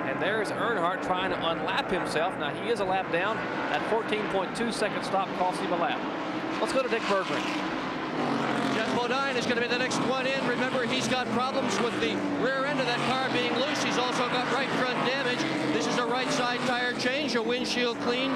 And there's Earnhardt trying to unlap himself. Now he is a lap down. That 14.2 second stop cost him a lap. Let's go to Dick Berggren. Jeff Bodine is going to be the next one in. Remember, he's got problems with the rear end of that car being loose. He's also got right front damage. This is a right side tire change, a windshield clean.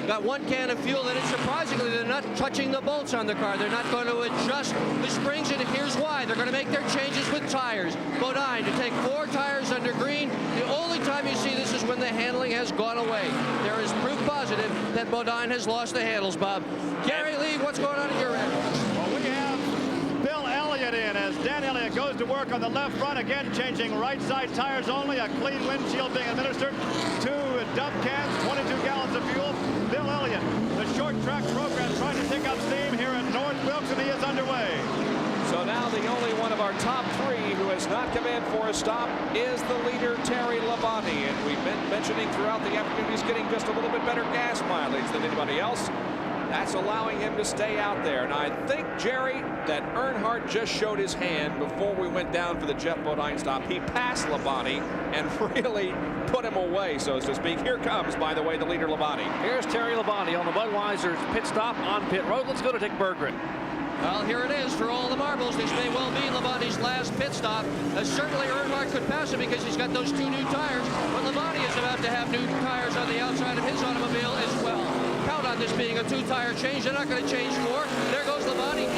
Got one can of fuel in it. Surprisingly, they're not touching the bolts on the car. They're not going to adjust the springs, and here's why. They're going to make their changes with tires. Bodine to take 4 tires under green. The only time you see this is when the handling has gone away. There is proof positive that Bodine has lost the handles, Bob. Gary Lee, what's going on at your end? Well, we have Bill Elliott in as Dan Elliott goes to work on the left front, again changing right side tires only, a clean windshield being administered, 2 dump cans, 22 gallons of fuel. Bill Elliott, the short track program trying to pick up steam here at North Wilkes, and he is underway. So now the only one of our top 3 who has not come in for a stop is the leader, Terry Labonte. And we've been mentioning throughout the afternoon he's getting just a little bit better gas mileage than anybody else. That's allowing him to stay out there. And I think, Jerry, that Earnhardt just showed his hand before we went down for the Jeff Bodine stop. He passed Labonte and really put him away, so to speak. Here comes, by the way, the leader, Labonte. Here's Terry Labonte on the Budweiser's pit stop on pit road. Let's go to Dick Berggren. Well, here it is for all the marbles. This may well be Labonte's last pit stop. Certainly Earnhardt could pass him because he's got those 2 new tires, but Labonte is about to have new tires on the outside of his automobile as well. Count on this being a 2-tire change. They're not going to change 4. There goes Labonte.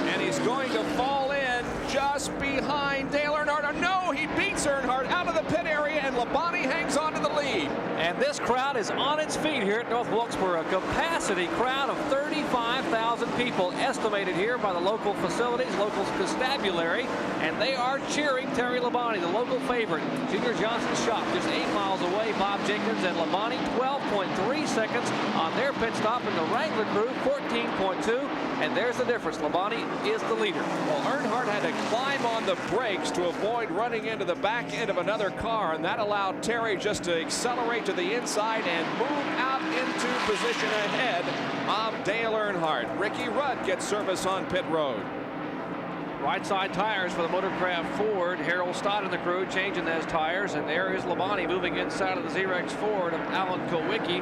And he's going to fall in just behind Dale Earnhardt. Oh, no, he beats Earnhardt out of the pit area, and Labonte hangs on to the lead. And this crowd is on its feet here at North Wilkesboro. A capacity crowd of 35,000 people estimated here by the local facilities, local constabulary, and they are cheering Terry Labonte, the local favorite. Junior Johnson's shop just 8 miles away. Bob Jenkins and Labonte 12.3 seconds on their pit stop, and the Wrangler crew 14.2. And there's the difference. Labonte is the leader. Well, Earnhardt had to climb on the brakes to avoid running into the back end of another car, and that allowed Terry just to accelerate to the inside and move out into position ahead of Dale Earnhardt. Ricky Rudd gets service on pit road. Right side tires for the Motorcraft Ford. Harold Stott and the crew changing those tires, and there is Labonte moving inside of the Xerox Ford of Alan Kowicki.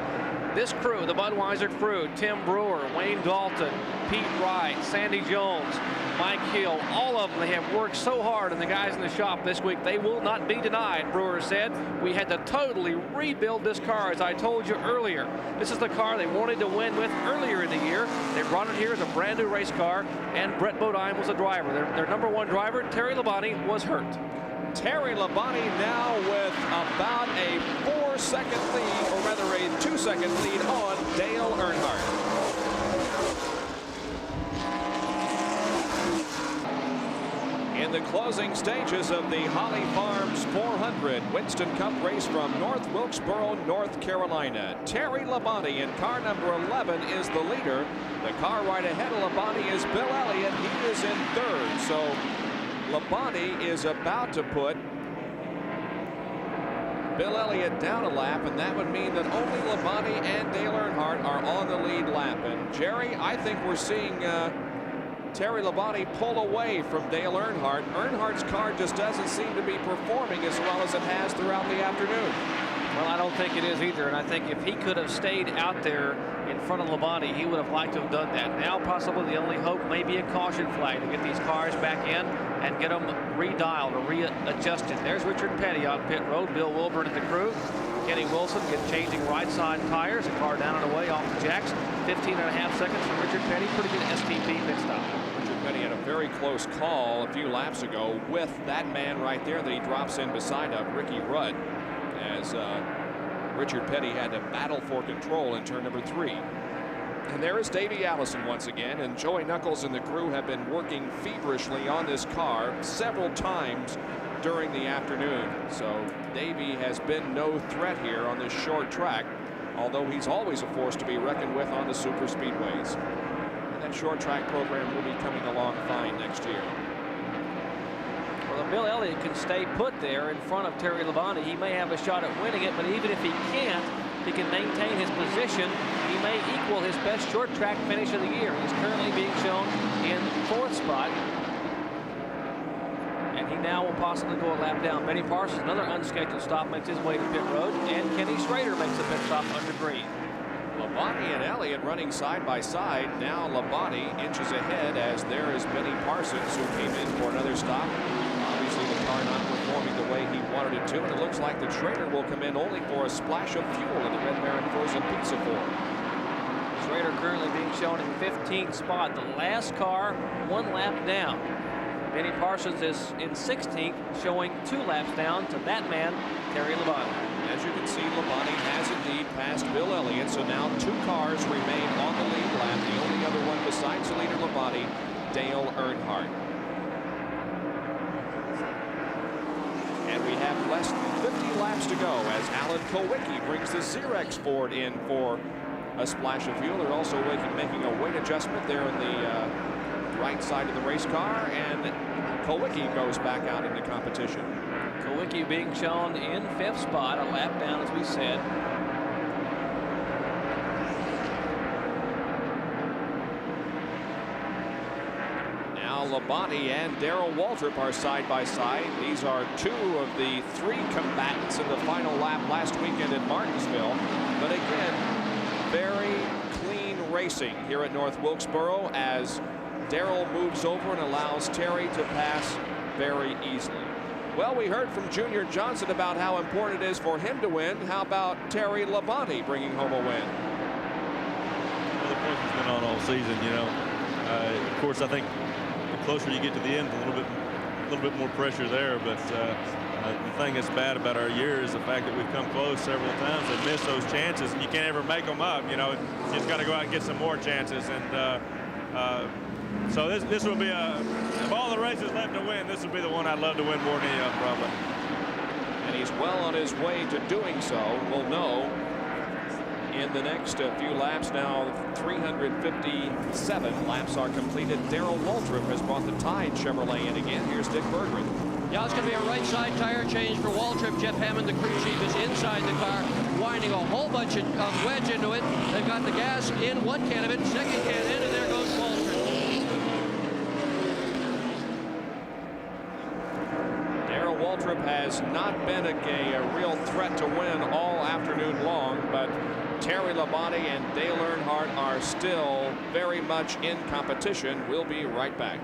This crew, the Budweiser crew, Tim Brewer, Wayne Dalton, Pete Wright, Sandy Jones, Mike Hill, all of them, they have worked so hard, and the guys in the shop this week, they will not be denied. Brewer said, we had to totally rebuild this car, as I told you earlier. This is the car they wanted to win with earlier in the year. They brought it here as a brand new race car, and Brett Bodine was the driver. Their number 1 driver, Terry Labonte, was hurt. Terry Labonte now with about a 4-second lead, or rather a 2-second lead on Dale Earnhardt. In the closing stages of the Holly Farms 400 Winston Cup race from North Wilkesboro, North Carolina, Terry Labonte in car number 11 is the leader. The car right ahead of Labonte is Bill Elliott. He is in 3rd. So Labonte is about to put Bill Elliott down a lap, and that would mean that only Labonte and Dale Earnhardt are on the lead lap. And Jerry, I think we're seeing Terry Labonte pull away from Dale Earnhardt. Earnhardt's car just doesn't seem to be performing as well as it has throughout the afternoon. Well, I don't think it is either, and I think if he could have stayed out there in front of Labonte, he would have liked to have done that. Now possibly the only hope may be a caution flag to get these cars back in and get them redialed or readjusted. There's Richard Petty on pit road, Bill Wilburn at the crew. Kenny Wilson changing right side tires, the car down and away off the jacks. 15.5 seconds from Richard Petty. Pretty good STP pit stop. Richard Petty had a very close call a few laps ago with that man right there that he drops in beside of Ricky Rudd, as Richard Petty had to battle for control in turn number 3. And there is Davey Allison once again, and Joey Knuckles and the crew have been working feverishly on this car several times during the afternoon. So Davey has been no threat here on this short track, although he's always a force to be reckoned with on the super speedways. And that short track program will be coming along fine next year. Well, if Bill Elliott can stay put there in front of Terry Labonte, he may have a shot at winning it, but even if he can't, he can maintain his position. He may equal his best short track finish of the year. He's currently being shown in 4th spot. And he now will possibly go a lap down. Benny Parsons, another unscheduled stop, makes his way to pit road. And Kenny Schrader makes a pit stop under green. Labonte and Elliott running side by side. Now Labonte inches ahead as there is Benny Parsons, who came in for another stop. Obviously the car not performing the way he wanted it to, and it looks like the Schrader will come in only for a splash of fuel in the Red Baron Frozen Pizza Ford. Schrader currently being shown in 15th spot, the last car 1 lap down. Benny Parsons is in 16th, showing 2 laps down to that man, Terry Labonte. As you can see, Labonte has indeed passed Bill Elliott, so now 2 cars remain on the lead lap. The only other one besides the leader Labonte, Dale Earnhardt. And we have less than 50 laps to go as Alan Kulwicki brings the Xerox Ford in for a splash of fuel. They're also making a weight adjustment there in the right side of the race car, and Kulwicki goes back out into competition. Kulwicki being shown in 5th spot, a lap down, as we said. Now Labonte and Darrell Waltrip are side by side. These are 2 of the 3 combatants in the final lap last weekend at Martinsville. But again, very clean racing here at North Wilkesboro as Darrell moves over and allows Terry to pass very easily. Well, we heard from Junior Johnson about how important it is for him to win. How about Terry Labonte bringing home a win? Well, the push has been on all season, you know. Of course, I think the closer you get to the end, a little bit more pressure there. But the thing that's bad about our year is the fact that we've come close several times and missed those chances, and you can't ever make them up. You know, you just got to go out and get some more chances. And so this will be of all the races left to win, this will be the one I'd love to win more than any of them, probably. And he's well on his way to doing so. We'll know in the next few laps. Now 357 laps are completed. Darrell Waltrip has brought the Tide Chevrolet in again. Here's Dick Berggren. Yeah, it's going to be a right side tire change for Waltrip. Jeff Hammond, the crew chief, is inside the car, winding a whole bunch of wedge into it. They've got the gas in one can of it, second can in, and there goes Waltrip. Waltrip has not been a real threat to win all afternoon long, but Terry Labonte and Dale Earnhardt are still very much in competition. We'll be right back.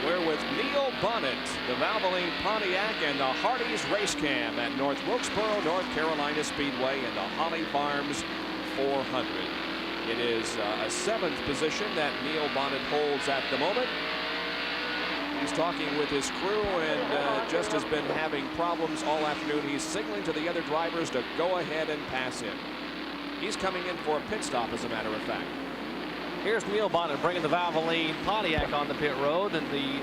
We're with Neil Bonnet, the Valvoline Pontiac, and the Hardee's Race Cam at North Wilkesboro, North Carolina Speedway in the Holly Farms 400. It is a 7th position that Neil Bonnet holds at the moment. He's talking with his crew and just has been having problems all afternoon. He's signaling to the other drivers to go ahead and pass him. He's coming in for a pit stop, as a matter of fact. Here's Neil Bonnet bringing the Valvoline Pontiac on the pit road, and the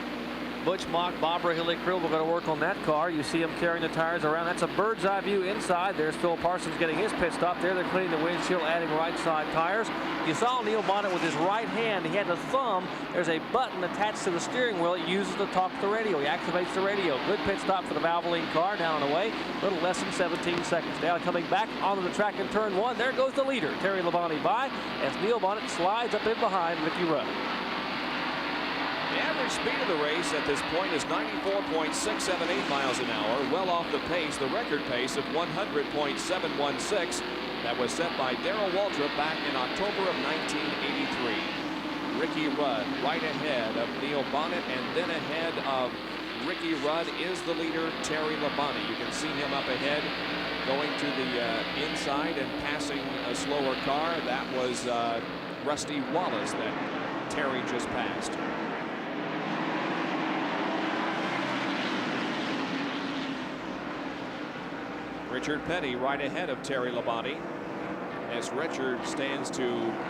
Butch Mock Bobber Hilly crew will go to work on that car. You see him carrying the tires around. That's a bird's eye view inside. There's Phil Parsons getting his pit stop. There they're cleaning the windshield, adding right side tires. You saw Neil Bonnet with his right hand. He had the thumb. There's a button attached to the steering wheel. He uses to talk to the radio. He activates the radio. Good pit stop for the Valvoline car. Down and away. A little less than 17 seconds. Now coming back onto the track in turn 1. There goes the leader, Terry Labonte, by as Neil Bonnet slides up in behind Ricky Rudd. The average speed of the race at this point is 94.678 miles an hour, well off the pace, the record pace of 100.716 that was set by Darrell Waltrip back in October of 1983. Ricky Rudd right ahead of Neil Bonnet, and then ahead of Ricky Rudd is the leader, Terry Labonte. You can see him up ahead going to the inside and passing a slower car. That was Rusty Wallace that Terry just passed. Richard Petty right ahead of Terry Labonte as Richard stands to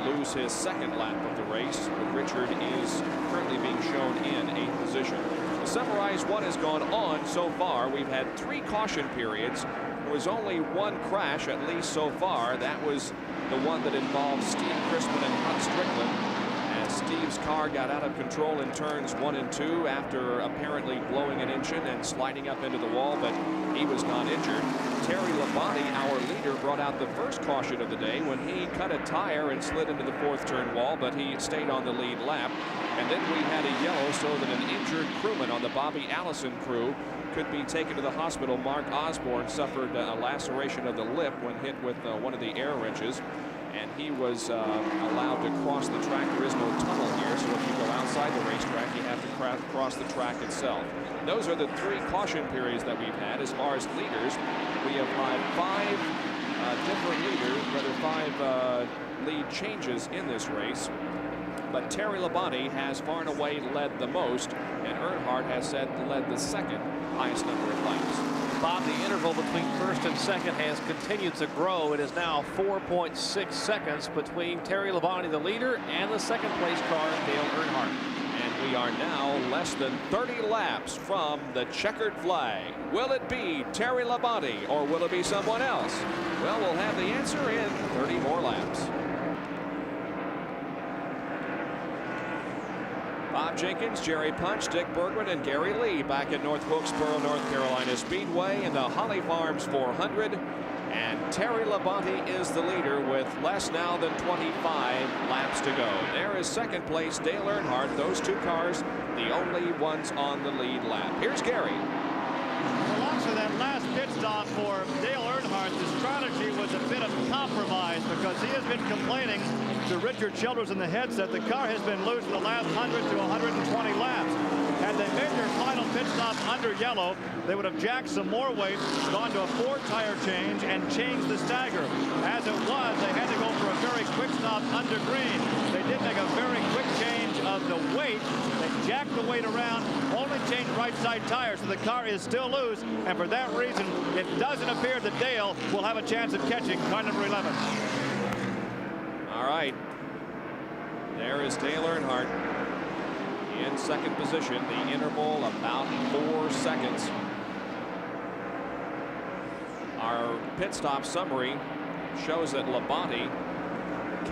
lose his 2nd lap of the race. But Richard is currently being shown in 8th position. To summarize what has gone on so far, we've had 3 caution periods. There was only 1 crash, at least so far. That was the one that involved Steve Chrisman and Huck Strickland. Steve's car got out of control in turns 1 and 2 after apparently blowing an engine and sliding up into the wall, but he was not injured. Terry Labonte, our leader, brought out the first caution of the day when he cut a tire and slid into the fourth turn wall, but he stayed on the lead lap. And then we had a yellow so that an injured crewman on the Bobby Allison crew could be taken to the hospital. Mark Osborne suffered a laceration of the lip when hit with one of the air wrenches, and he was allowed to cross the track. There is no tunnel here, so if you go outside the racetrack, you have to cross the track itself. Those are the 3 caution periods that we've had. As far as leaders, we have had 5 different leaders, rather 5 lead changes in this race. But Terry Labonte has far and away led the most, and Earnhardt has led the second highest number of laps. Bob, the interval between first and second has continued to grow. It is now 4.6 seconds between Terry Labonte, the leader, and the second place car, Dale Earnhardt. And we are now less than 30 laps from the checkered flag. Will it be Terry Labonte or will it be someone else? Well, we'll have the answer in 30 more laps. Bob Jenkins, Jerry Punch, Dick Bergman, and Gary Lee back at North Wilkesboro, North Carolina Speedway in the Holly Farms 400. And Terry Labonte is the leader with less now than 25 laps to go. There is second place Dale Earnhardt. Those 2 cars, the only ones on the lead lap. Here's Gary. Well, after that last pit stop for Dale Earnhardt, the strategy was a bit of compromise because he has been complaining to Richard Childress in the headset. The car has been loose in the last 100 to 120 laps. Had they made their final pit stop under yellow, they would have jacked some more weight, gone to a 4-tire change, and changed the stagger. As it was, they had to go for a very quick stop under green. They did make a very quick change of the weight. They jacked the weight around, only changed right side tires, so the car is still loose, and for that reason, it doesn't appear that Dale will have a chance of catching car number 11. All right. There is Dale Earnhardt in second position. The interval about 4 seconds. Our pit stop summary shows that Labonte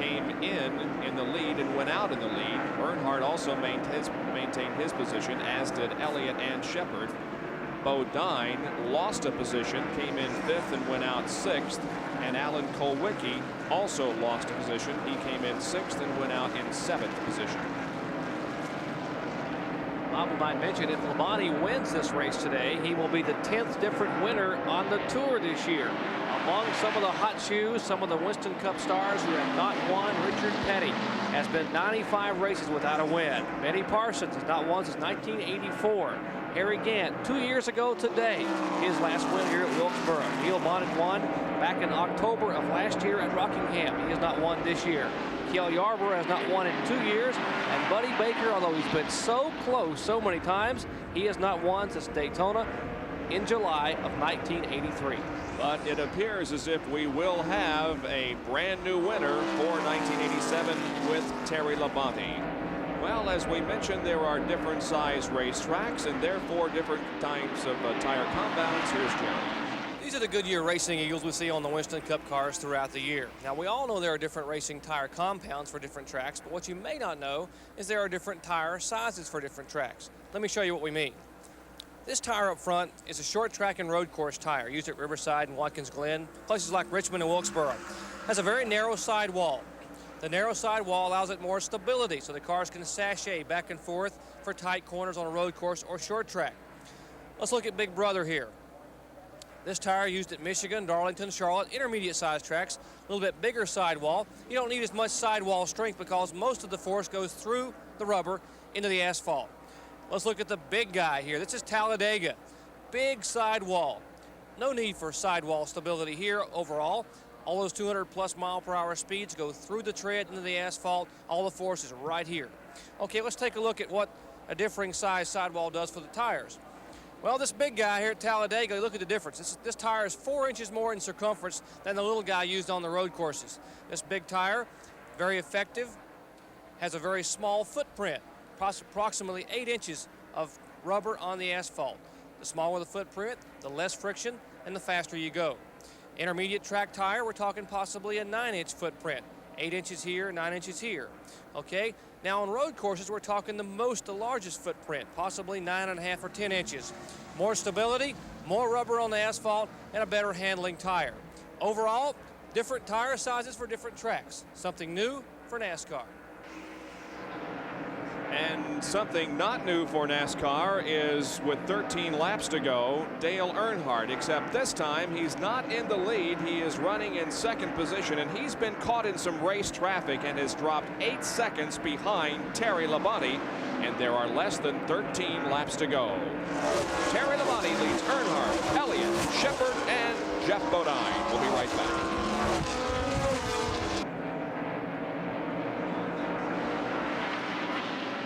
came in the lead and went out in the lead. Earnhardt also maintained his position, as did Elliott and Shepard. Bodine lost a position, came in 5th and went out 6th. And Alan Kulwicki also lost a position. He came in 6th and went out in 7th position. Bob, I mentioned if Labonte wins this race today, he will be the 10th different winner on the tour this year. Among some of the hot shoes, some of the Winston Cup stars who have not won, Richard Petty has been 95 races without a win. Benny Parsons has not won since 1984. Harry Gant, 2 years ago today, his last win here at Wilkesboro. Neil Bonnet won back in October of last year at Rockingham. He has not won this year. Cale Yarborough has not won in 2 years. And Buddy Baker, although he's been so close so many times, he has not won since Daytona in July of 1983. But it appears as if we will have a brand new winner for 1987 with Terry Labonte. Well, as we mentioned, there are different size racetracks and therefore different types of tire compounds. Here's Jerry. These are the Goodyear Racing Eagles we see on the Winston Cup cars throughout the year. Now, we all know there are different racing tire compounds for different tracks, but what you may not know is there are different tire sizes for different tracks. Let me show you what we mean. This tire up front is a short track and road course tire used at Riverside and Watkins Glen, places like Richmond and Wilkesboro. It has a very narrow sidewall. The narrow sidewall allows it more stability so the cars can sashay back and forth for tight corners on a road course or short track. Let's look at Big Brother here. This tire used at Michigan, Darlington, Charlotte, intermediate size tracks, a little bit bigger sidewall. You don't need as much sidewall strength because most of the force goes through the rubber into the asphalt. Let's look at the big guy here. This is Talladega. Big sidewall. No need for sidewall stability here overall. All those 200+ mile/hour speeds go through the tread into the asphalt. All the force is right here. Okay, let's take a look at what a differing size sidewall does for the tires. Well, this big guy here at Talladega, look at the difference. This tire is 4 inches more in circumference than the little guy used on the road courses. This big tire, very effective, has a very small footprint, approximately 8 inches of rubber on the asphalt. The smaller the footprint, the less friction, and the faster you go. Intermediate track tire, we're talking possibly a 9-inch footprint. 8 inches here, 9 inches here. Okay, now on road courses, we're talking the largest footprint, possibly 9.5 or 10 inches. More stability, more rubber on the asphalt, and a better handling tire. Overall, different tire sizes for different tracks. Something new for NASCAR. And something not new for NASCAR is, with 13 laps to go, Dale Earnhardt, except this time he's not in the lead. He is running in second position, and he's been caught in some race traffic and has dropped 8 seconds behind Terry Labonte, and there are less than 13 laps to go. Terry Labonte leads Earnhardt, Elliott, Shepard, and Jeff Bodine. We'll be right back.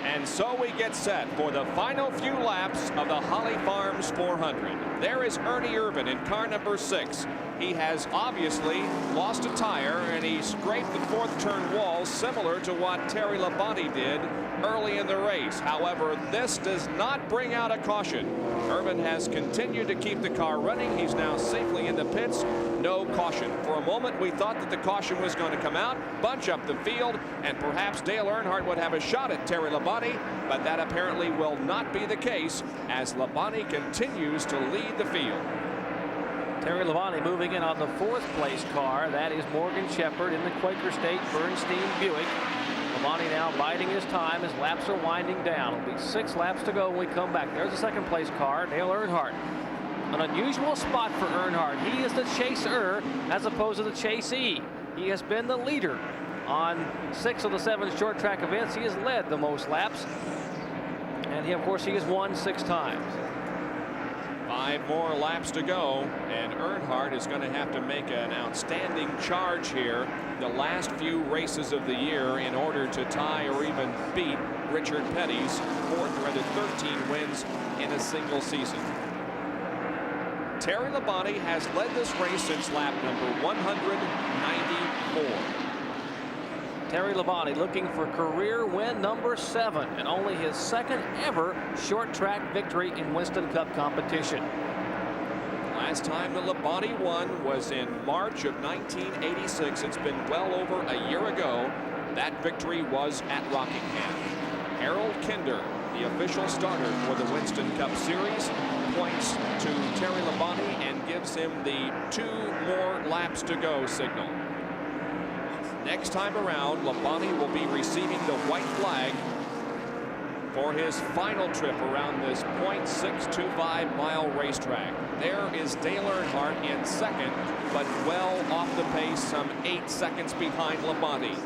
And so we get set for the final few laps of the Holly Farms 400. There is Ernie Irvan in car number 6. He has obviously lost a tire, and he scraped the fourth turn wall, similar to what Terry Labonte did early in the race. However, this does not bring out a caution. Irvan has continued to keep the car running. He's now safely in the pits. No caution. For a moment, we thought that the caution was going to come out, bunch up the field, and perhaps Dale Earnhardt would have a shot at Terry Labonte, but that apparently will not be the case as Labonte continues to lead the field. Terry Labonte moving in on the 4th place car. That is Morgan Shepard in the Quaker State Bernstein Buick. Labonte now biding his time as laps are winding down. It'll be 6 laps to go when we come back. There's the 2nd place car, Dale Earnhardt. An unusual spot for Earnhardt. He is the chaser as opposed to the chasee. He has been the leader on 6 of the 7 short track events. He has led the most laps, and he, of course, he has won 6 times. 5 more laps to go, and Earnhardt is going to have to make an outstanding charge here the last few races of the year in order to tie or even beat Richard Petty's 4th or rather 13 wins in a single season. Terry Labonte has led this race since lap number 194. Terry Labonte looking for career win number 7 and only his 2nd ever short track victory in Winston Cup competition. Last time that Labonte won was in March of 1986. It's been well over a year ago. That victory was at Rockingham. Harold Kinder, the official starter for the Winston Cup Series, points to Terry Labonte and gives him the 2 more laps to go signal. Next time around, Labonte will be receiving the white flag for his final trip around this 0.625 mile racetrack. There is Dale Earnhardt in 2nd, but well off the pace, some 8 seconds behind Labonte.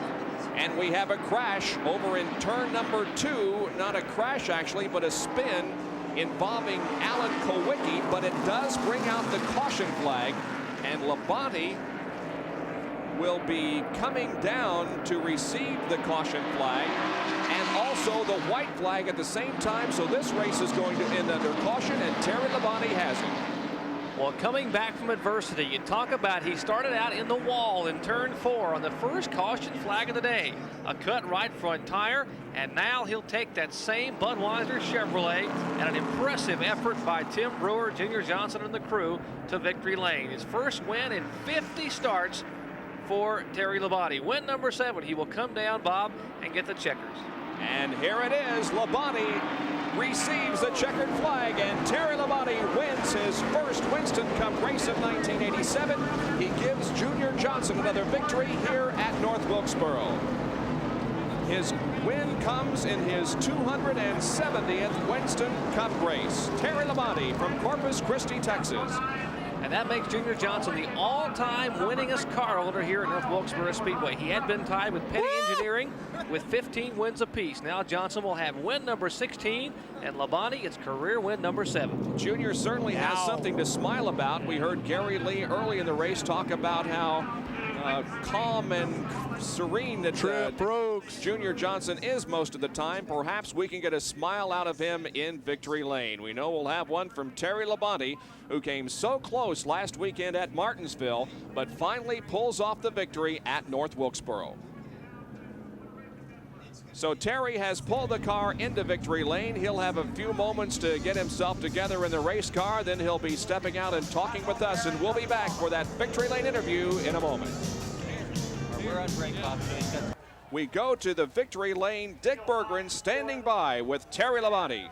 And we have a crash over in turn number 2. Not a crash actually, but a spin involving Alan Kulwicki, but it does bring out the caution flag, and Labonte will be coming down to receive the caution flag and also the white flag at the same time. So this race is going to end under caution, and Terry Labonte has it. Well, coming back from adversity, you talk about he started out in the wall in turn 4 on the first caution flag of the day. A cut right front tire, and now he'll take that same Budweiser Chevrolet and an impressive effort by Tim Brewer, Junior Johnson, and the crew to victory lane. His first win in 50 starts for Terry Labonte. Win number 7. He will come down, Bob, and get the checkers. And here it is. Labonte receives the checkered flag, and Terry Labonte wins his first Winston Cup race of 1987. He gives Junior Johnson another victory here at North Wilkesboro. His win comes in his 270th Winston Cup race. Terry Labonte from Corpus Christi, Texas. And that makes Junior Johnson the all-time winningest car owner here at North Wilkesboro Speedway. He had been tied with Petty Engineering with 15 wins apiece. Now Johnson will have win number 16, and Labonte its career win number 7. Junior certainly has something to smile about. We heard Gary Lee early in the race talk about how calm and serene that Junior Johnson is most of the time. Perhaps we can get a smile out of him in victory lane. We know we'll have one from Terry Labonte, who came so close last weekend at Martinsville, but finally pulls off the victory at North Wilkesboro. So Terry has pulled the car into victory lane. He'll have a few moments to get himself together in the race car. Then he'll be stepping out and talking with us, and we'll be back for that victory lane interview in a moment. We're on break, Bob. We go to the victory lane. Dick Berggren standing by with Terry Labonte.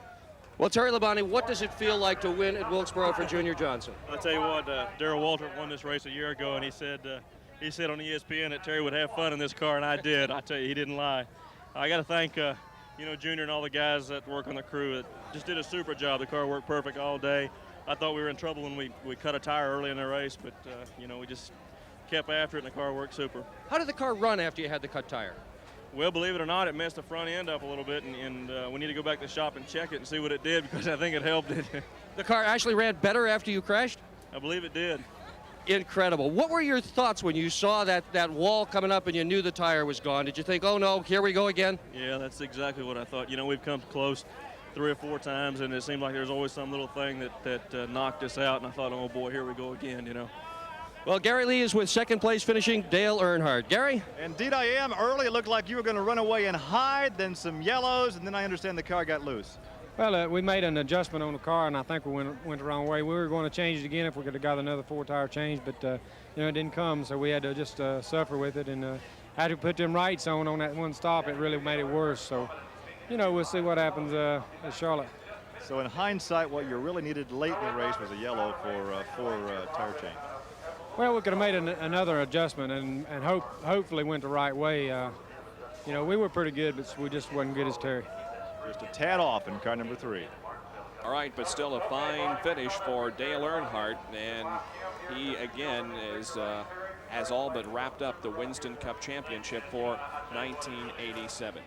Well, Terry Labonte, what does it feel like to win at Wilkesboro for Junior Johnson? I'll tell you what, Darrell Waltrip won this race a year ago, and he said on ESPN that Terry would have fun in this car, and I did. I tell you, he didn't lie. I got to thank, Junior and all the guys that work on the crew that just did a super job. The car worked perfect all day. I thought we were in trouble when we cut a tire early in the race, but, we just kept after it, and the car worked super. How did the car run after you had the cut tire? Well, believe it or not, it messed the front end up a little bit, and we need to go back to the shop and check it and see what it did, because I think it helped it. The car actually ran better after you crashed? I believe it did. Incredible. What were your thoughts when you saw that wall coming up and you knew the tire was gone? Did you think, oh no, here we go again? Yeah, that's exactly what I thought. We've come close 3 or 4 times, and it seemed like there's always some little thing that knocked us out, and I thought, oh boy, here we go again, Well, Gary Lee is with second place finishing Dale Earnhardt. Gary? Indeed I am. Early, it looked like you were going to run away and hide, then some yellows, and then I understand the car got loose. Well, we made an adjustment on the car, and I think we went the wrong way. We were going to change it again if we could have got another 4-tire change, but it didn't come, so we had to just suffer with it. And had to put them rights on that one stop. It really made it worse. So, we'll see what happens at Charlotte. So in hindsight, what you really needed late in the race was a yellow for tire change. Well, we could have made another adjustment and hopefully went the right way. We were pretty good, but we just wasn't good as Terry. Just a tad off in car number 3. All right, but still a fine finish for Dale Earnhardt, and he again has all but wrapped up the Winston Cup Championship for 1987.